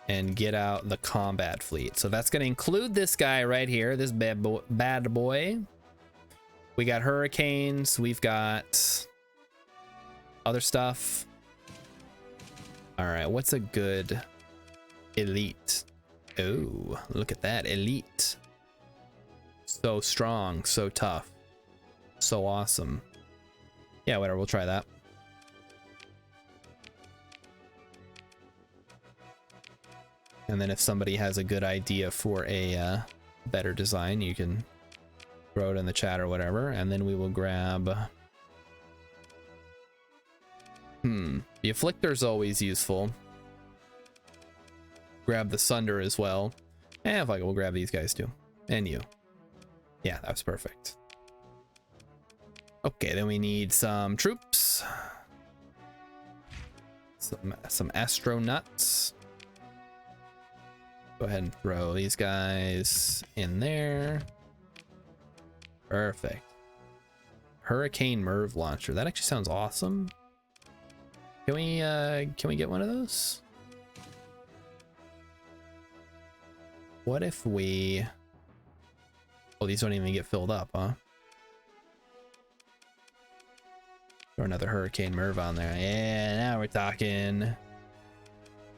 and get out the combat fleet. So that's going to include this guy right here, this bad boy. We got hurricanes, we've got other stuff. All right, what's a good elite? Oh, look at that, elite. So strong, so tough, so awesome. Yeah, whatever, we'll try that. And then if somebody has a good idea for a better design, you can throw it in the chat or whatever, and then we will grab The Afflictor's always useful. Grab the Sunder as well. And fuck it, we'll grab these guys too. And you. Yeah, that was perfect. Okay, then we need some troops. Some astronauts. Go ahead and throw these guys in there. Perfect. Hurricane Merv launcher. That actually sounds awesome. Can we get one of those? What if we... Oh, these don't even get filled up, huh? Throw another Hurricane Merv on there. Yeah, now we're talking.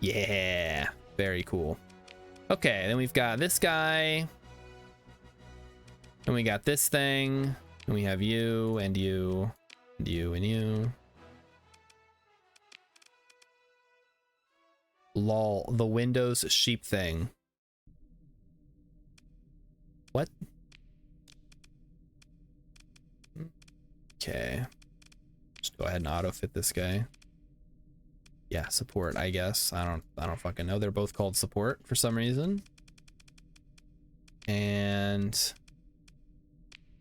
Yeah, very cool. Okay, then we've got this guy. And we got this thing. And we have you, and you, and you, and you. Lol, the Windows sheep thing. What? Okay. Just go ahead and auto fit this guy. Yeah, support, I guess. I don't fucking know. They're both called support for some reason. And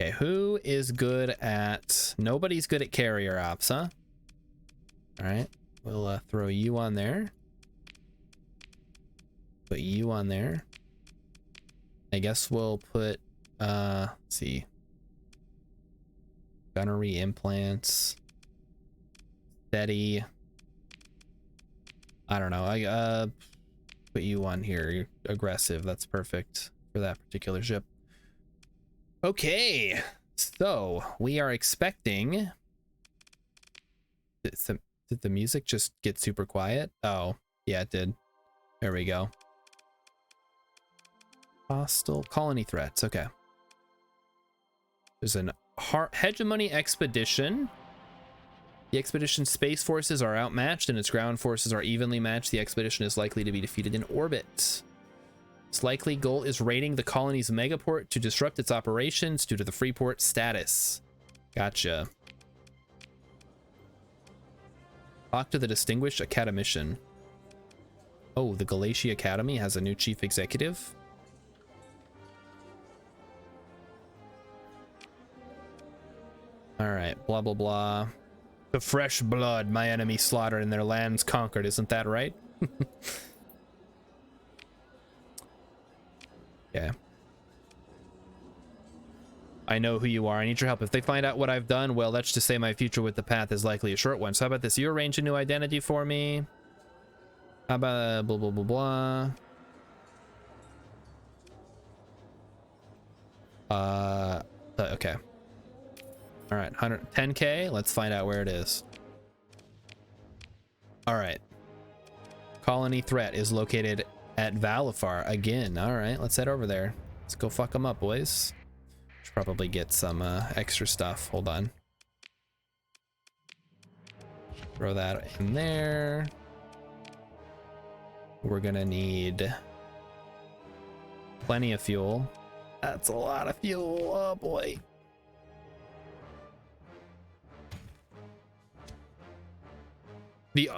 okay, who is good at... Nobody's good at carrier ops, huh? All right, we'll throw you on there. Put you on there. I guess we'll put let's see, gunnery implants, steady. I don't know. I put you on here. You're aggressive. That's perfect for that particular ship. Okay, so we are expecting. Did the music just get super quiet? Oh, yeah, it did. There we go. Hostile colony threats. Okay. There's an hegemony expedition. The expedition's space forces are outmatched and its ground forces are evenly matched. The expedition is likely to be defeated in orbit. Its likely goal is raiding the colony's megaport to disrupt its operations due to the Freeport status. Gotcha. Talk to the distinguished academician. Oh, the Galatia Academy has a new chief executive. All right, blah, blah, blah. The fresh blood my enemy slaughtered and their lands conquered. Isn't that right? Yeah. I know who you are. I need your help. If they find out what I've done, well, let's just say my future with the path is likely a short one. So how about this? You arrange a new identity for me. How about blah, blah, blah, blah. Okay. All right, 110K. Let's find out where it is. All right. Colony threat is located at Valifar again. All right, let's head over there. Let's go fuck them up, boys. Should probably get some extra stuff. Hold on. Throw that in there. We're gonna need plenty of fuel. That's a lot of fuel. Oh boy.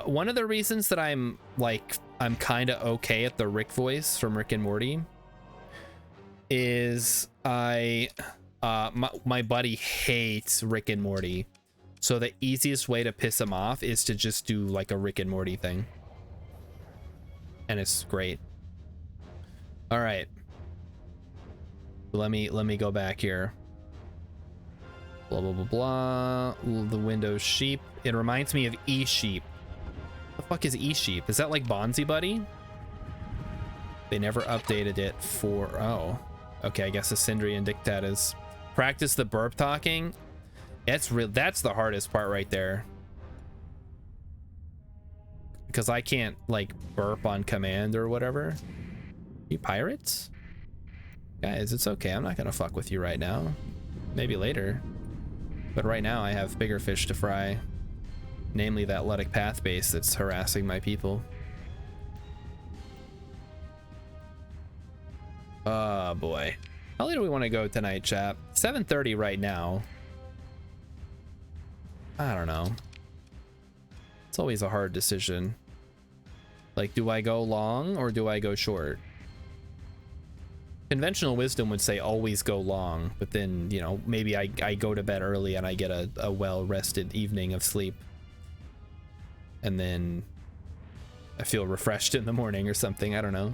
One of the reasons that I'm kind of okay at the Rick voice from Rick and Morty is my buddy hates Rick and Morty, so the easiest way to piss him off is to just do like a Rick and Morty thing, and it's great. All right, let me go back here. Blah blah blah blah. The Windows sheep. It reminds me of E-sheep. The fuck is E-sheep? Is that like Bonzi Buddy? They never updated it for... Oh. Okay, I guess the Sindri and Dictat is... Practice the burp talking. That's the hardest part right there. Because I can't, like, burp on command or whatever. You pirates? Guys, it's okay. I'm not gonna fuck with you right now. Maybe later. But right now I have bigger fish to fry. Namely that Ludic Path base that's harassing my people. Oh boy. How late do we want to go tonight, chap? 7:30 right now. I don't know. It's always a hard decision. Like, do I go long or do I go short? Conventional wisdom would say always go long, but then, you know, maybe I go to bed early and I get a well-rested evening of sleep. And then I feel refreshed in the morning or something. I don't know.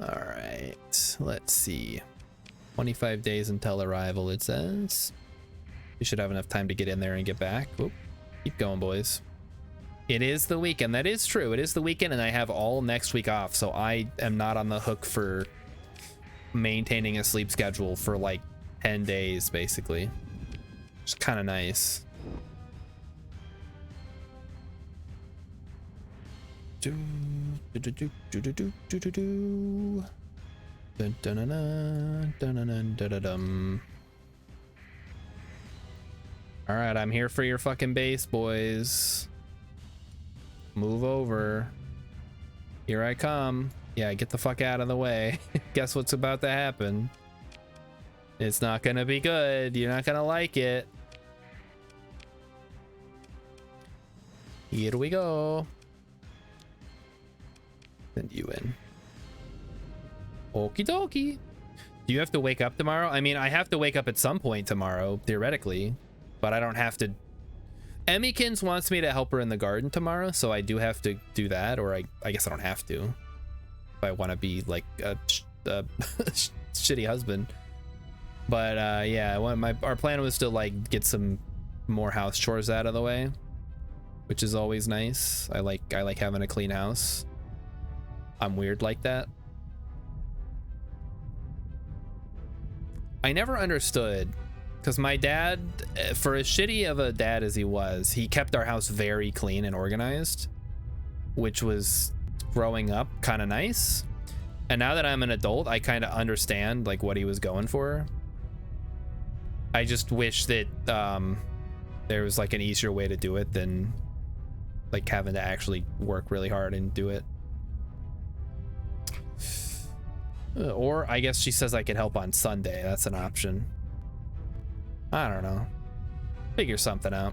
All right, let's see. 25 days until arrival, it says. You should have enough time to get in there and get back. Whoop. Keep going, boys. It is the weekend. That is true. It is the weekend, and I have all next week off, so I am not on the hook for maintaining a sleep schedule for like 10 days, basically. It's kind of nice. Dun, dun, dun, dun, dun, dun, dun, dun. Dun, dun, dun, dun, dun, dun, dun, dun, dun. All right, I'm here for your fucking base, boys. Move over. Here I come. Yeah, get the fuck out of the way. Guess what's about to happen? It's not gonna be good. You're not gonna like it. Here we go. Send you in. Okie dokie. Do you have to wake up tomorrow? I mean, I have to wake up at some point tomorrow, theoretically, but I don't have to. Emmykins wants me to help her in the garden tomorrow, so I do have to do that, or I guess I don't have to. If I want to be like a shitty husband. But yeah, our plan was to like get some more house chores out of the way, which is always nice. I like having a clean house. I'm weird like that. I never understood, because my dad, for as shitty of a dad as he was, he kept our house very clean and organized, which was growing up kind of nice. And now that I'm an adult, I kind of understand like what he was going for. I just wish that there was like an easier way to do it than like having to actually work really hard and do it. Or I guess she says I could help on Sunday. That's an option. I don't know. Figure something out.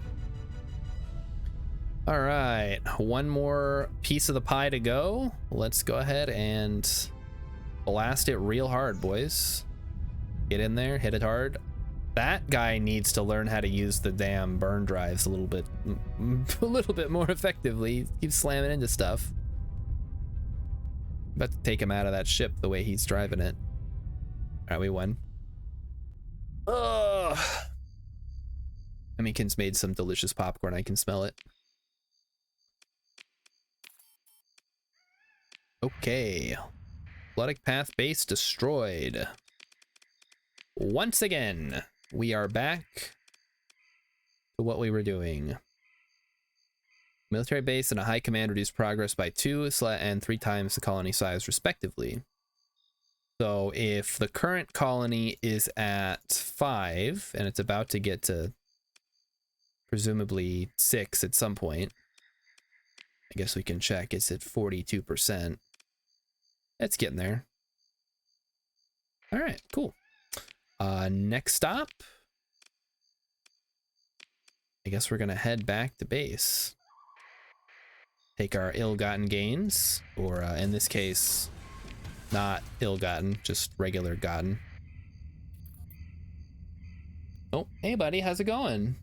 All right, one more piece of the pie to go. Let's go ahead and blast it real hard, boys. Get in there, hit it hard. That guy needs to learn how to use the damn burn drives a little bit more effectively. He keeps slamming into stuff. About to take him out of that ship the way he's driving it. All right, we won. Ugh. Emmykin's made some delicious popcorn. I can smell it. Okay. Floodic Path base destroyed. Once again, we are back to what we were doing. Military base and a high command reduced progress by 2 and 3 times the colony size, respectively. So if the current colony is at 5 and it's about to get to presumably 6 at some point, I guess we can check. It's at 42%. It's getting there. All right, cool. Next stop. I guess we're gonna head back to base. Take our ill-gotten gains, or in this case, not ill-gotten, just regular gotten. Oh, hey buddy, how's it going?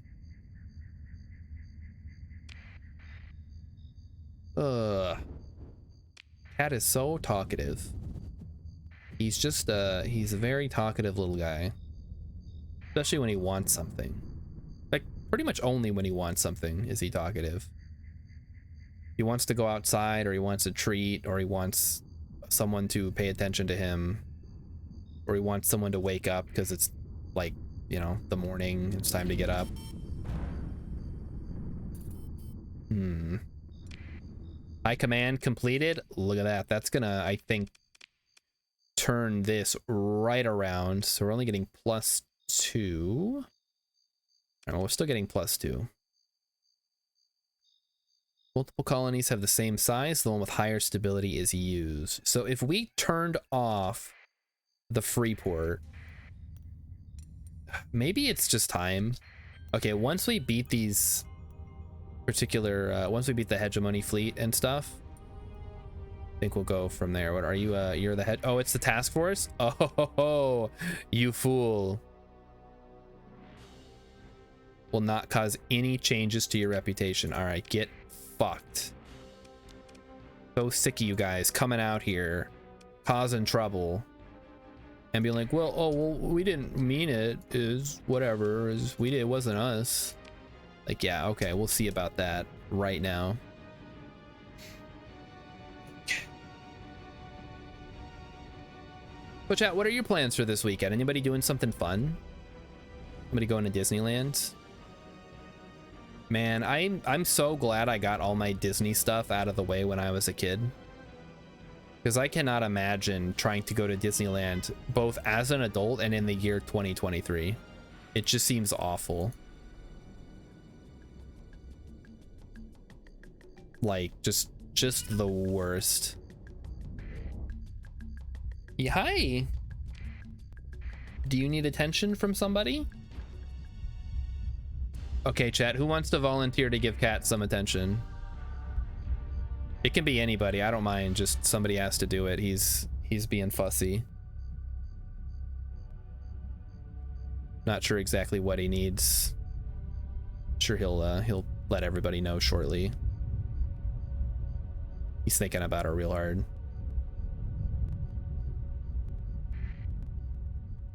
Cat is so talkative. He's just he's a very talkative little guy. Especially when he wants something. Like, pretty much only when he wants something is he talkative. He wants to go outside, or he wants a treat, or he wants someone to pay attention to him, or he wants someone to wake up because it's like, you know, the morning, it's time to get up. High command completed. Look at that. That's gonna, I think, turn this right around. So we're only getting +2. Oh, we're still getting +2. Multiple colonies have the same size. The one with higher stability is used. So if we turned off the free port, maybe it's just time. Okay, once we beat these particular, once we beat the hegemony fleet and stuff, I think we'll go from there. What are you? You're the head. Oh, it's the task force. Oh, you fool. Will not cause any changes to your reputation. All right, get fucked. So sick of you guys coming out here, causing trouble, and being like, well, oh, well, we didn't mean it. Is whatever. Is we did. It wasn't us. Like, yeah, okay, we'll see about that right now. So chat, what are your plans for this weekend? Anybody doing something fun? Somebody going to Disneyland? Man, I'm so glad I got all my Disney stuff out of the way when I was a kid. Because I cannot imagine trying to go to Disneyland both as an adult and in the year 2023. It just seems awful. Like, just the worst. Yeah, hi. Do you need attention from somebody? Okay, chat, who wants to volunteer to give Cat some attention? It can be anybody, I don't mind, just somebody has to do it. He's being fussy. Not sure exactly what he needs. Sure he'll let everybody know shortly. He's thinking about it real hard.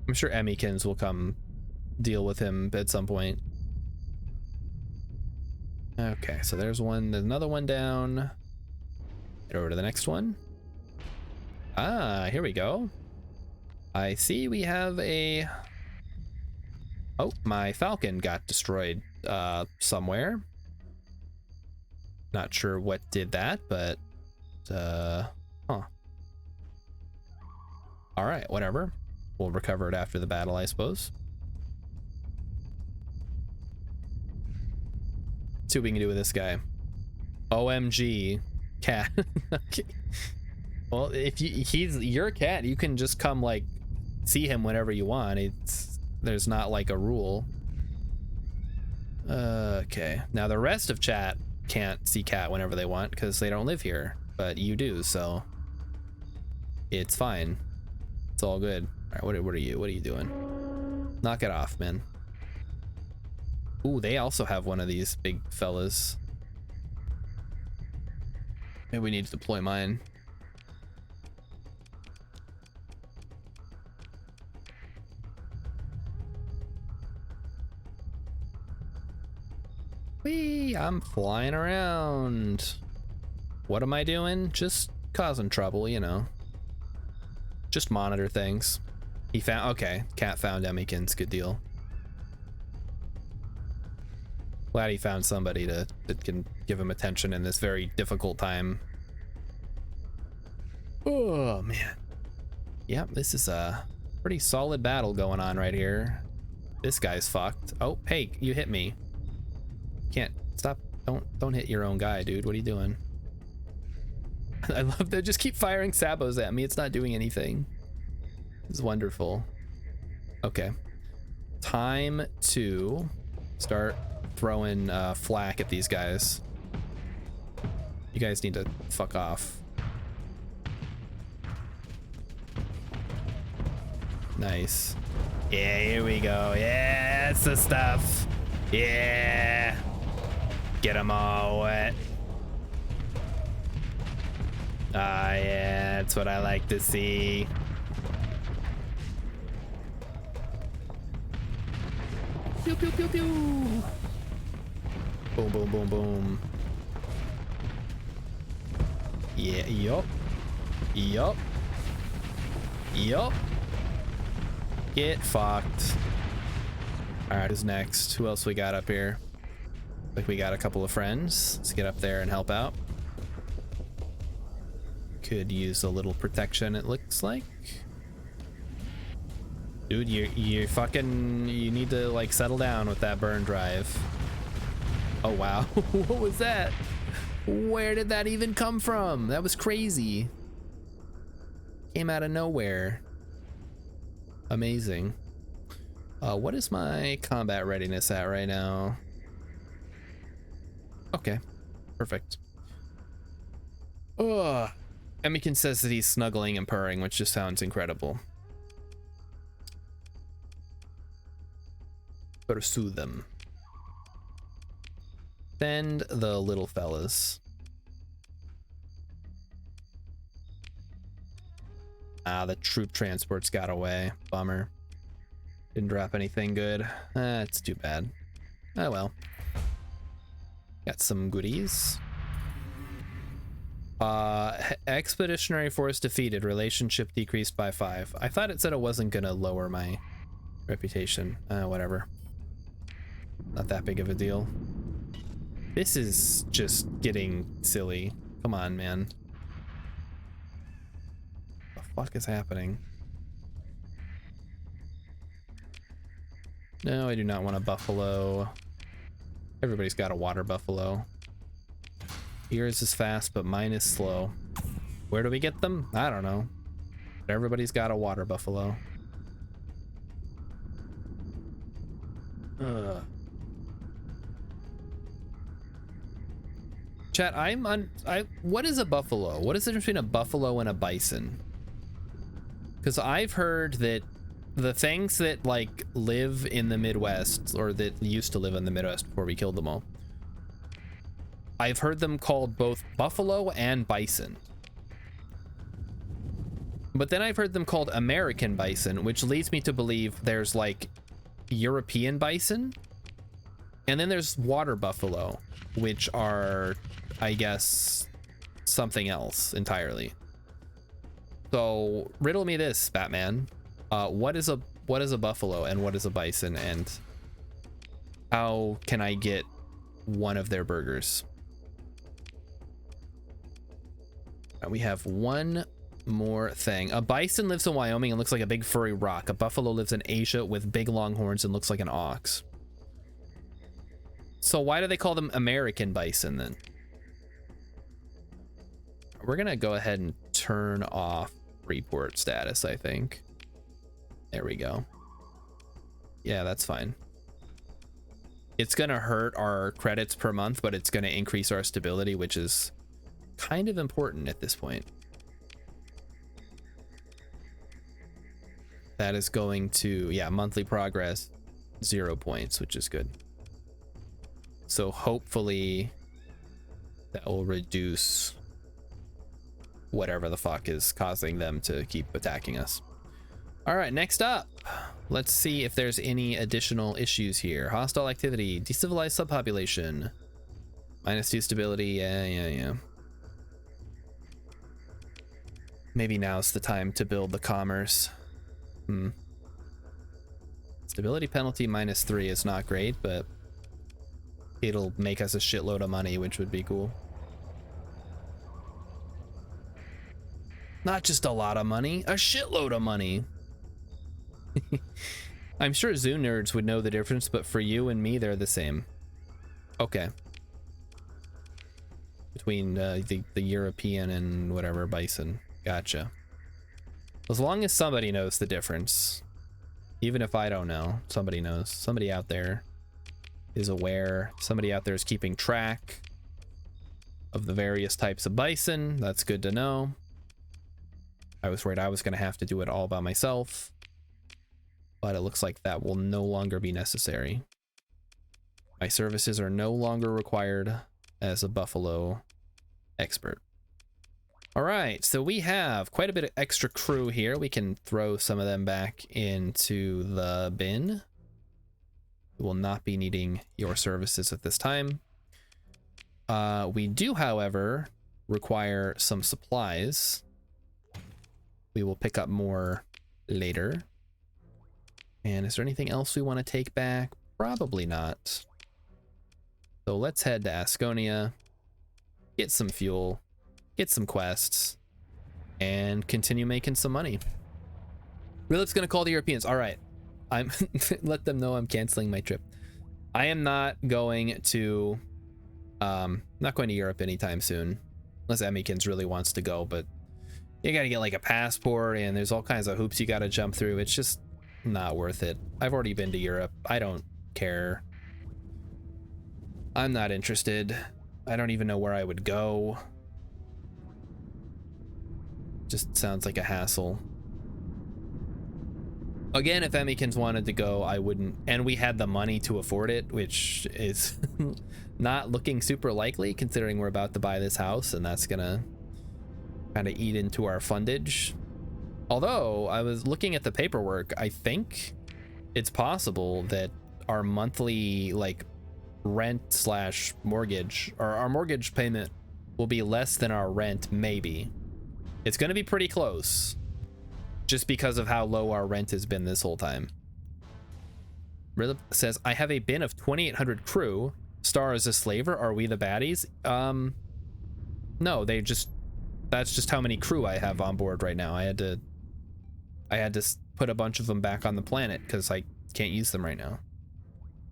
I'm sure Emmykins will come deal with him at some point. Okay, so there's another one down. Head over to the next one. Ah, here we go. I see we have a... Oh, my Falcon got destroyed somewhere. Not sure what did that, but... Huh. Alright, whatever. We'll recover it after the battle, I suppose. See what we can do with this guy. OMG, Cat. Okay. Well, if he's your cat, you can just come like see him whenever you want. There's not like a rule. Okay. Now the rest of chat can't see Cat whenever they want because they don't live here, but you do, so it's fine. It's all good. All right, what are you? What are you doing? Knock it off, man. Ooh, they also have one of these big fellas. Maybe we need to deploy mine. Whee! I'm flying around. What am I doing? Just causing trouble, you know. Just monitor things. He found, okay, Cat found Emmykins, good deal. Glad he found somebody that can give him attention in this very difficult time. Oh, man. Yep, this is a pretty solid battle going on right here. This guy's fucked. Oh, hey, you hit me. Can't stop. Don't hit your own guy, dude. What are you doing? I love that. Just keep firing sabos at me. It's not doing anything. It's wonderful. Okay. Time to start throwing flak at these guys. You guys need to fuck off. Nice. Yeah, here we go. Yeah, that's the stuff. Yeah. Get them all wet. Ah, yeah, that's what I like to see. Pew, pew, pew, pew. Boom, boom, boom, boom. Yeah, yup. Yup. Yup. Get fucked. Alright, who's next? Who else we got up here? Like we got a couple of friends. Let's get up there and help out. Could use a little protection, it looks like. Dude, you fucking, you need to like settle down with that burn drive. Oh wow. What was that? Where did that even come from? That was crazy. Came out of nowhere. Amazing. What is my combat readiness at right now? Okay, perfect. Ugh. Emikin says that he's snuggling and purring, which just sounds incredible. Pursue them. Send the little fellas. Ah, the troop transports got away. Bummer. Didn't drop anything good. That's too bad. Oh well. Got some goodies. Expeditionary force defeated. Relationship decreased by 5. I thought it said it wasn't gonna lower my reputation. Whatever. Not that big of a deal. This is just getting silly. Come on, man. What the fuck is happening? No, I do not want a buffalo. Everybody's got a water buffalo. Yours is fast, but mine is slow. Where do we get them? I don't know. But everybody's got a water buffalo. Ugh. Chat, what is a buffalo? What is the difference between a buffalo and a bison? Because I've heard that the things that like live in the Midwest, or that used to live in the Midwest before we killed them all, I've heard them called both buffalo and bison. But then I've heard them called American bison, which leads me to believe there's like European bison, and then there's water buffalo, which are, I guess, something else entirely. So riddle me this, Batman. What is a buffalo and what is a bison, and how can I get one of their burgers? We have one more thing. A bison lives in Wyoming and looks like a big furry rock. A buffalo lives in Asia with big long horns and looks like an ox. So why do they call them American bison then? We're gonna go ahead and turn off report status, I think. There we go. Yeah, that's fine. It's gonna hurt our credits per month, but it's gonna increase our stability, which is kind of important at this point. That is going to, yeah, monthly progress 0 points, which is good. So hopefully that will reduce whatever the fuck is causing them to keep attacking us. All right, next up, let's see if there's any additional issues here. Hostile activity, decivilized subpopulation, -2 stability. Yeah. Maybe now's the time to build the commerce. Stability penalty -3 is not great, but it'll make us a shitload of money, which would be cool. Not just a lot of money, a shitload of money. I'm sure zoo nerds would know the difference, but for you and me, they're the same. Okay. Between the European and whatever bison. Gotcha. As long as somebody knows the difference, even if I don't know, somebody knows. Somebody out there is aware. Somebody out there is keeping track of the various types of bison. That's good to know. I was worried I was going to have to do it all by myself, but it looks like that will no longer be necessary. My services are no longer required as a buffalo expert. All right, so we have quite a bit of extra crew here. We can throw some of them back into the bin. We will not be needing your services at this time. We do, however, require some supplies. We will pick up more later. And is there anything else we want to take back? Probably not. So let's head to Asconia, get some fuel, get some quests, and continue making some money. Realit's gonna call the Europeans. All right, I'm let them know I'm canceling my trip. I am not going to Europe anytime soon, unless Emmykins really wants to go. But you gotta get like a passport, and there's all kinds of hoops you gotta jump through. It's just not worth it. I've already been to Europe. I don't care. I'm not interested. I don't even know where I would go. Just sounds like a hassle. Again, if Emmykins wanted to go, I wouldn't, and we had the money to afford it, which is not looking super likely considering we're about to buy this house, and that's gonna kind of eat into our fundage. Although I was looking at the paperwork, I think it's possible that our monthly like rent slash mortgage, or our mortgage payment, will be less than our rent. Maybe it's going to be pretty close just because of how low our rent has been this whole time. Rilla says, I have a bin of 2,800 crew. Star is a slaver. Are we the baddies? No, that's just how many crew I have on board right now. I had to put a bunch of them back on the planet because I can't use them right now.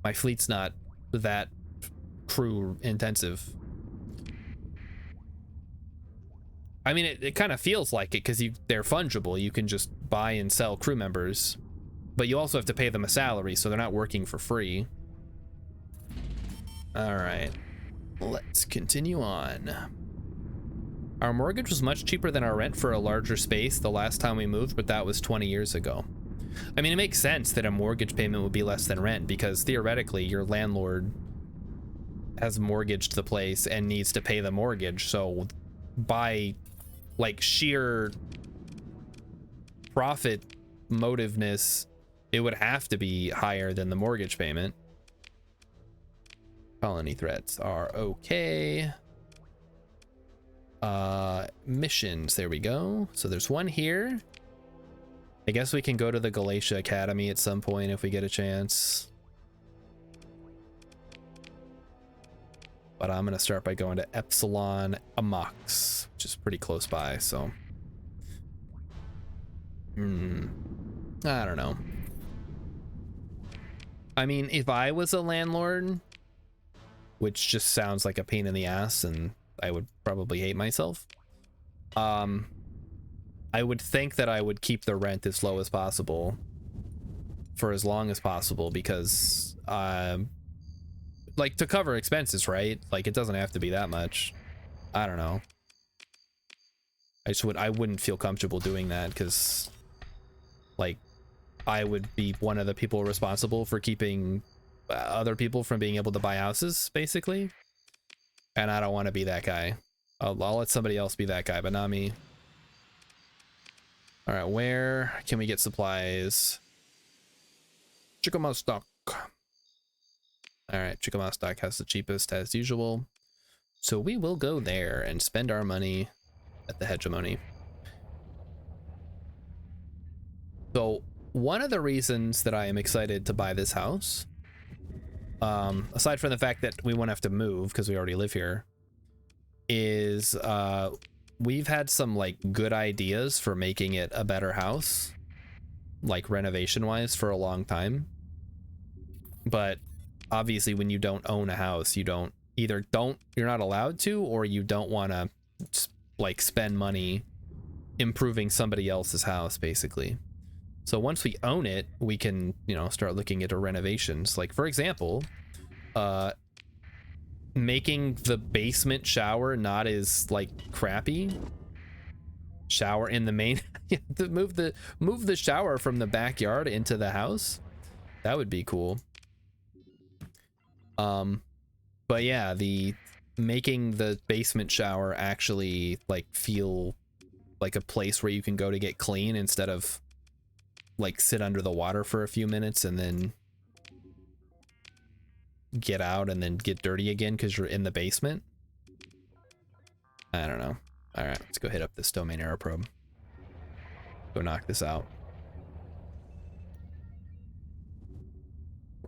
My fleet's not that crew intensive. I mean, it kind of feels like it because they're fungible. You can just buy and sell crew members, but you also have to pay them a salary, so they're not working for free. All right, let's continue on. Our mortgage was much cheaper than our rent for a larger space the last time we moved, but that was 20 years ago. I mean, it makes sense that a mortgage payment would be less than rent because theoretically your landlord has mortgaged the place and needs to pay the mortgage. So by like sheer profit motiveness, it would have to be higher than the mortgage payment. Colony threats are okay. Missions, there we go. So there's one here. I guess we can go to the Galatia Academy at some point if we get a chance. But I'm gonna start by going to Epsilon Amox, which is pretty close by, so. I don't know. I mean, if I was a landlord, which just sounds like a pain in the ass and I would probably hate myself, I would think that I would keep the rent as low as possible for as long as possible because like to cover expenses, right? Like it doesn't have to be that much. I don't know. I wouldn't feel comfortable doing that because like I would be one of the people responsible for keeping other people from being able to buy houses, basically. And I don't want to be that guy. I'll let somebody else be that guy, but not me. All right, where can we get supplies? Chickamauga stock. All right, Chickamauga stock has the cheapest as usual. So we will go there and spend our money at the hegemony. So one of the reasons that I am excited to buy this house, aside from the fact that we won't have to move because we already live here, is we've had some like good ideas for making it a better house, like renovation wise, for a long time. But obviously when you don't own a house, you're not allowed to, or you don't want to like spend money improving somebody else's house, basically. So once we own it, we can, start looking at renovations. Like, for example, making the basement shower not as like crappy. Shower in the main. move the shower from the backyard into the house. That would be cool. But yeah, making the basement shower actually like feel like a place where you can go to get clean instead of like sit under the water for a few minutes and then get out and then get dirty again because you're in the basement. I don't know. All right, let's go hit up this domain error probe. Go knock this out.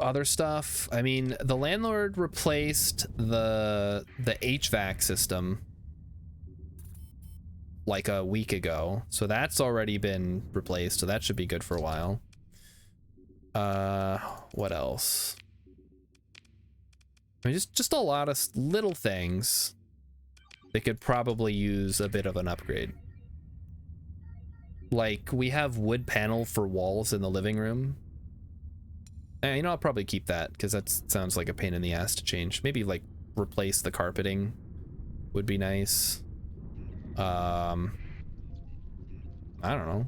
Other stuff. I mean, the landlord replaced the HVAC system like a week ago, so that's already been replaced, so that should be good for a while. What else? I mean, just a lot of little things that could probably use a bit of an upgrade. Like, we have wood panel for walls in the living room. And, you know, I'll probably keep that because that sounds like a pain in the ass to change. Maybe like replace the carpeting would be nice. I don't know.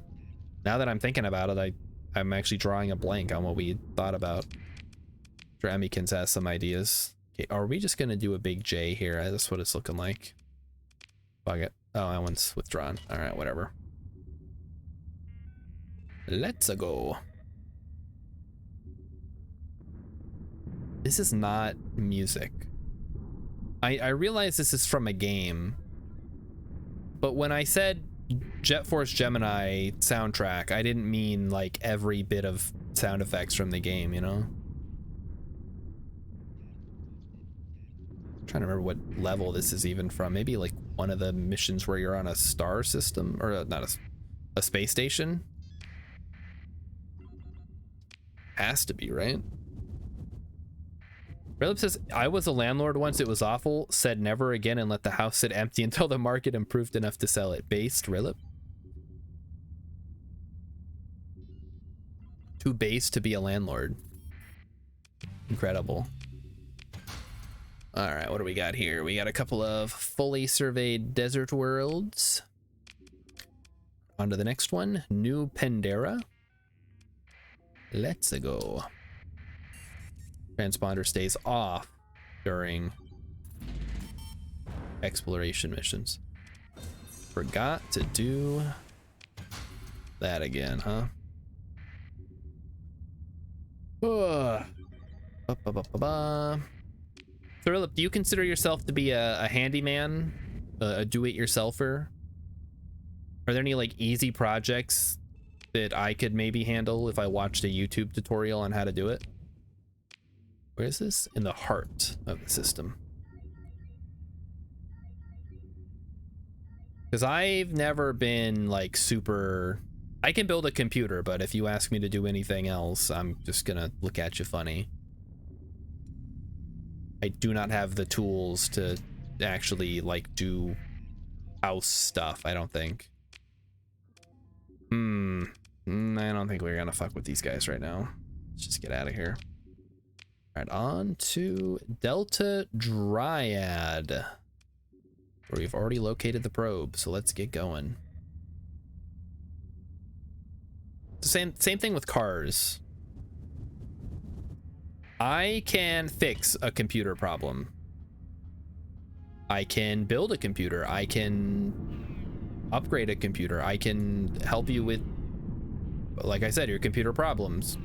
Now that I'm thinking about it, I'm actually drawing a blank on what we thought about. Sure, Emmykins has some ideas. Okay, are we just gonna do a big J here? That's what it's looking like. Fuck it. Oh, that one's withdrawn. All right, whatever. Let's go. This is not music. I realize this is from a game, but when I said Jet Force Gemini soundtrack, I didn't mean like every bit of sound effects from the game, you know? I'm trying to remember what level this is even from. Maybe like one of the missions where you're on a star system, or not a space station. Has to be, right? Philip says, I was a landlord once, it was awful, said never again and let the house sit empty until the market improved enough to sell it. Based, Rilip? Too base to be a landlord. Incredible. All right, what do we got here? We got a couple of fully surveyed desert worlds. On to the next one, New Pandera. Let's go. Transponder stays off during exploration missions. Forgot to do that again, huh? Philip, do you consider yourself to be a handyman, a do-it-yourselfer? Are there any like easy projects that I could maybe handle if I watched a YouTube tutorial on how to do it? Where is this? In the heart of the system. Because I've never been like super... I can build a computer, but if you ask me to do anything else, I'm just gonna look at you funny. I do not have the tools to actually like do house stuff, I don't think. I don't think we're gonna fuck with these guys right now. Let's just get out of here. All right, on to Delta Dryad, where we've already located the probe, so let's get going. The same thing with cars. I can fix a computer problem. I can build a computer. I can upgrade a computer. I can help you with, like I said, your computer problems.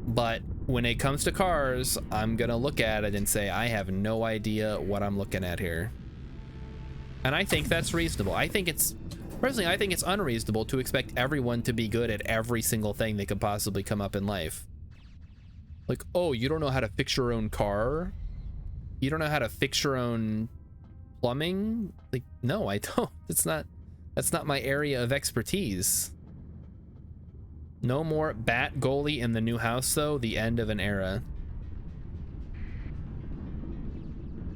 But when it comes to cars, I'm gonna look at it and say, I have no idea what I'm looking at here. And I think that's reasonable. Personally, I think it's unreasonable to expect everyone to be good at every single thing that could possibly come up in life. Like, oh, you don't know how to fix your own car? You don't know how to fix your own plumbing? Like, no, I don't. That's not my area of expertise. No more bat goalie in the new house, though. The end of an era.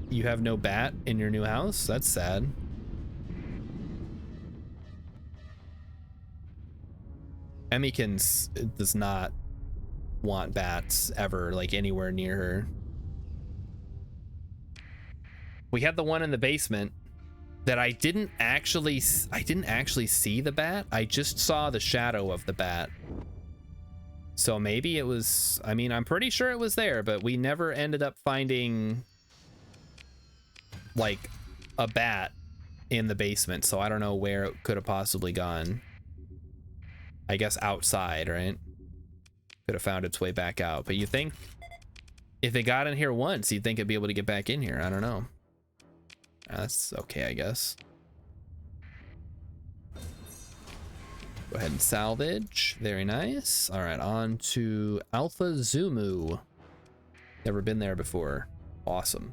You have no bat in your new house? That's sad. Emmykins does not want bats ever, like anywhere near her. We had the one in the basement that I didn't actually see the bat. I just saw the shadow of the bat. So maybe it was, I mean, I'm pretty sure it was there, but we never ended up finding like a bat in the basement. So I don't know where it could have possibly gone. I guess outside, right? Could have found its way back out. But you think if it got in here once, you'd think it'd be able to get back in here. I don't know. That's okay, I guess. Go ahead and salvage. Very nice. All right, on to Alpha Zumu. Never been there before. Awesome.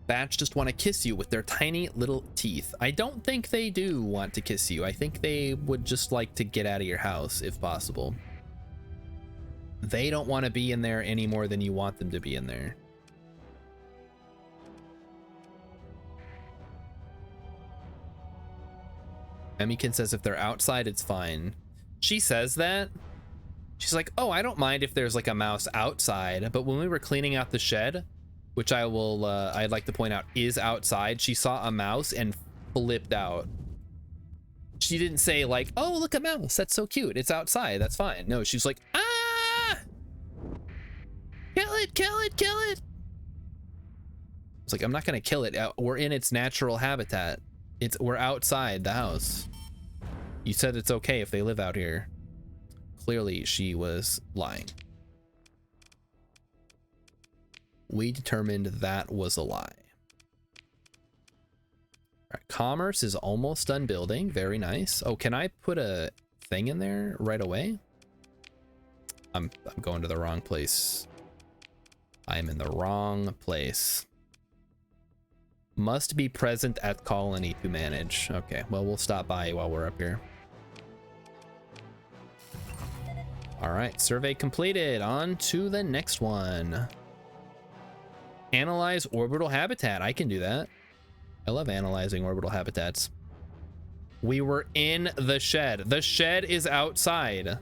Bats just want to kiss you with their tiny little teeth. I don't think they do want to kiss you. I think they would just like to get out of your house if possible. They don't want to be in there any more than you want them to be in there. Emmykin says if they're outside, it's fine. She says that. She's like, oh, I don't mind if there's like a mouse outside, but when we were cleaning out the shed, which I'd like to point out is outside, she saw a mouse and flipped out. She didn't say like, oh, look, a mouse, that's so cute, it's outside, that's fine. No, she's like, ah, kill it, kill it, kill it. It's like, I'm not gonna kill it. We're in its natural habitat. We're outside the house. You said it's okay if they live out here. Clearly she was lying. We determined that was a lie. All right, commerce is almost done building. Very nice. Oh, can I put a thing in there right away? I'm going to the wrong place. I'm in the wrong place. Must be present at colony to manage. Okay, well, we'll stop by while we're up here. All right, survey completed. On to the next one. Analyze orbital habitat. I can do that. I love analyzing orbital habitats. We were in the shed. The shed is outside.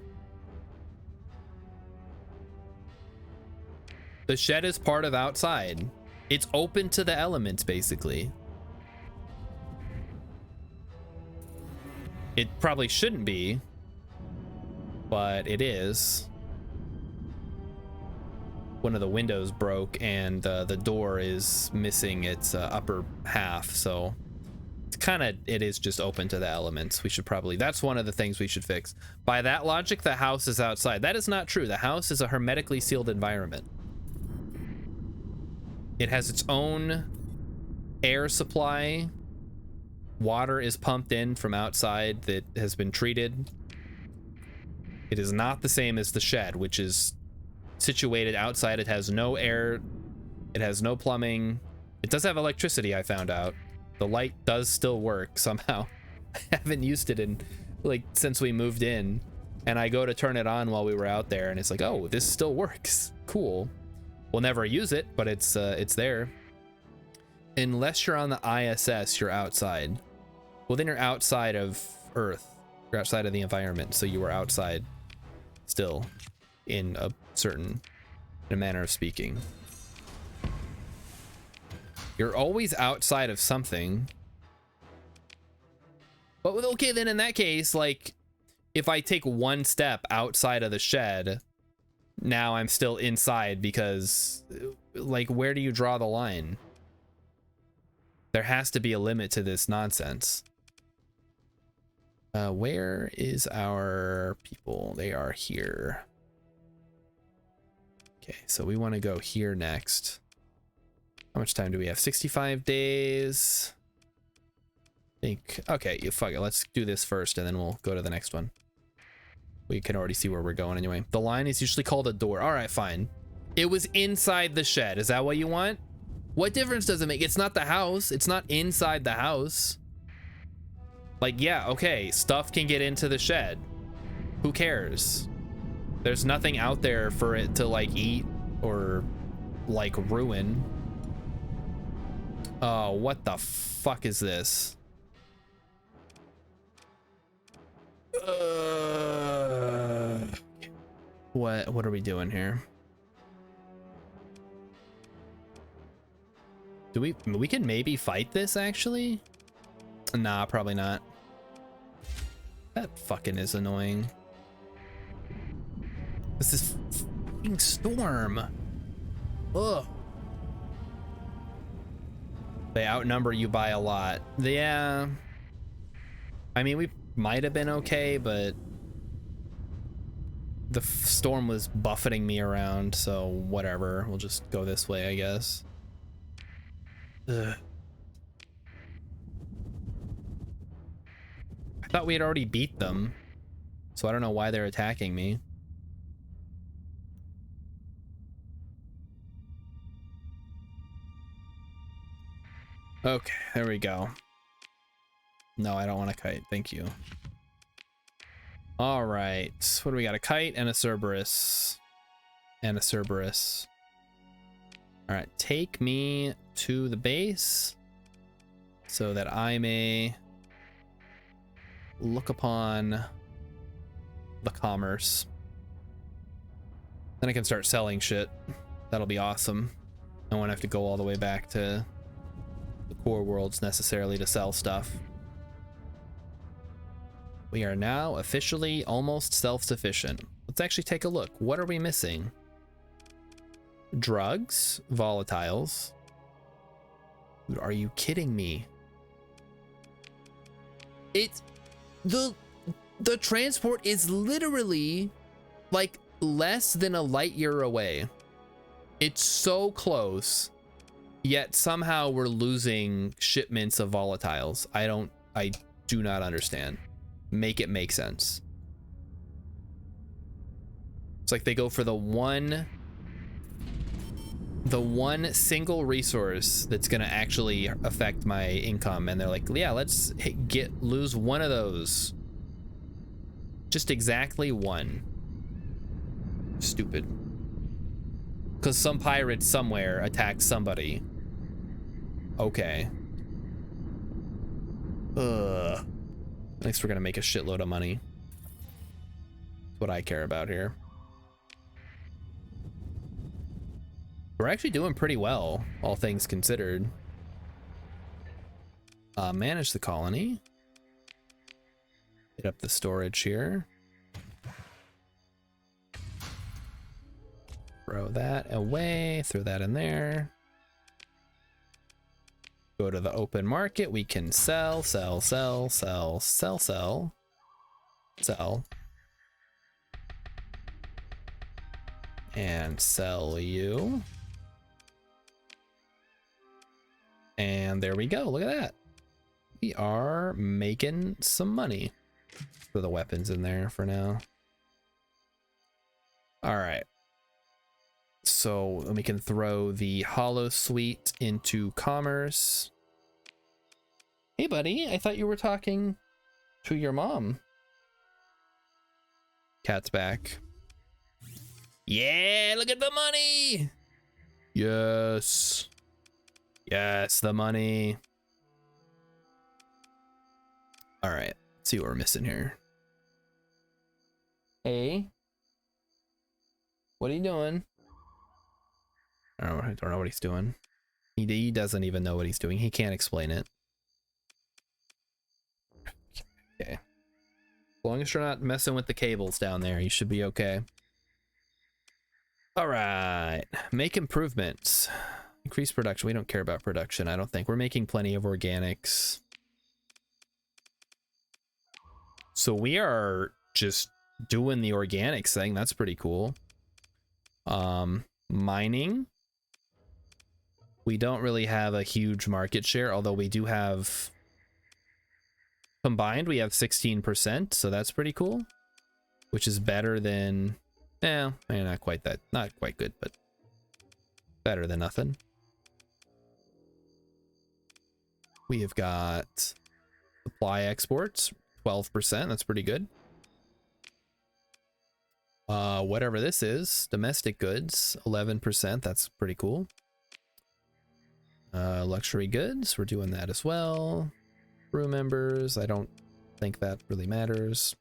The shed is part of outside. It's open to the elements, basically. It probably shouldn't be, but it is. One of the windows broke and the door is missing its upper half, so it's it is just open to the elements. We should probably, that's one of the things we should fix. By that logic, the house is outside. That is not true. The house is a hermetically sealed environment. It has its own air supply. Water is pumped in from outside that has been treated. It is not the same as the shed, which is situated outside. It has no air. It has no plumbing. It does have electricity, I found out. The light does still work somehow. I haven't used it in like since we moved in, and I go to turn it on while we were out there and it's like, oh, this still works. Cool. We'll never use it, but it's there. Unless you're on the ISS, you're outside. Well, then you're outside of Earth. You're outside of the environment, so you are outside still, in a manner of speaking. You're always outside of something. But okay, then in that case, like, if I take one step outside of the shed, now I'm still inside, because like, where do you draw the line? There has to be a limit to this nonsense. Where is our people? They are here. Okay, so we want to go here next. How much time do we have? 65 days. I think, okay, fuck it. Let's do this first and then we'll go to the next one. We can already see where we're going anyway. The line is usually called a door. All right, fine. It was inside the shed. Is that what you want? What difference does it make? It's not the house. It's not inside the house. Like, yeah, okay, stuff can get into the shed. Who cares? There's nothing out there for it to like eat or like ruin. Oh, what the fuck is this? What are we doing here? Do we can maybe fight this actually? Nah, probably not. That fucking is annoying. This is fucking storm. Ugh. They outnumber you by a lot. Yeah. I mean, we might have been okay, but the storm was buffeting me around, so whatever. We'll just go this way, I guess. Ugh. I thought we had already beat them, so I don't know why they're attacking me. Okay, there we go. No, I don't want a kite. Thank you. All right. What do we got? A kite and a Cerberus. And a Cerberus. All right. Take me to the base so that I may look upon the commerce. Then I can start selling shit. That'll be awesome. I won't have to go all the way back to the core worlds necessarily to sell stuff. We are now officially almost self-sufficient. Let's actually take a look. What are we missing? Drugs, volatiles. Dude, are you kidding me? It's the transport is literally like less than a light year away. It's so close, yet somehow we're losing shipments of volatiles. I do not understand. Make it make sense. It's like they go for the one single resource that's gonna actually affect my income, and they're like, yeah, let's lose one of those. Just exactly one. Stupid. Because some pirate somewhere attacked somebody. Okay. Ugh. At least we're gonna make a shitload of money. That's what I care about here. We're actually doing pretty well, all things considered. Manage the colony. Hit up the storage here. Throw that away, throw that in there. Go to the open market. We can sell. And sell you. And there we go. Look at that. We are making some money. Throw the weapons in there for now. All right. So we can throw the hollow suite into commerce. Hey, buddy, I thought you were talking to your mom. Cat's back. Yeah, look at the money. Yes. Yes, the money. All right, let's see what we're missing here. Hey. What are you doing? I don't know what he's doing. He doesn't even know what he's doing. He can't explain it. Okay. As long as you're not messing with the cables down there, you should be okay. All right. Make improvements. Increase production. We don't care about production, I don't think. We're making plenty of organics. So we are just doing the organics thing. That's pretty cool. Mining. We don't really have a huge market share, although we do have combined, we have 16%, so that's pretty cool, which is better than, not quite good, but better than nothing. We have got supply exports, 12%, that's pretty good. Whatever this is, domestic goods, 11%, that's pretty cool. Luxury goods, we're doing that as well. Crew members, I don't think that really matters.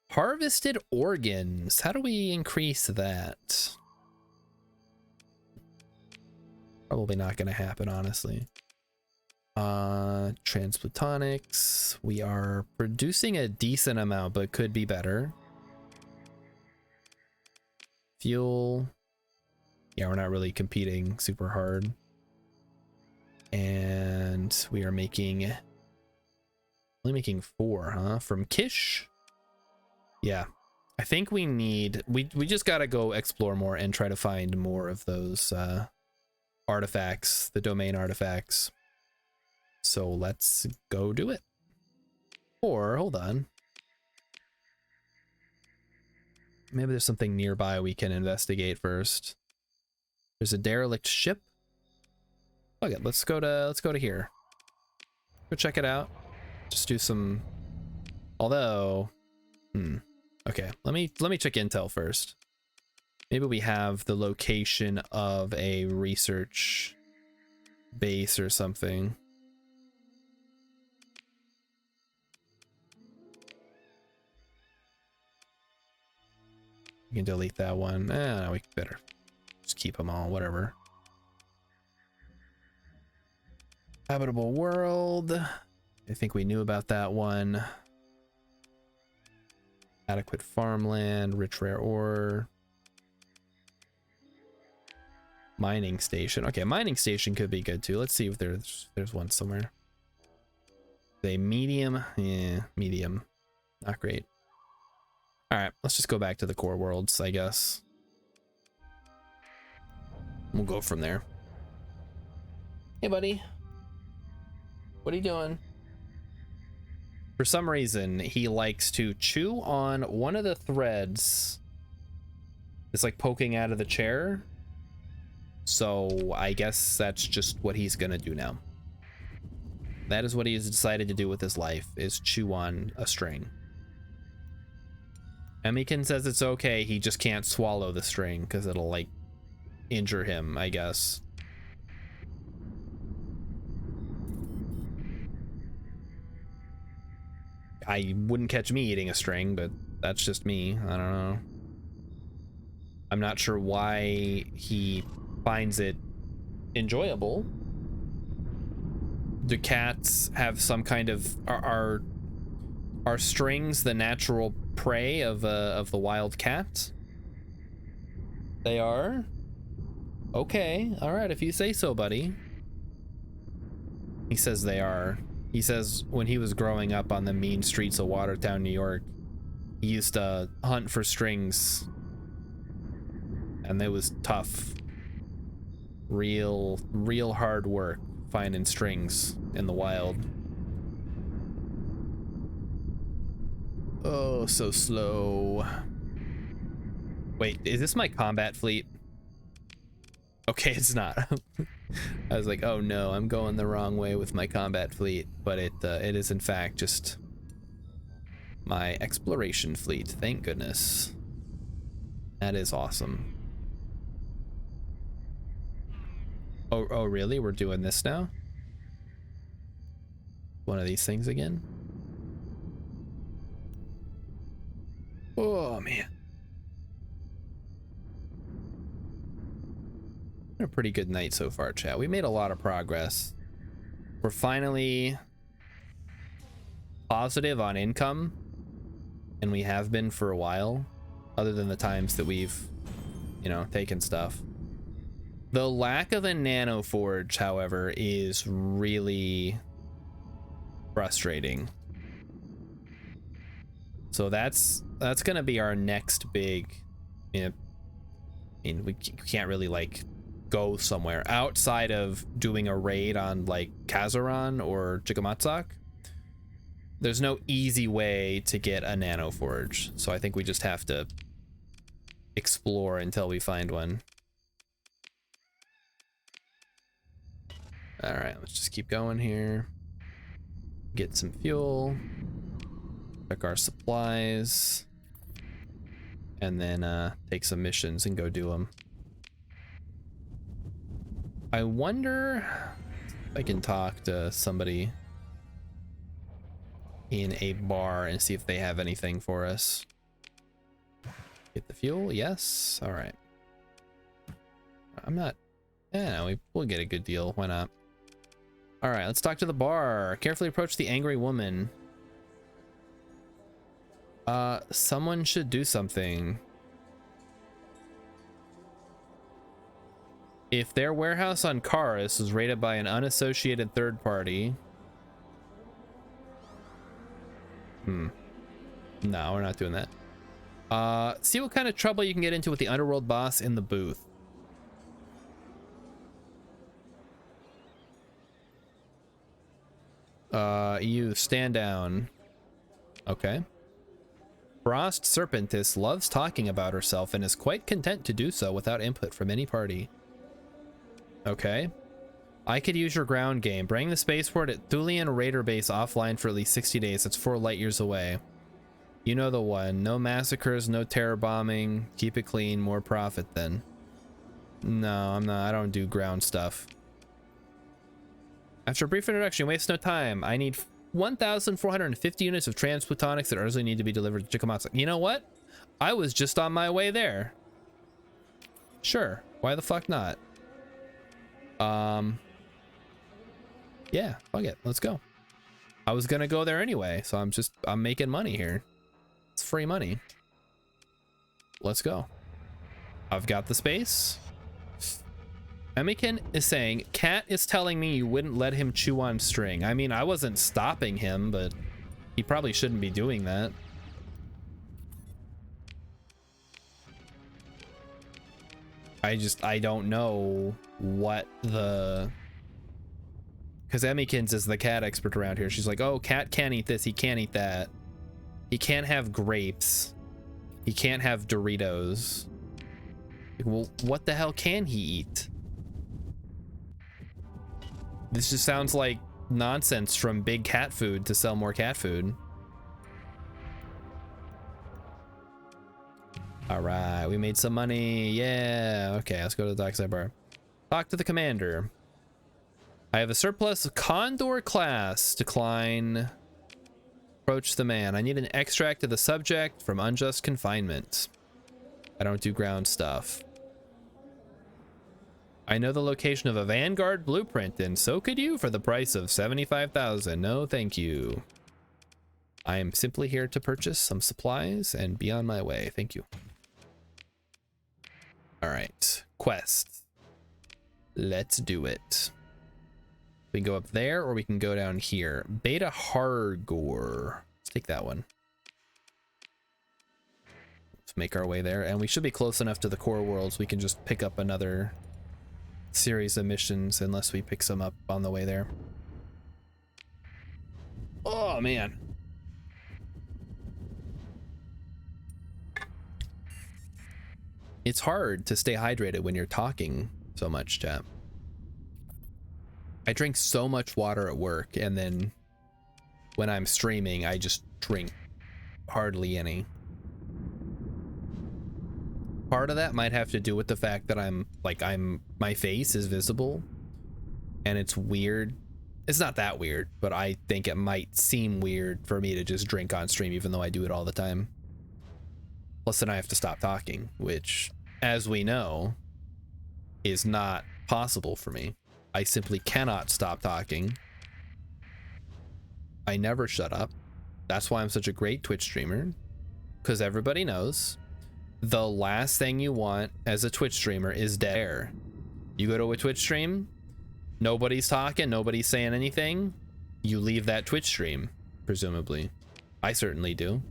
Harvested organs, how do we increase that? Probably not going to happen, honestly. Transplutonics, we are producing a decent amount, but could be better. Fuel, yeah, we're not really competing super hard. And we are only making 4, huh? From Kish? Yeah, I think we just gotta go explore more and try to find more of those artifacts, the domain artifacts. So let's go do it. Or, hold on. Maybe there's something nearby we can investigate first. There's a derelict ship. Okay, let's go to here. Go check it out. Just do some. Although, okay, let me check intel first. Maybe we have the location of a research base or something. You can delete that one. No, we better just keep them all, whatever. Habitable world. I think we knew about that one. Adequate farmland, rich rare ore. Mining station. Okay, mining station could be good too. Let's see if there's one somewhere. A medium. Yeah, medium. Not great. All right, let's just go back to the core worlds, I guess. We'll go from there. Hey, buddy. What are you doing? For some reason, he likes to chew on one of the threads. It's like poking out of the chair. So I guess that's just what he's gonna do now. That is what he has decided to do with his life, is chew on a string. Emikin says it's okay, he just can't swallow the string because it'll like injure him, I guess. I wouldn't catch me eating a string, but that's just me. I don't know. I'm not sure why he finds it enjoyable. Do cats have some kind of are strings the natural prey of the wild cat? They are? Okay, all right, if you say so, buddy. He says they are. He says when he was growing up on the mean streets of Watertown, New York, he used to hunt for strings, and it was tough. Real hard work finding strings in the wild. Oh, so slow. Wait, is this my combat fleet? Okay, it's not. I was like, oh no, I'm going the wrong way with my combat fleet, but it is in fact just my exploration fleet. Thank goodness. That is awesome. Oh really? We're doing this now? One of these things again? Oh man. A pretty good night so far, chat. We made a lot of progress. We're finally positive on income, and we have been for a while, other than the times that we've, you know, taken stuff. The lack of a nano forge, however, is really frustrating. So that's gonna be our next big, you know, I mean, we can't really like go somewhere outside of doing a raid on like Kazaran or Chikamatsak. There's no easy way to get a nano forge, so I think we just have to explore until we find one. All right, let's just keep going here. Get some fuel, check our supplies, and then take some missions and go do them. I wonder if I can talk to somebody in a bar and see if they have anything for us. Get the fuel, yes. All right. I'm not. Yeah, we'll get a good deal. Why not? All right, let's talk to the bar. Carefully approach the angry woman. Someone should do something. If their warehouse on Karis was raided by an unassociated third party. No, we're not doing that. See what kind of trouble you can get into with the underworld boss in the booth. You stand down. Okay. Frost Serpentis loves talking about herself and is quite content to do so without input from any party. Okay. I could use your ground game. Bring the spaceport at Thulian Raider Base offline for at least 60 days. That's 4 light years away. You know the one. No massacres, no terror bombing. Keep it clean, more profit then. No, I'm not. I don't do ground stuff. After a brief introduction, waste no time. I need 1,450 units of transplutonics that urgently need to be delivered to Chikamatsu. You know what? I was just on my way there. Sure, why the fuck not? Yeah, fuck it, let's go. I was gonna go there anyway, so I'm making money here. It's free money. Let's go. I've got the space. Emikin is saying, Cat is telling me you wouldn't let him chew on string. I mean, I wasn't stopping him, but he probably shouldn't be doing that. I don't know what the... Because Emmykins is the cat expert around here. She's like, oh, Cat can't eat this, he can't eat that. He can't have grapes. He can't have Doritos. Well, what the hell can he eat? This just sounds like nonsense from Big Cat Food to sell more cat food. All right, we made some money. Yeah, okay, let's go to the dockside bar. Talk to the commander. I have a surplus Condor class. Decline. Approach the man. I need an extract of the subject from unjust confinement. I don't do ground stuff. I know the location of a Vanguard blueprint, and so could you for the price of 75,000. No, thank you. I am simply here to purchase some supplies and be on my way. Thank you. All right, quest. Let's do it. We can go up there, or we can go down here. Beta Hargor. Let's take that one. Let's make our way there, and we should be close enough to the core worlds. We can just pick up another series of missions unless we pick some up on the way there. Oh man. It's hard to stay hydrated when you're talking so much, chat. I drink so much water at work, and then when I'm streaming, I just drink hardly any. Part of that might have to do with the fact that my face is visible, and it's weird. It's not that weird, but I think it might seem weird for me to just drink on stream, even though I do it all the time. Plus then I have to stop talking, which, as we know, is not possible for me. I simply cannot stop talking. I never shut up. That's why I'm such a great Twitch streamer, because everybody knows the last thing you want as a Twitch streamer is dead air. You go to a Twitch stream, nobody's talking, nobody's saying anything, you leave that Twitch stream, presumably. I certainly do.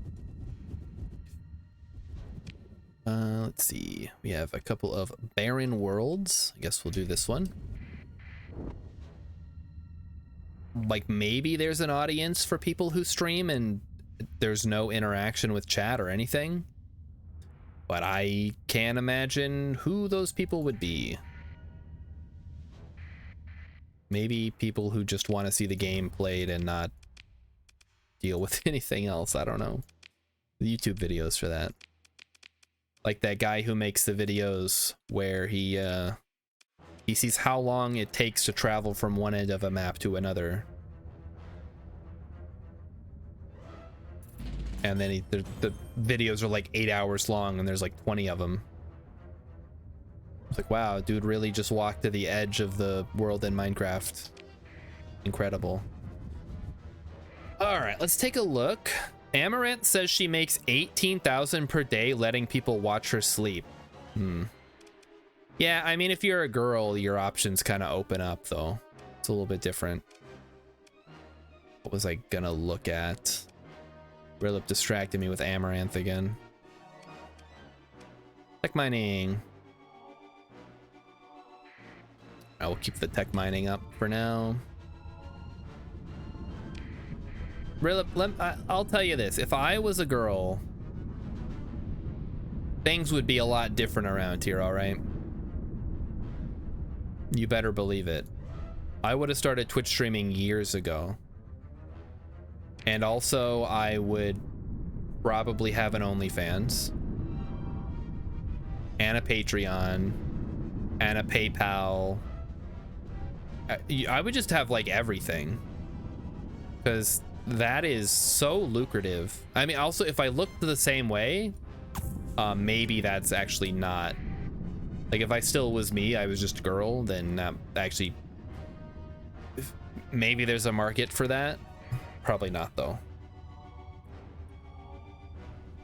Let's see. We have a couple of barren worlds. I guess we'll do this one. Like, maybe there's an audience for people who stream and there's no interaction with chat or anything, but I can't imagine who those people would be. Maybe people who just want to see the game played and not deal with anything else. I don't know. The YouTube videos for that. Like that guy who makes the videos where he sees how long it takes to travel from one end of a map to another. And then the videos are like 8 hours long and there's like 20 of them. It's like, wow, dude really just walked to the edge of the world in Minecraft. Incredible. All right, let's take a look. Amaranth says she makes 18,000 per day letting people watch her sleep. Yeah, I mean, if you're a girl, your options kind of open up, though. It's a little bit different. What was I gonna look at? Rilip distracted me with Amaranth again. Tech mining. I will keep the tech mining up for now. Rilip, I'll tell you this. If I was a girl, things would be a lot different around here, all right? You better believe it. I would have started Twitch streaming years ago. And also, I would probably have an OnlyFans. And a Patreon. And a PayPal. I would just have, like, everything. Because that is so lucrative. I mean, also, if I looked the same way, maybe that's actually not, like, if I still was me, I was just a girl, then actually maybe there's a market for that. Probably not though.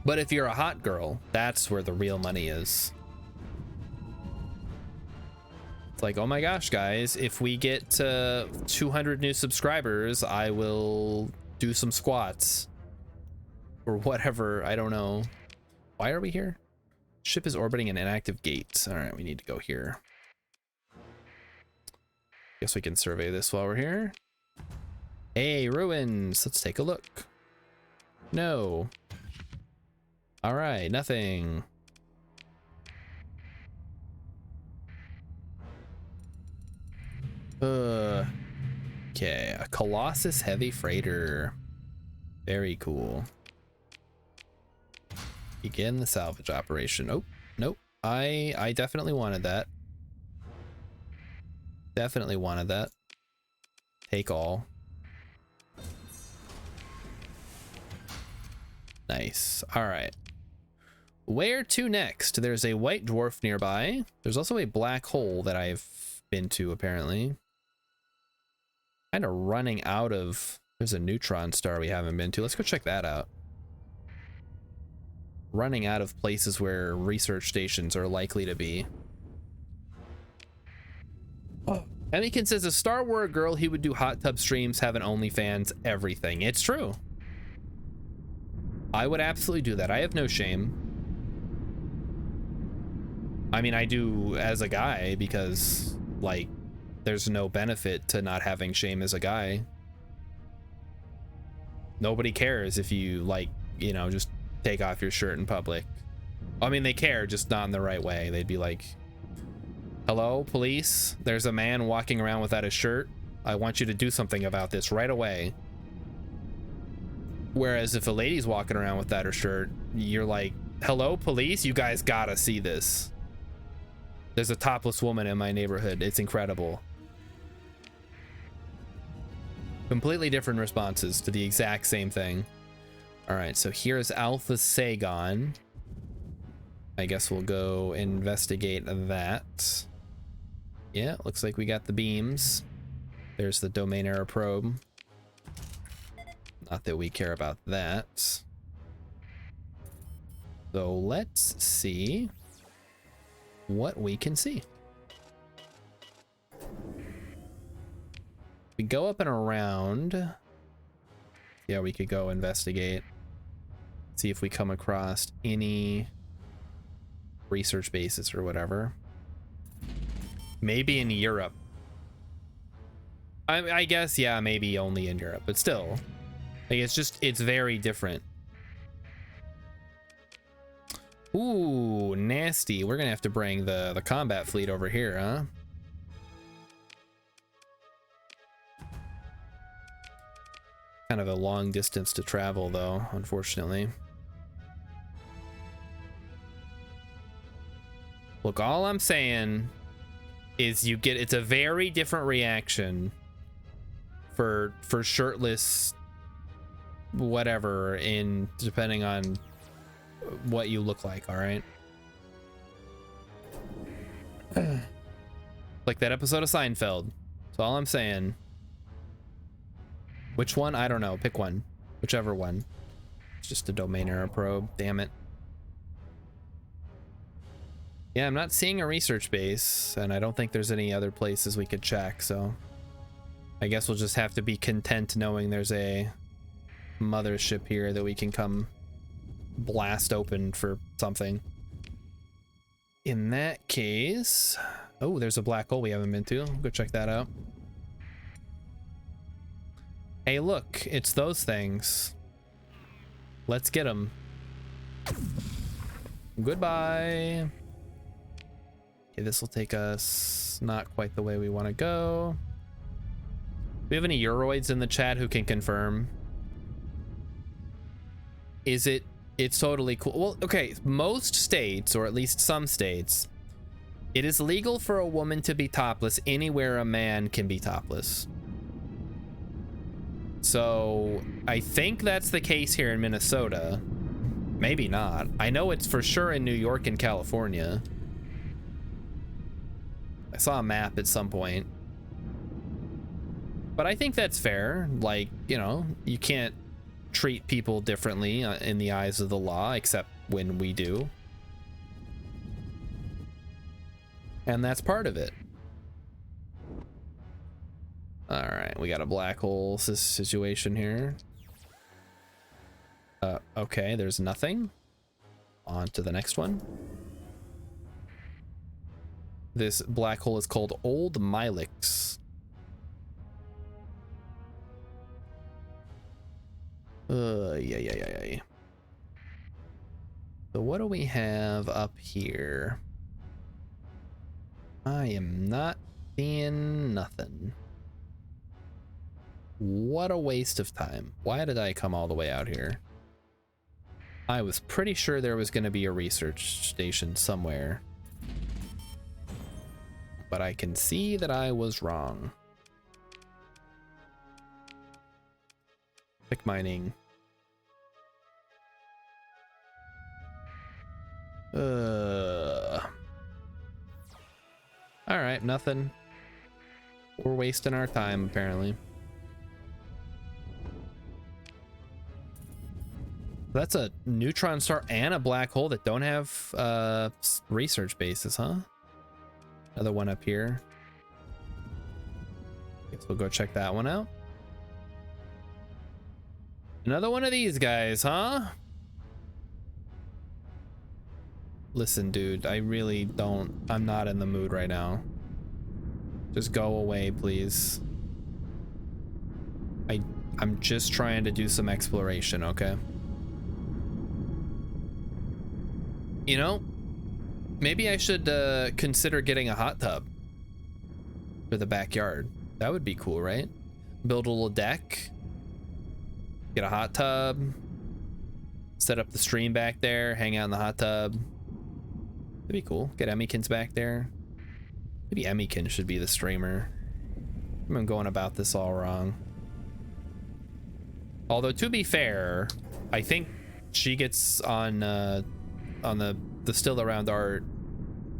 But if you're a hot girl, that's where the real money is. It's like, oh my gosh, guys, if we get 200 new subscribers, I will do some squats or whatever. I don't know. Why are we here? Ship is orbiting an inactive gate. All right, we need to go here. Guess we can survey this while we're here. Hey, ruins. Let's take a look. No. All right, nothing. Okay, a Colossus heavy freighter. Very cool. Begin the salvage operation. Oh, nope. I definitely wanted that. Definitely wanted that. Take all. Nice. All right. Where to next? There's a white dwarf nearby. There's also a black hole that I've been to, apparently. Kind of running out of... There's a neutron star we haven't been to. Let's go check that out. Running out of places where research stations are likely to be. Oh. Emikin says, if Star were a girl, he would do hot tub streams, have an OnlyFans, everything. It's true. I would absolutely do that. I have no shame. I mean, I do as a guy because, like, there's no benefit to not having shame as a guy. Nobody cares if you, like, you know, just take off your shirt in public. I mean, they care, just not in the right way. They'd be like, hello, police? There's a man walking around without a shirt. I want you to do something about this right away. Whereas if a lady's walking around without her shirt, you're like, hello, police? You guys gotta see this. There's a topless woman in my neighborhood. It's incredible. Completely different responses to the exact same thing. All right, so here's Alpha Sagon. I guess we'll go investigate that. Yeah, looks like we got the beams. There's the domain error probe. Not that we care about that. So let's see what we can see. We go up and around. Yeah, we could go investigate. See if we come across any research bases or whatever. Maybe in Europe. I guess, yeah, maybe only in Europe, but still. Like, it's very different. Ooh, nasty. We're gonna have to bring the combat fleet over here, huh? Kind of a long distance to travel, though, unfortunately. Look, all I'm saying is it's a very different reaction for shirtless whatever in depending on what you look like, all right? Like that episode of Seinfeld. That's all I'm saying. Which one? I don't know. Pick one. Whichever one. It's just a domain error probe. Damn it. Yeah, I'm not seeing a research base, and I don't think there's any other places we could check, so I guess we'll just have to be content knowing there's a mothership here that we can come blast open for something. In that case... Oh, there's a black hole we haven't been to. Go check that out. Hey, look, it's those things. Let's get them. Goodbye. Okay, this will take us not quite the way we want to go. Do we have any Euroids in the chat who can confirm? It's totally cool. Well, okay, most states, or at least some states, it is legal for a woman to be topless anywhere a man can be topless. So I think that's the case here in Minnesota. Maybe not. I know it's for sure in New York and California. I saw a map at some point. But I think that's fair. Like, you know, you can't treat people differently in the eyes of the law, except when we do. And that's part of it. All right, we got a black hole situation here. Okay, there's nothing. On to the next one. This black hole is called Old Milix. Yeah. So what do we have up here? I am not seeing nothing. What a waste of time. Why did I come all the way out here? I was pretty sure there was going to be a research station somewhere. But I can see that I was wrong. Pick mining. Alright, nothing. We're wasting our time, apparently. That's a neutron star and a black hole that don't have research bases, huh? Another one up here. Guess we'll go check that one out. Another one of these guys, huh? Listen, dude, I really don't... I'm not in the mood right now. Just go away, please. I'm just trying to do some exploration, okay? You know, maybe I should consider getting a hot tub for the backyard. That would be cool, right? Build a little deck, get a hot tub, set up the stream back there, hang out in the hot tub. That'd be cool. Get Emmykins back there. Maybe Emmykin should be the streamer. I'm going about this all wrong. Although, to be fair, I think she gets on the Still Around Art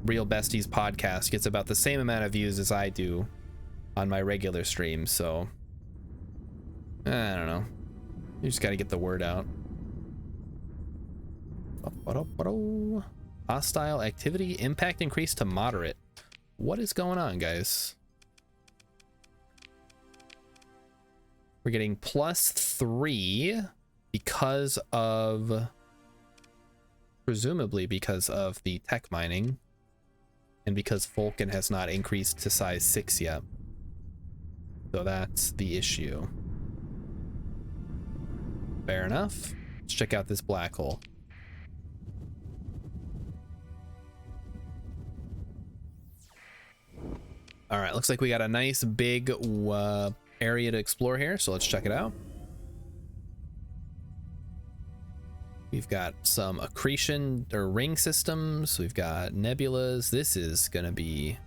Real Besties podcast, gets about the same amount of views as I do on my regular streams, so I don't know. You just got to get the word out. Hostile activity impact increased to moderate. What is going on, guys? We're getting +3 because of, presumably because of the tech mining, and because Vulcan has not increased to size 6 yet. So that's the issue. Fair enough. Let's check out this black hole. All right, looks like we got a nice big area to explore here, so let's check it out. We've got some accretion or ring systems. We've got nebulas. This is gonna be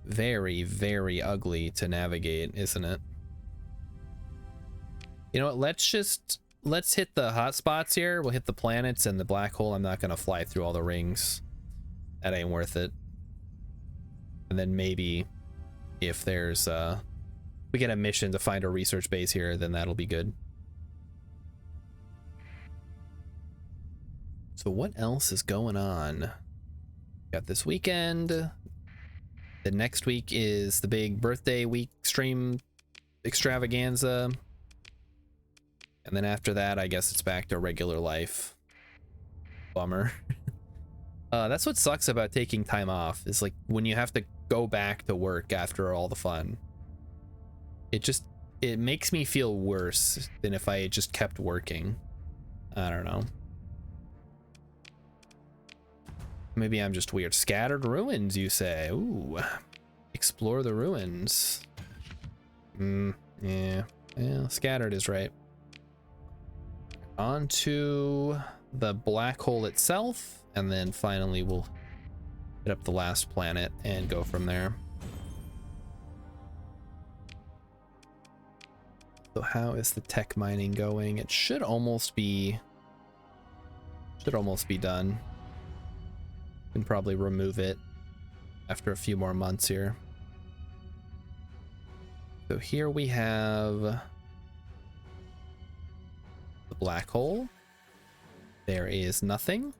very, very ugly to navigate, isn't it? You know what? Let's hit the hot spots here. We'll hit the planets and the black hole. I'm not gonna fly through all the rings. That ain't worth it. And then maybe if there's we get a mission to find a research base here, then that'll be good. So what else is going on? Got this weekend. The next week is the big birthday week stream extravaganza. And then after that, I guess it's back to regular life. Bummer. That's what sucks about taking time off, is like when you have to go back to work after all the fun. It makes me feel worse than if I had just kept working. I don't know. Maybe I'm just weird. Scattered ruins, you say? Ooh. Explore the ruins. Yeah, scattered is right. On to the black hole itself, and then finally we'll hit up the last planet and go from there. So how is the tech mining going? It should almost be Should almost be done. Can probably remove it after a few more months here. So here we have the black hole. There is nothing.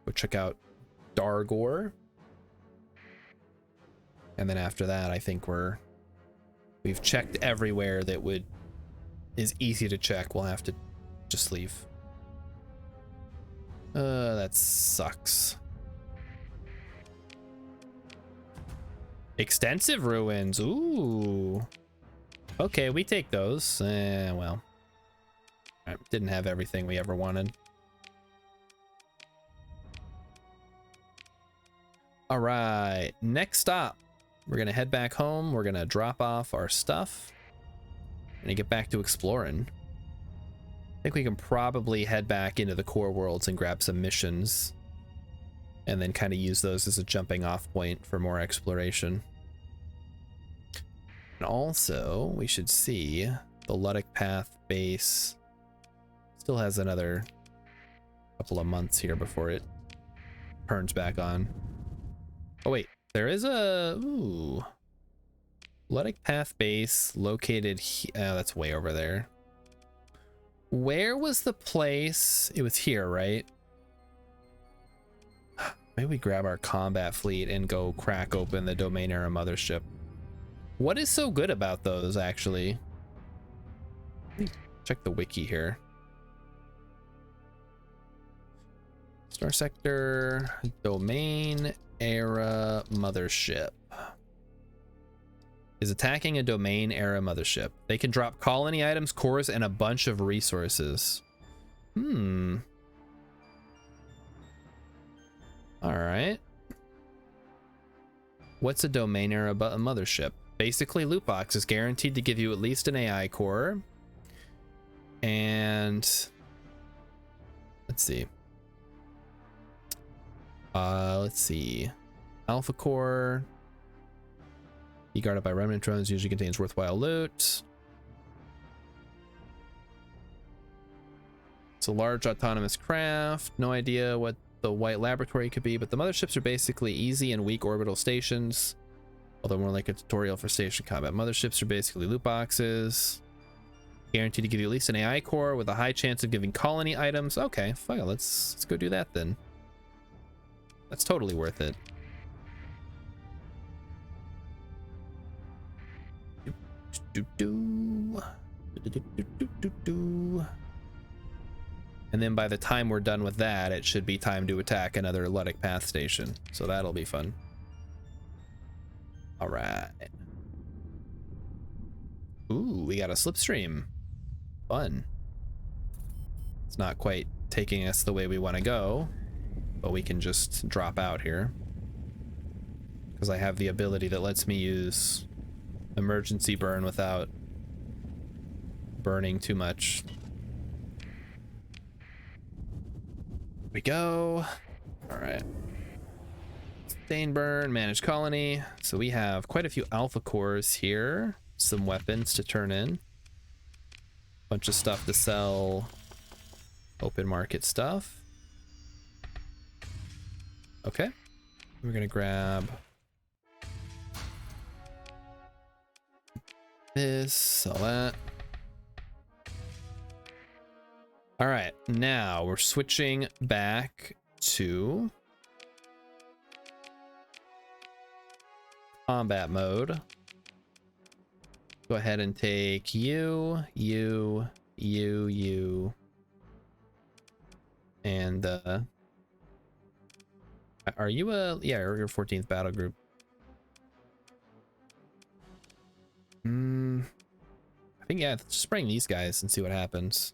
Go check out Dargor. And then after that, I think we've checked everywhere that is easy to check. We'll have to just leave. That sucks. Extensive ruins. Ooh. Okay, we take those. Well. Didn't have everything we ever wanted. All right, next stop. We're gonna head back home. We're gonna drop off our stuff and get back to exploring. I think we can probably head back into the core worlds and grab some missions and then kind of use those as a jumping off point for more exploration. And also, we should see the Luddic Path base still has another couple of months here before it turns back on. Oh wait, there is a Luddic Path base located here. Oh, that's way over there. Where was the place? It was here, right? Maybe we grab our combat fleet and go crack open the Domain Era mothership. What is so good about those, actually? Let me check the wiki here. Starsector, Domain Era mothership. Is attacking a Domain Era mothership. They can drop colony items, cores, and a bunch of resources. Alright. What's a Domain Era mothership? Basically, loot box is guaranteed to give you at least an AI core. And let's see. Alpha core. Be guarded by remnant drones, usually contains worthwhile loot. It's a large autonomous craft. No idea what the white laboratory could be, but the motherships are basically easy and weak orbital stations. Although more like a tutorial for station combat. Motherships are basically loot boxes. Guaranteed to give you at least an AI core with a high chance of giving colony items. Okay, fine. Let's go do that then. That's totally worth it. And then by the time we're done with that, it should be time to attack another Luddic Path station. So that'll be fun. All right. Ooh, we got a slipstream. Fun. It's not quite taking us the way we want to go, but we can just drop out here because I have the ability that lets me use emergency burn without burning too much. Here we go. All right. Sustain burn, manage colony. So we have quite a few alpha cores here. Some weapons to turn in. Bunch of stuff to sell. Open market stuff. Okay. We're gonna grab this, sell that. All right, now we're switching back to combat mode. Go ahead and take you, and are you a, yeah, you're your 14th battle group. I think, yeah, let's just bring these guys and see what happens.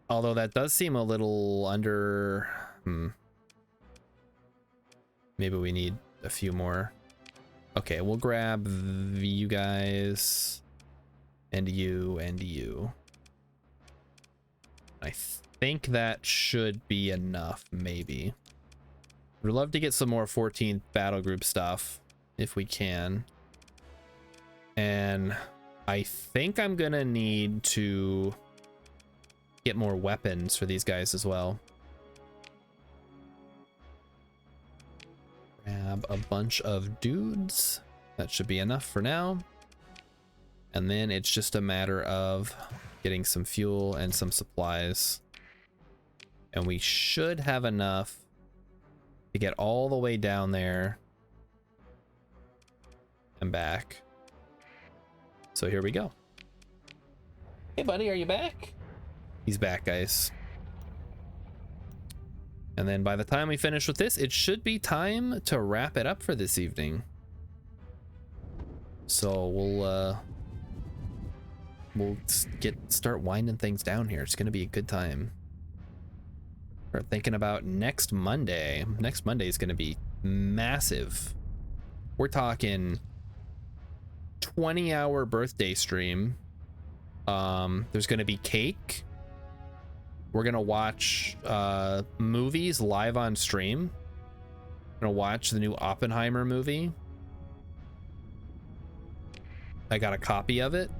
Although that does seem a little under, maybe we need a few more. Okay, we'll grab you guys and you and you. I think that should be enough, maybe. We'd love to get some more 14th battle group stuff if we can. And I think I'm gonna need to get more weapons for these guys as well. Grab a bunch of dudes. That should be enough for now. And then it's just a matter of getting some fuel and some supplies. And we should have enough to get all the way down there and back. So here we go. Hey buddy, are you back? He's back, guys. And then by the time we finish with this, it should be time to wrap it up for this evening. So we'll start winding things down here. It's gonna be a good time. We're thinking about next Monday. Next Monday is gonna be massive. We're talking 20-hour birthday stream. There's gonna be cake. We're gonna watch movies live on stream. Gonna watch the new Oppenheimer movie. I got a copy of it,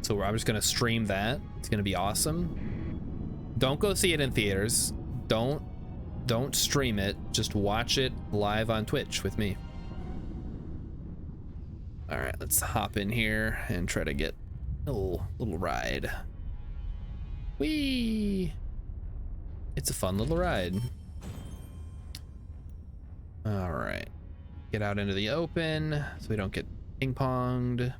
so I'm just gonna stream that. It's gonna be awesome. Don't go see it in theaters. Don't stream it. Just watch it live on Twitch with me. All right, let's hop in here and try to get a little ride. Whee! It's a fun little ride. All right, get out into the open so we don't get ping-ponged.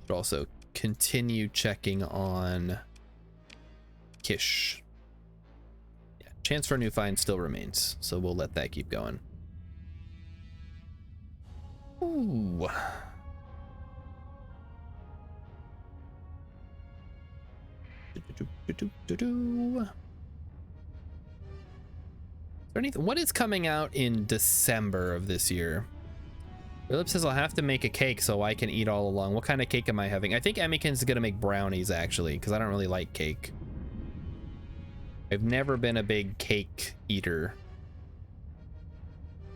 Should also continue checking on Kish. Yeah, chance for a new find still remains, so we'll let that keep going. Ooh. Is there anything? What is coming out in December of this year? Philip says I'll have to make a cake so I can eat all along. What kind of cake am I having? I think Emmykin's gonna make brownies actually, because I don't really like cake. I've never been a big cake eater.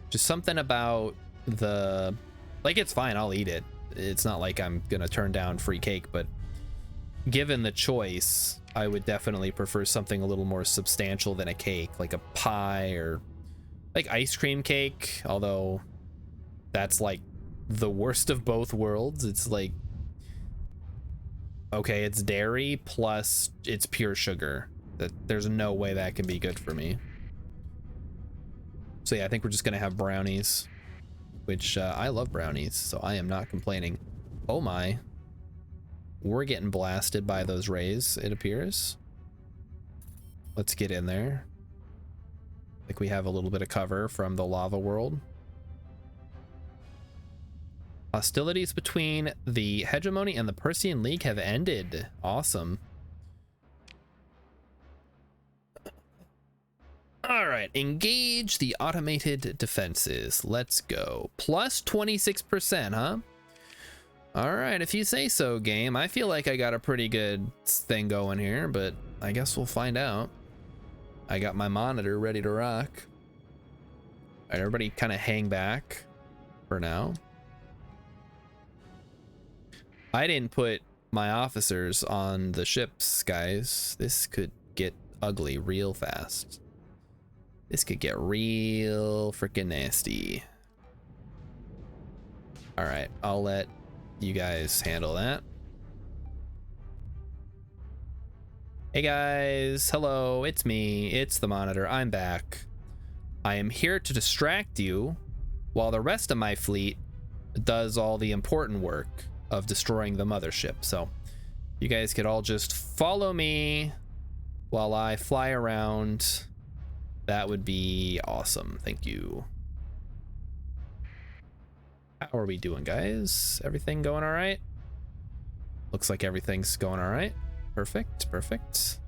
Just something about the, like, it's fine, I'll eat it. It's not like I'm gonna turn down free cake, but given the choice, I would definitely prefer something a little more substantial than a cake, like a pie or like ice cream cake, although that's like the worst of both worlds. It's like, okay, it's dairy plus it's pure sugar. There's no way that can be good for me. So yeah, I think we're just gonna have brownies, which I love brownies, so I am not complaining. Oh my. We're getting blasted by those rays, it appears. Let's get in there. I think we have a little bit of cover from the lava world. Hostilities between the Hegemony and the Persean League have ended. Awesome. All right, engage the automated defenses. Let's go. Plus 26%, huh? All right, if you say so, game. I feel like I got a pretty good thing going here, but I guess we'll find out. I got my monitor ready to rock. All right, everybody kind of hang back for now. I didn't put my officers on the ships, guys. This could get ugly real fast. This could get real freaking nasty. All right, I'll let you guys handle that. Hey guys, hello, it's me, it's the monitor, I'm back. I am here to distract you while the rest of my fleet does all the important work of destroying the mothership. So you guys could all just follow me while I fly around. That would be awesome. Thank you. How are we doing, guys? Everything going all right? Looks like everything's going all right. Perfect, perfect.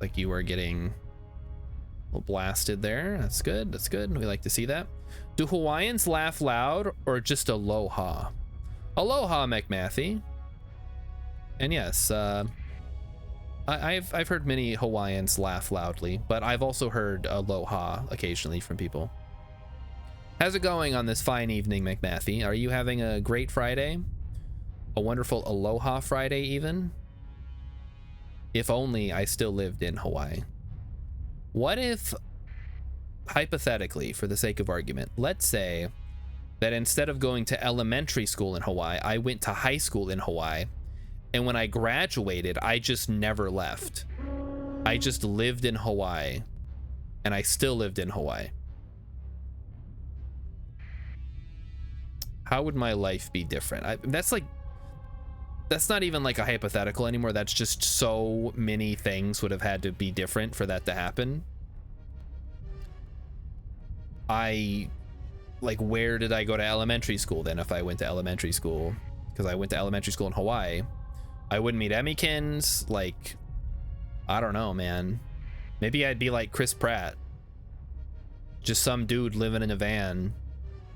Like you are getting a little blasted there. That's good, that's good. We like to see that. Do Hawaiians laugh loud or just aloha? Aloha, McMathy. And yes, I've heard many Hawaiians laugh loudly, but I've also heard aloha occasionally from people. How's it going on this fine evening, McMathy? Are you having a great Friday? A wonderful aloha Friday even? If only I still lived in Hawaii. What if, hypothetically, for the sake of argument, let's say that instead of going to elementary school in Hawaii, I went to high school in Hawaii, and when I graduated, I just never left. I just lived in Hawaii, and I still lived in Hawaii. How would my life be different? That's not even like a hypothetical anymore. That's just so many things would have had to be different for that to happen. Where did I go to elementary school then if I went to elementary school? Because I went to elementary school in Hawaii. I wouldn't meet Emmykins. Like, I don't know, man. Maybe I'd be like Chris Pratt. Just some dude living in a van.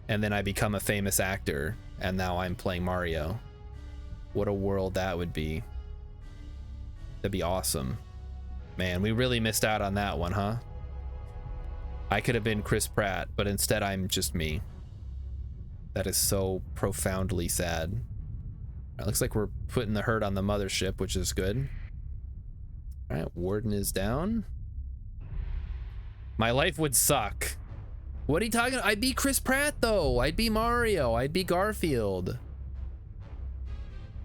And then I become a famous actor. And now I'm playing Mario. What a world that would be. That'd be awesome. Man, we really missed out on that one, huh? I could have been Chris Pratt, but instead I'm just me. That is so profoundly sad. It looks like we're putting the hurt on the mothership, which is good. All right, Warden is down. My life would suck. What are you talking about? I'd be Chris Pratt, though. I'd be Mario. I'd be Garfield.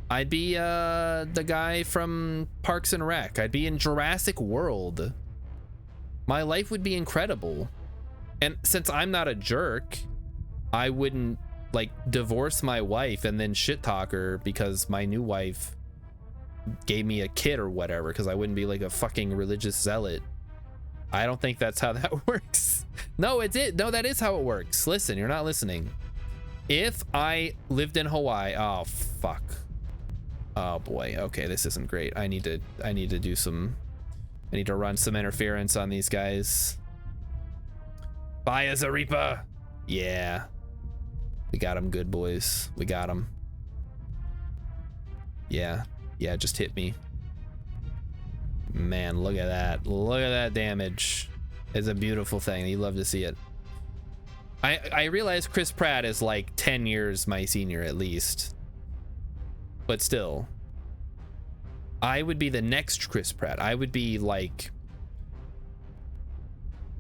I'd be the guy from Parks and Rec. I'd be in Jurassic World. My life would be incredible. And since I'm not a jerk, I wouldn't like divorce my wife and then shit talk her because my new wife gave me a kid or whatever, because I wouldn't be like a fucking religious zealot. I don't think that's how that works. No, that is how it works. Listen, you're not listening. If I lived in Hawaii, oh fuck. Oh boy. Okay, this isn't great. I need to run some interference on these guys. Fire Zaripa. Yeah. We got him good, boys. We got him. Yeah. Yeah, just hit me. Man, look at that. Look at that damage. It's a beautiful thing. You love to see it. I realize Chris Pratt is like 10 years my senior at least. But still. I would be the next Chris Pratt. I would be like...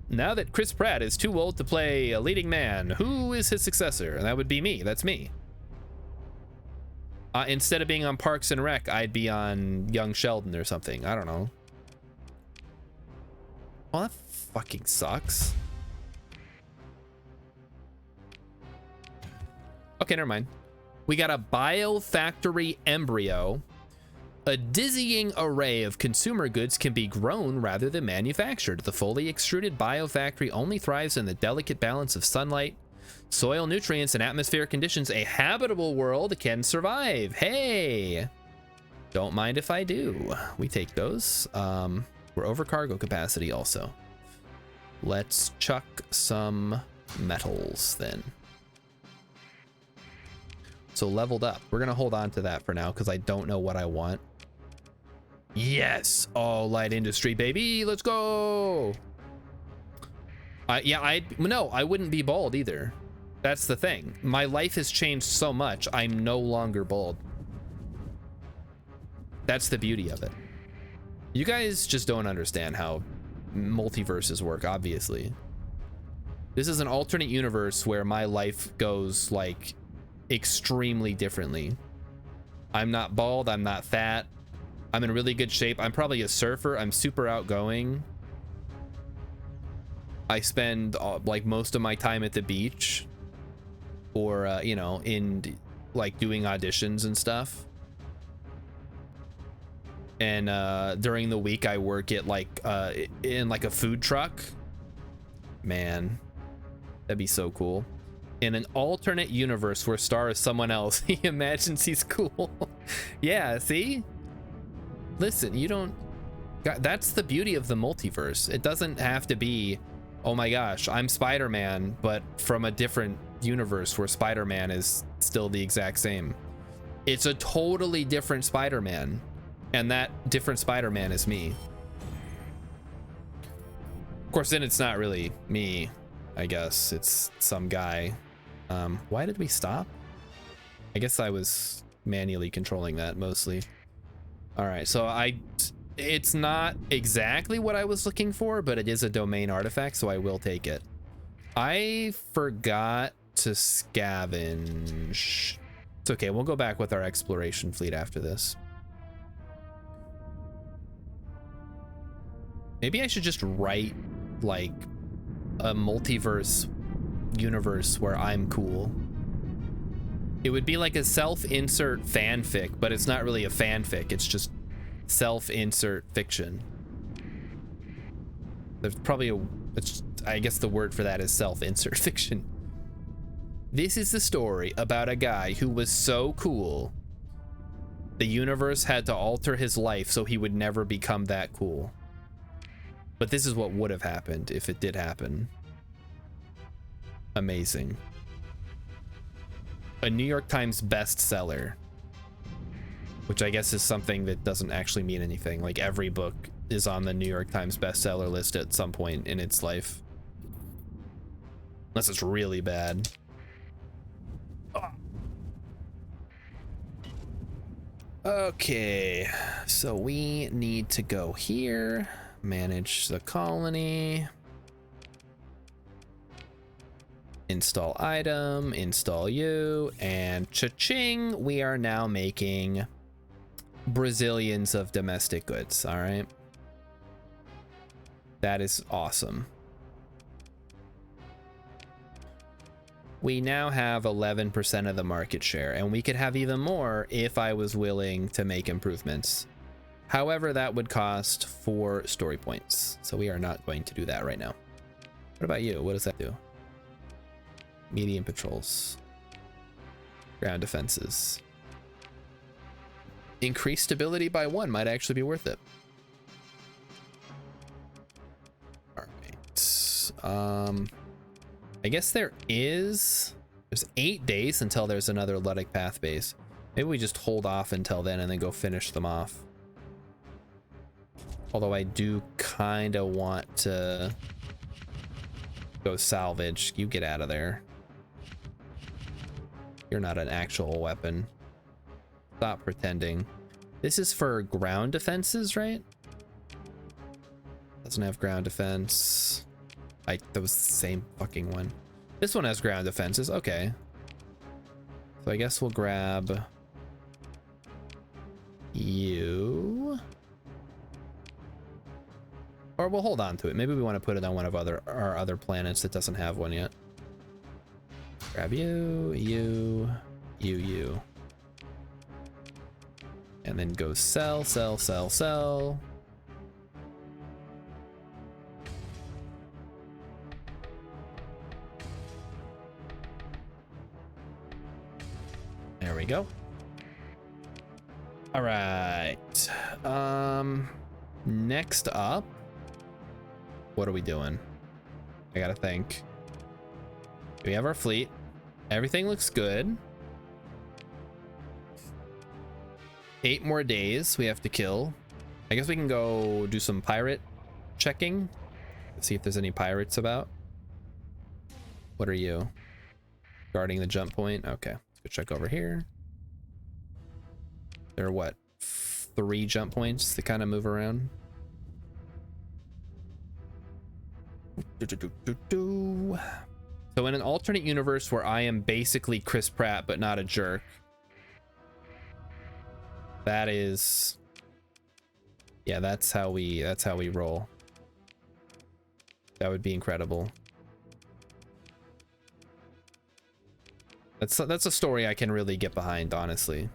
Now that Chris Pratt is too old to play a leading man, who is his successor? And that would be me. That's me. Instead of being on Parks and Rec, I'd be on Young Sheldon or something. I don't know. Well, that fucking sucks. Okay, never mind. We got a biofactory embryo. A dizzying array of consumer goods can be grown rather than manufactured. The fully extruded biofactory only thrives in the delicate balance of sunlight, soil nutrients, and atmospheric conditions. A habitable world can survive. Hey, don't mind if I do. We take those. We're over cargo capacity also. Let's chuck some metals then. So leveled up. We're gonna hold on to that for now because I don't know what I want. Yes, all light industry, baby. Let's go. No, I wouldn't be bald either. That's the thing. My life has changed so much. I'm no longer bald. That's the beauty of it. You guys just don't understand how multiverses work, obviously. This is an alternate universe where my life goes like extremely differently. I'm not bald, I'm not fat, I'm in really good shape. I'm probably a surfer. I'm super outgoing. I spend like most of my time at the beach or you know, in like doing auditions and stuff. And during the week I work at like in like a food truck. Man, that'd be so cool. In an alternate universe where Star is someone else, he imagines he's cool. Yeah, see? Listen, you don't... That's the beauty of the multiverse. It doesn't have to be, oh my gosh, I'm Spider-Man, but from a different universe where Spider-Man is still the exact same. It's a totally different Spider-Man, and that different Spider-Man is me. Of course, then it's not really me, I guess. It's some guy. Why did we stop? I guess I was manually controlling that mostly. All right, so It's not exactly what I was looking for, but it is a domain artifact, so I will take it. I forgot to scavenge. It's okay, we'll go back with our exploration fleet after this. Maybe I should just write like a multiverse universe where I'm cool. It would be like a self-insert fanfic, but it's not really a fanfic, it's just self-insert fiction. There's probably I guess the word for that is self-insert fiction. This is the story about a guy who was so cool, the universe had to alter his life so he would never become that cool. But this is what would have happened if it did happen. Amazing. A New York Times bestseller, which I guess is something that doesn't actually mean anything. Like every book is on the New York Times bestseller list at some point in its life. Unless it's really bad. Okay, so we need to go here, manage the colony, install item, install you, and cha-ching, we are now making Brazilians of domestic goods. All right, that is awesome. We now have 11% of the market share, and we could have even more if I was willing to make improvements. However, that would cost 4 story points, so we are not going to do that right now. What about you? What does that do? Medium patrols. Ground defenses. Increased stability by 1 might actually be worth it. All right. I guess there's 8 days until there's another Ludic Path base. Maybe we just hold off until then and then go finish them off. Although I do kind of want to go salvage. You get out of there. You're not an actual weapon. Stop pretending. This is for ground defenses, right? Doesn't have ground defense. That was the same fucking one. This one has ground defenses. Okay. So I guess we'll grab you. Or we'll hold on to it. Maybe we want to put it on one of our other planets that doesn't have one yet. Grab you. And then go sell. There we go. All right. Next up, what are we doing? I gotta think. We have our fleet. Everything looks good. 8 more days we have to kill. I guess we can go do some pirate checking. Let's see if there's any pirates about. What are you? Guarding the jump point? Okay. Go check over here. There are what? 3 jump points that kind of move around. So in an alternate universe where I am basically Chris Pratt but not a jerk, that is, yeah, that's how we roll. That would be incredible. That's a story I can really get behind, honestly.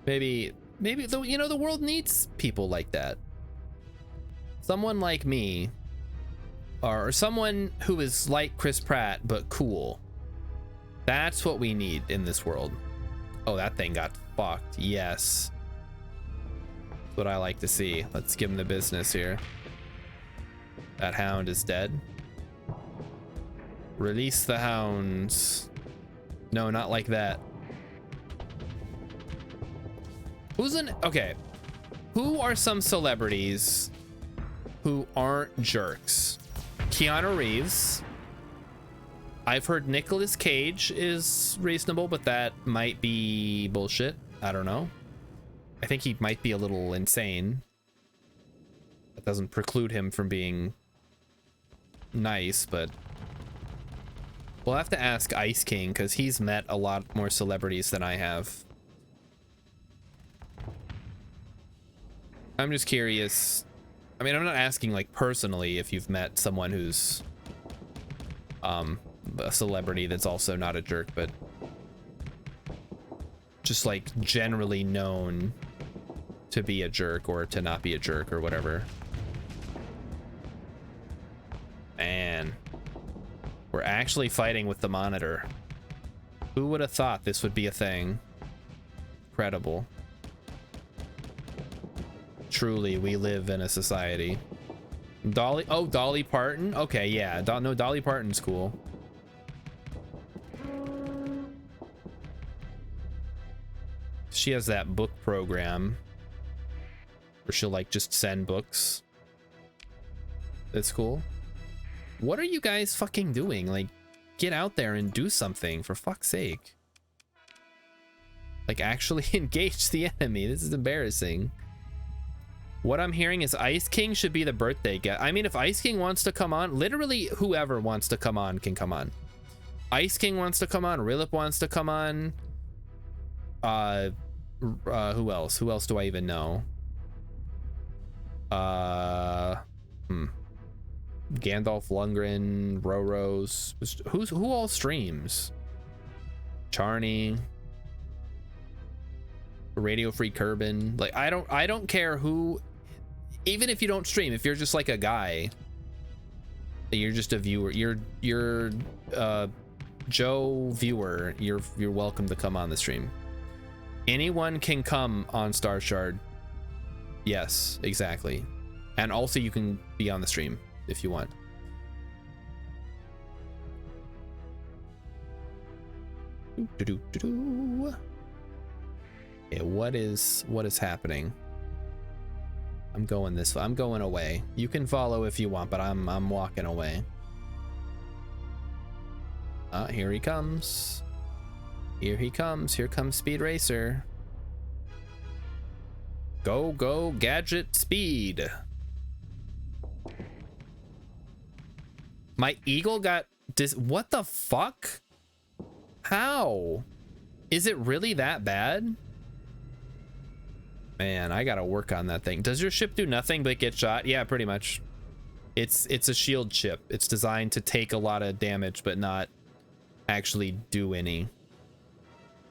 Maybe though, you know, the world needs people like that. Someone like me, or someone who is like Chris Pratt but cool. That's what we need in this world. Oh, that thing got fucked. Yes. That's what I like to see. Let's give him the business here. That hound is dead. Release the hounds. No, not like that. Okay. Who are some celebrities who aren't jerks? Keanu Reeves. I've heard Nicolas Cage is reasonable, but that might be bullshit. I don't know. I think he might be a little insane. That doesn't preclude him from being nice, but we'll have to ask Ice King because he's met a lot more celebrities than I have. I'm just curious. I mean, I'm not asking like personally if you've met someone who's a celebrity that's also not a jerk, but just like generally known to be a jerk or to not be a jerk or whatever. Man, we're actually fighting with the monitor. Who would have thought this would be a thing? Incredible. Truly, we live in a society. Dolly, oh, Dolly Parton. Okay, yeah, no, Dolly Parton's cool. She has that book program where she'll like just send books. That's cool. What are you guys fucking doing? Like, get out there and do something, for fuck's sake. Like, actually engage the enemy. This is embarrassing. What I'm hearing is Ice King should be the birthday guest. I mean, if Ice King wants to come on, literally whoever wants to come on can come on. Ice King wants to come on. Rilip wants to come on. Who else? Who else do I even know? Gandalf Lundgren, Rorose. Who all streams? Charney. Radio Free Kerbin. Like, I don't care who, even if you don't stream, if you're just like a guy, you're just a viewer, you're Joe viewer, you're welcome to come on the stream. Anyone can come on Starshard. Yes, exactly. And also you can be on the stream if you want. Okay, what is happening? I'm going this way. I'm going away. You can follow if you want, but I'm walking away. Here he comes. Here he comes. Here comes Speed Racer. Go, go, gadget speed. My eagle got what the fuck? How? Is it really that bad? Man, I gotta work on that thing. Does your ship do nothing but get shot? Yeah, pretty much. It's a shield ship. It's designed to take a lot of damage, but not actually do any.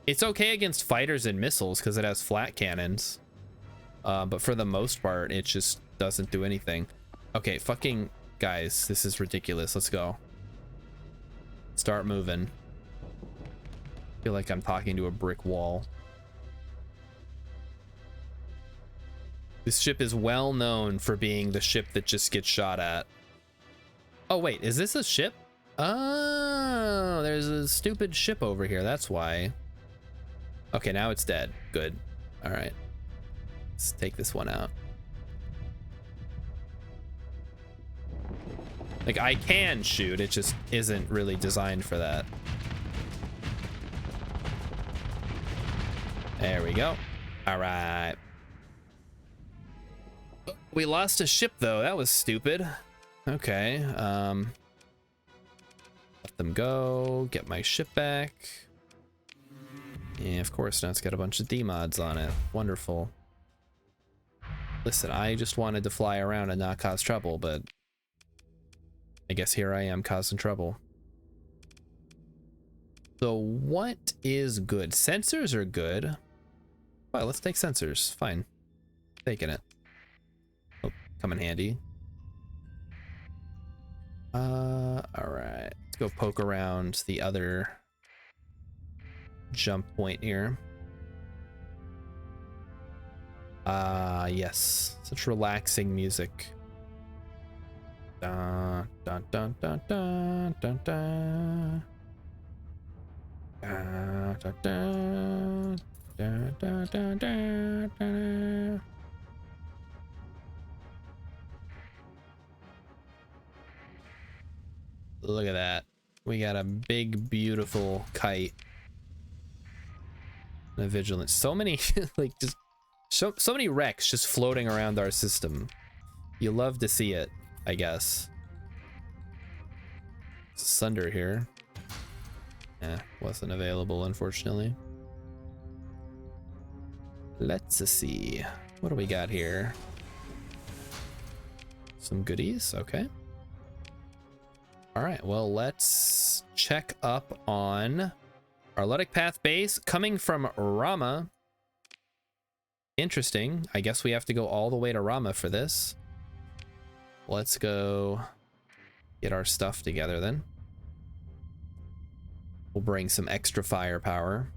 It's okay against fighters and missiles because it has flat cannons. But for the most part, it just doesn't do anything. Okay, fucking guys, this is ridiculous. Let's go. Start moving. I feel like I'm talking to a brick wall. This ship is well known for being the ship that just gets shot at. Oh, wait, is this a ship? Oh, there's a stupid ship over here. That's why. Okay, now it's dead. Good. All right. Let's take this one out. Like, I can shoot. It just isn't really designed for that. There we go. All right. We lost a ship, though. That was stupid. Okay. Let them go. Get my ship back. Yeah, of course. Now it's got a bunch of D-mods on it. Wonderful. Listen, I just wanted to fly around and not cause trouble, but I guess here I am causing trouble. So what is good? Sensors are good. Well, let's take sensors. Fine. Taking it. Oh, come in handy. All right. Let's go poke around the other jump point here. Yes. Such relaxing music. Dun, dun, dun, dun, dun, dun, dun. Dun, dun, dun. Dun, dun, dun, dun, dun. Look at that. We got a big, beautiful kite. And a vigilance. So many, like, just so many wrecks just floating around our system. You love to see it, I guess. Sunder here. Wasn't available, unfortunately. Let's see. What do we got here? Some goodies, okay. All right, well, let's check up on our Ludic Path base coming from Rama. Interesting. I guess we have to go all the way to Rama for this. Let's go get our stuff together then. We'll bring some extra firepower.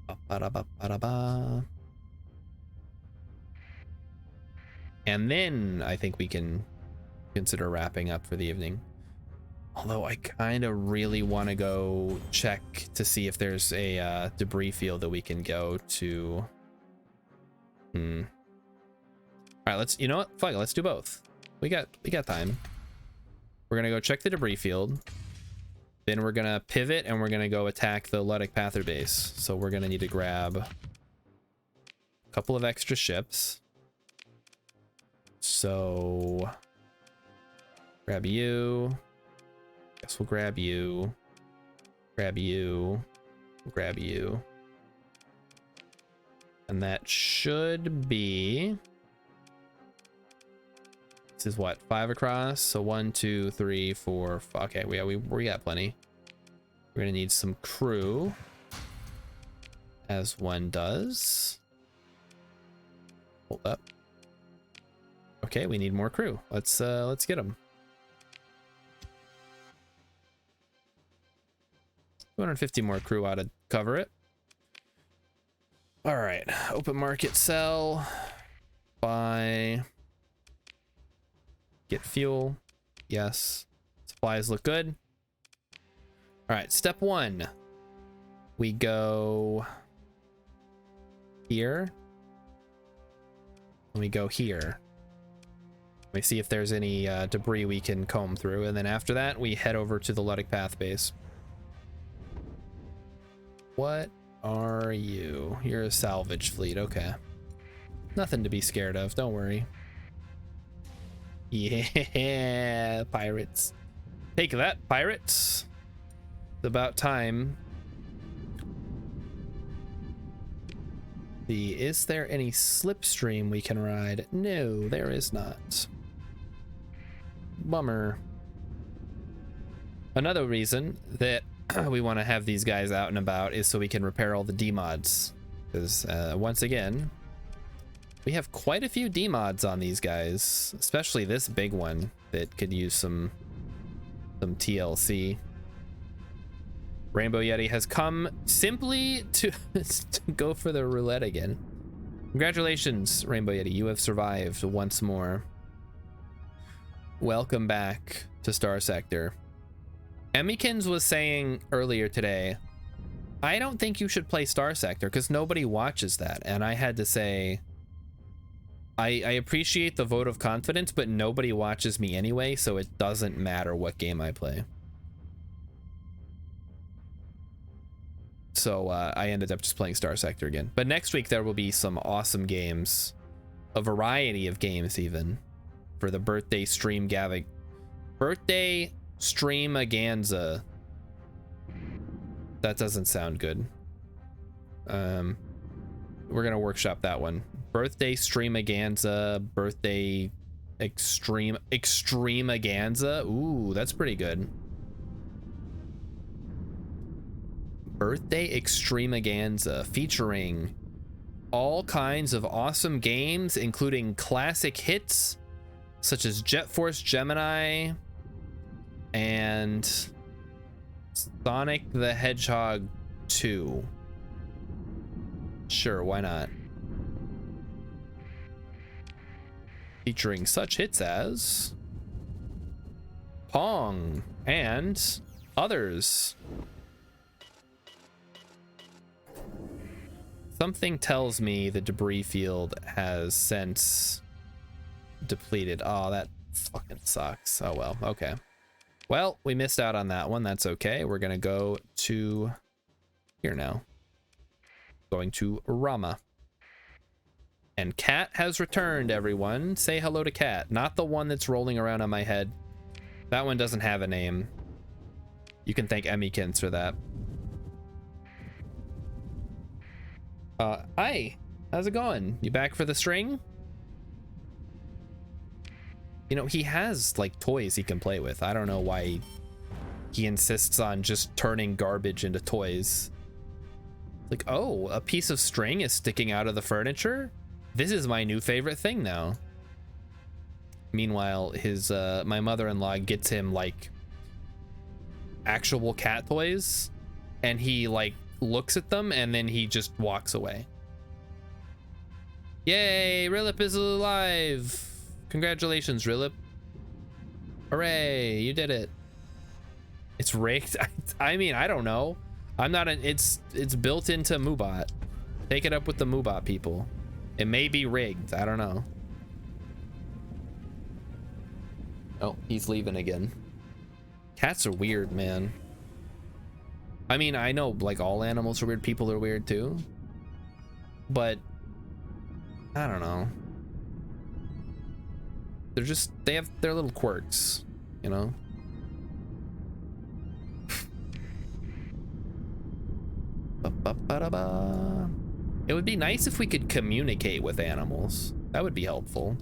Ba-ba-da-ba-ba-da-ba. And then I think we can consider wrapping up for the evening. Although I kind of really want to go check to see if there's a debris field that we can go to. All right, let's, you know what? Fuck it, let's do both. We got time. We're gonna go check the debris field. Then we're gonna pivot and we're gonna go attack the Ludic Pather base. So we're gonna need to grab a couple of extra ships. So grab you. Guess we'll grab you. Grab you. Grab you. And that should be, this is what, 5 across? So 1, 2, 3, 4, 5. Okay, we got plenty. We're gonna need some crew, as one does. Hold up. Okay, we need more crew. Let's get them. 250 more crew ought to cover it. All right, open market, sell, buy, get fuel. Yes, supplies look good. All right, step 1. We go here. And we go here. We see if there's any debris we can comb through, and then after that, we head over to the Ludic Path base. What are you? You're a salvage fleet, okay. Nothing to be scared of, don't worry. Yeah, pirates. Take that, pirates. It's about time. Is there any slipstream we can ride? No, there is not. Bummer. Another reason that we want to have these guys out and about is so we can repair all the D-mods. Because once again, we have quite a few D-mods on these guys, especially this big one that could use some TLC. Rainbow Yeti has come simply to go for the roulette again. Congratulations, Rainbow Yeti, you have survived once more. Welcome back to Starsector. Emmykins was saying earlier today, I don't think you should play Starsector because nobody watches that. And I had to say, I appreciate the vote of confidence, but nobody watches me anyway, so it doesn't matter what game I play. So I ended up just playing Starsector again. But next week there will be some awesome games, a variety of games even, for the birthday stream birthday streamaganza. That doesn't sound good. We're gonna workshop that one. Birthday streamaganza, birthday extremeaganza. Ooh, that's pretty good. Birthday extremeaganza, featuring all kinds of awesome games, including classic hits such as Jet Force Gemini and Sonic the Hedgehog 2. Sure, why not? Featuring such hits as Pong and others. Something tells me the debris field has since depleted. Oh, that fucking sucks. Oh well, okay. Well, we missed out on that one. That's okay. We're gonna go to here now. Going to Rama. And Cat has returned, everyone. Say hello to Cat. Not the one that's rolling around on my head. That one doesn't have a name. You can thank Emmykins for that. Hi. How's it going? You back for the string? You know, he has, like, toys he can play with. I don't know why he insists on just turning garbage into toys. Like, oh, a piece of string is sticking out of the furniture? This is my new favorite thing now. Meanwhile, his my mother-in-law gets him like actual cat toys, and he like looks at them and then he just walks away. Yay, Rilip is alive. Congratulations, Rilip. Hooray, you did it. It's rigged. I mean, I don't know. I'm not an it's built into Moobot. Take it up with the Moobot people. It may be rigged. I don't know. Oh, he's leaving again. Cats are weird, man. I mean, I know like all animals are weird. People are weird too. But I don't know. They're just, they have their little quirks, you know? Ba-ba-ba-da-ba. It would be nice if we could communicate with animals. That would be helpful.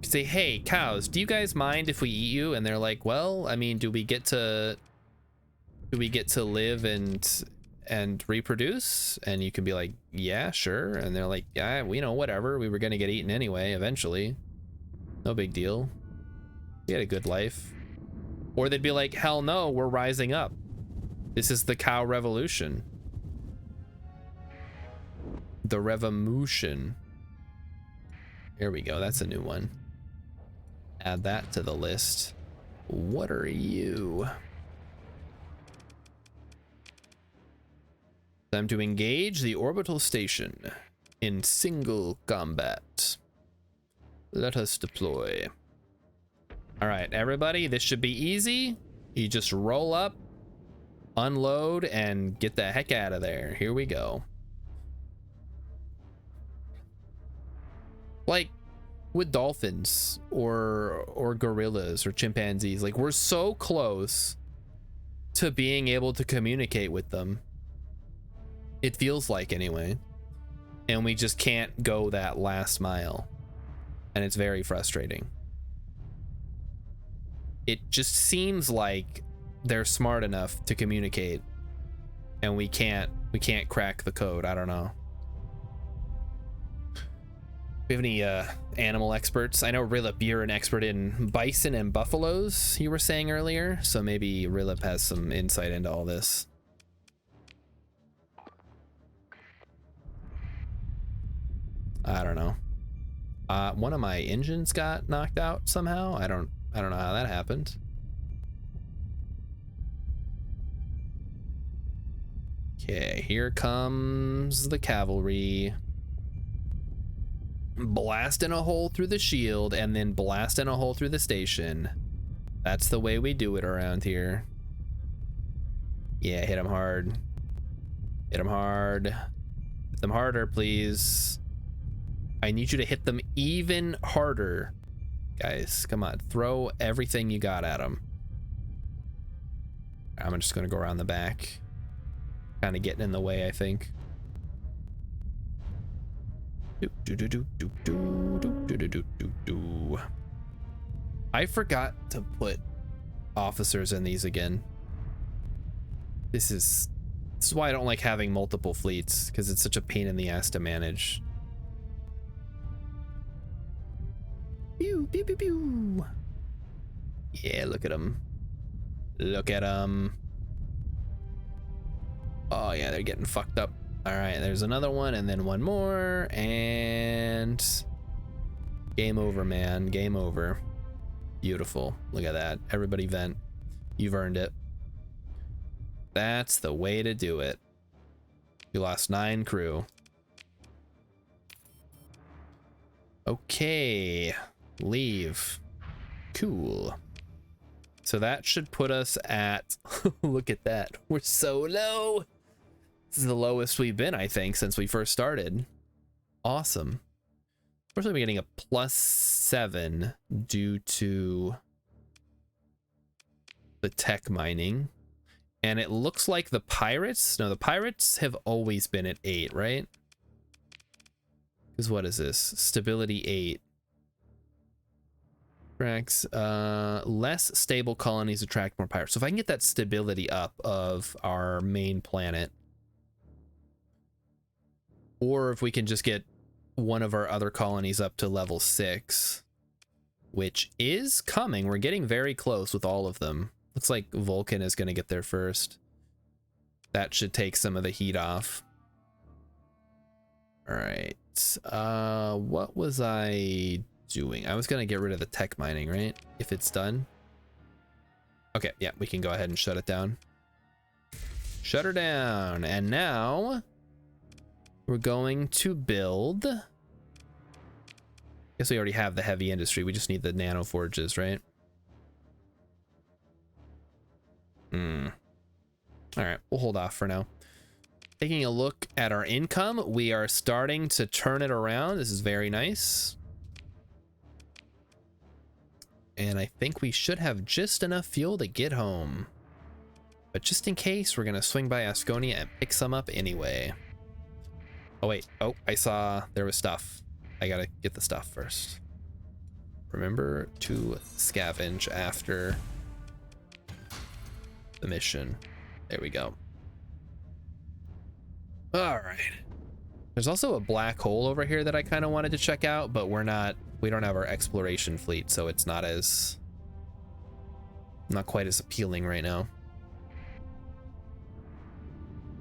Say, hey, cows, do you guys mind if we eat you? And they're like, well, I mean, do we get to live and reproduce? And you can be like, yeah, sure. And they're like, yeah, we know, whatever. We were gonna get eaten anyway, eventually. No big deal. We had a good life. Or they'd be like, hell no, we're rising up. This is the cow revolution. The revolution. Here we go. That's a new one. Add that to the list. What are you? Time to engage the orbital station in single combat. Let us deploy. All right, everybody, this should be easy. You just roll up, unload, and get the heck out of there. Here we go. Like with dolphins or gorillas or chimpanzees, like we're so close to being able to communicate with them. It feels like anyway. And we just can't go that last mile. And it's very frustrating. It just seems like they're smart enough to communicate and we can't crack the code. I don't know. Do we have any animal experts? I know Rilip, you're an expert in bison and buffaloes, you were saying earlier, so maybe Rilip has some insight into all this. I don't know. One of my engines got knocked out somehow. I don't know how that happened. Okay, here comes the cavalry. Blasting a hole through the shield and then blasting a hole through the station. That's the way we do it around here. Yeah, hit them hard. Hit them hard. Hit them harder, please. I need you to hit them even harder. Guys, come on. Throw everything you got at them. I'm just going to go around the back. Kind of getting in the way, I think. I forgot to put officers in these again. This is why I don't like having multiple fleets, because it's such a pain in the ass to manage. Pew, pew, pew, pew. Yeah, look at them. Look at them. Oh yeah, they're getting fucked up. All right, there's another one and then one more, and game over, man. Game over. Beautiful. Look at that. Everybody vent. You've earned it. That's the way to do it. You lost 9 crew. Okay. Leave. Cool. So that should put us at, look at that. We're so low. This is the lowest we've been, I think, since we first started. Awesome. We're supposed to be getting a +7 due to the tech mining. And it looks like the pirates, no, the pirates have always been at 8, right? Because what is this? Stability 8. Tracks, less stable colonies attract more pirates. So if I can get that stability up of our main planet, or if we can just get one of our other colonies up to level 6, which is coming. We're getting very close with all of them. Looks like Vulcan is going to get there first. That should take some of the heat off. All right. What was I doing? I was going to get rid of the tech mining, right? If it's done. Okay, yeah, we can go ahead and shut it down. Shut her down. And now we're going to build. Guess we already have the heavy industry. We just need the nano forges, right? All right, we'll hold off for now. Taking a look at our income, we are starting to turn it around. This is very nice. And I think we should have just enough fuel to get home. But just in case, we're going to swing by Asconia and pick some up anyway. Oh, wait. Oh, I saw there was stuff. I got to get the stuff first. Remember to scavenge after the mission. There we go. All right. There's also a black hole over here that I kind of wanted to check out, but we don't have our exploration fleet, so it's not quite as appealing right now.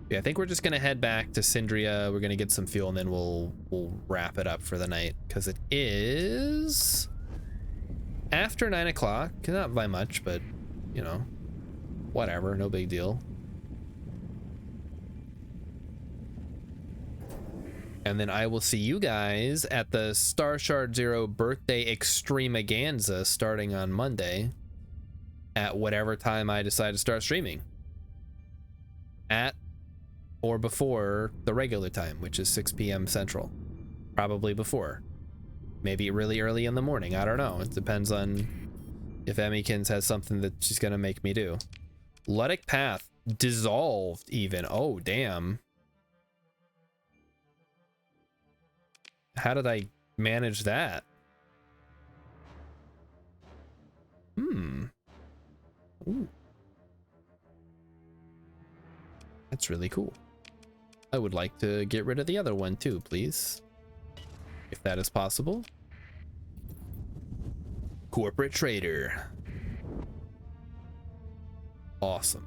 Yeah, I think we're just gonna head back to Syndria. We're gonna get some fuel and then we'll wrap it up for the night, because it is after 9 o'clock. Not by much, but you know, whatever, no big deal. And then I will see you guys at the Starshard Zero birthday extremaganza starting on Monday at whatever time I decide to start streaming. At or before the regular time, which is 6 p.m. Central. Probably before. Maybe really early in the morning. I don't know. It depends on if Emmykins has something that she's going to make me do. Ludic Path. Dissolved even. Oh, damn. How did I manage that? Ooh. That's really cool. I would like to get rid of the other one too, please. If that is possible. Corporate trader. Awesome.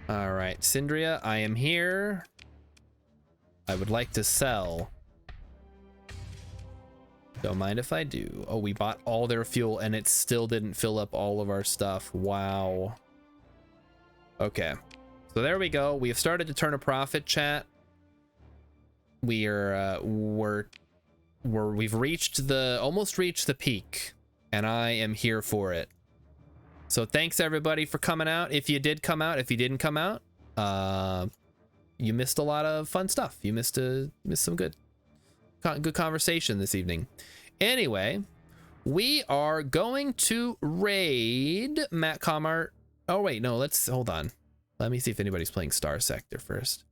All right, Syndria, I am here. I would like to sell. Don't mind if I do. Oh, we bought all their fuel and it still didn't fill up all of our stuff. Wow. Okay. So there we go. We have started to turn a profit, chat. We've almost reached the peak, and I am here for it. So thanks everybody for coming out. If you did come out, if you didn't come out, you missed a lot of fun stuff. You missed some good conversation this evening. Anyway, we are going to raid Matt Comart. Oh wait, no, hold on. Let me see if anybody's playing Starsector first.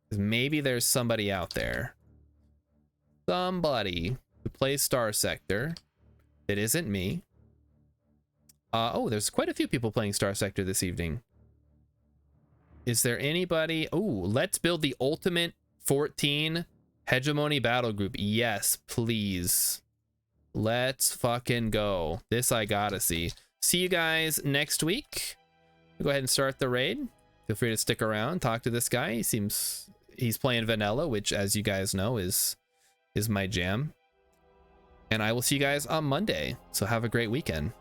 Maybe there's somebody out there. Somebody who plays Starsector that isn't me. Oh, there's quite a few people playing Starsector this evening. Is there anybody? Oh, let's build the ultimate 14 hegemony battle group. Yes, please. Let's fucking go. This I gotta see. See you guys next week. Go ahead and start the raid. Feel free to stick around, talk to this guy. He's playing vanilla, which, as you guys know, is my jam. And I will see you guys on Monday. So have a great weekend.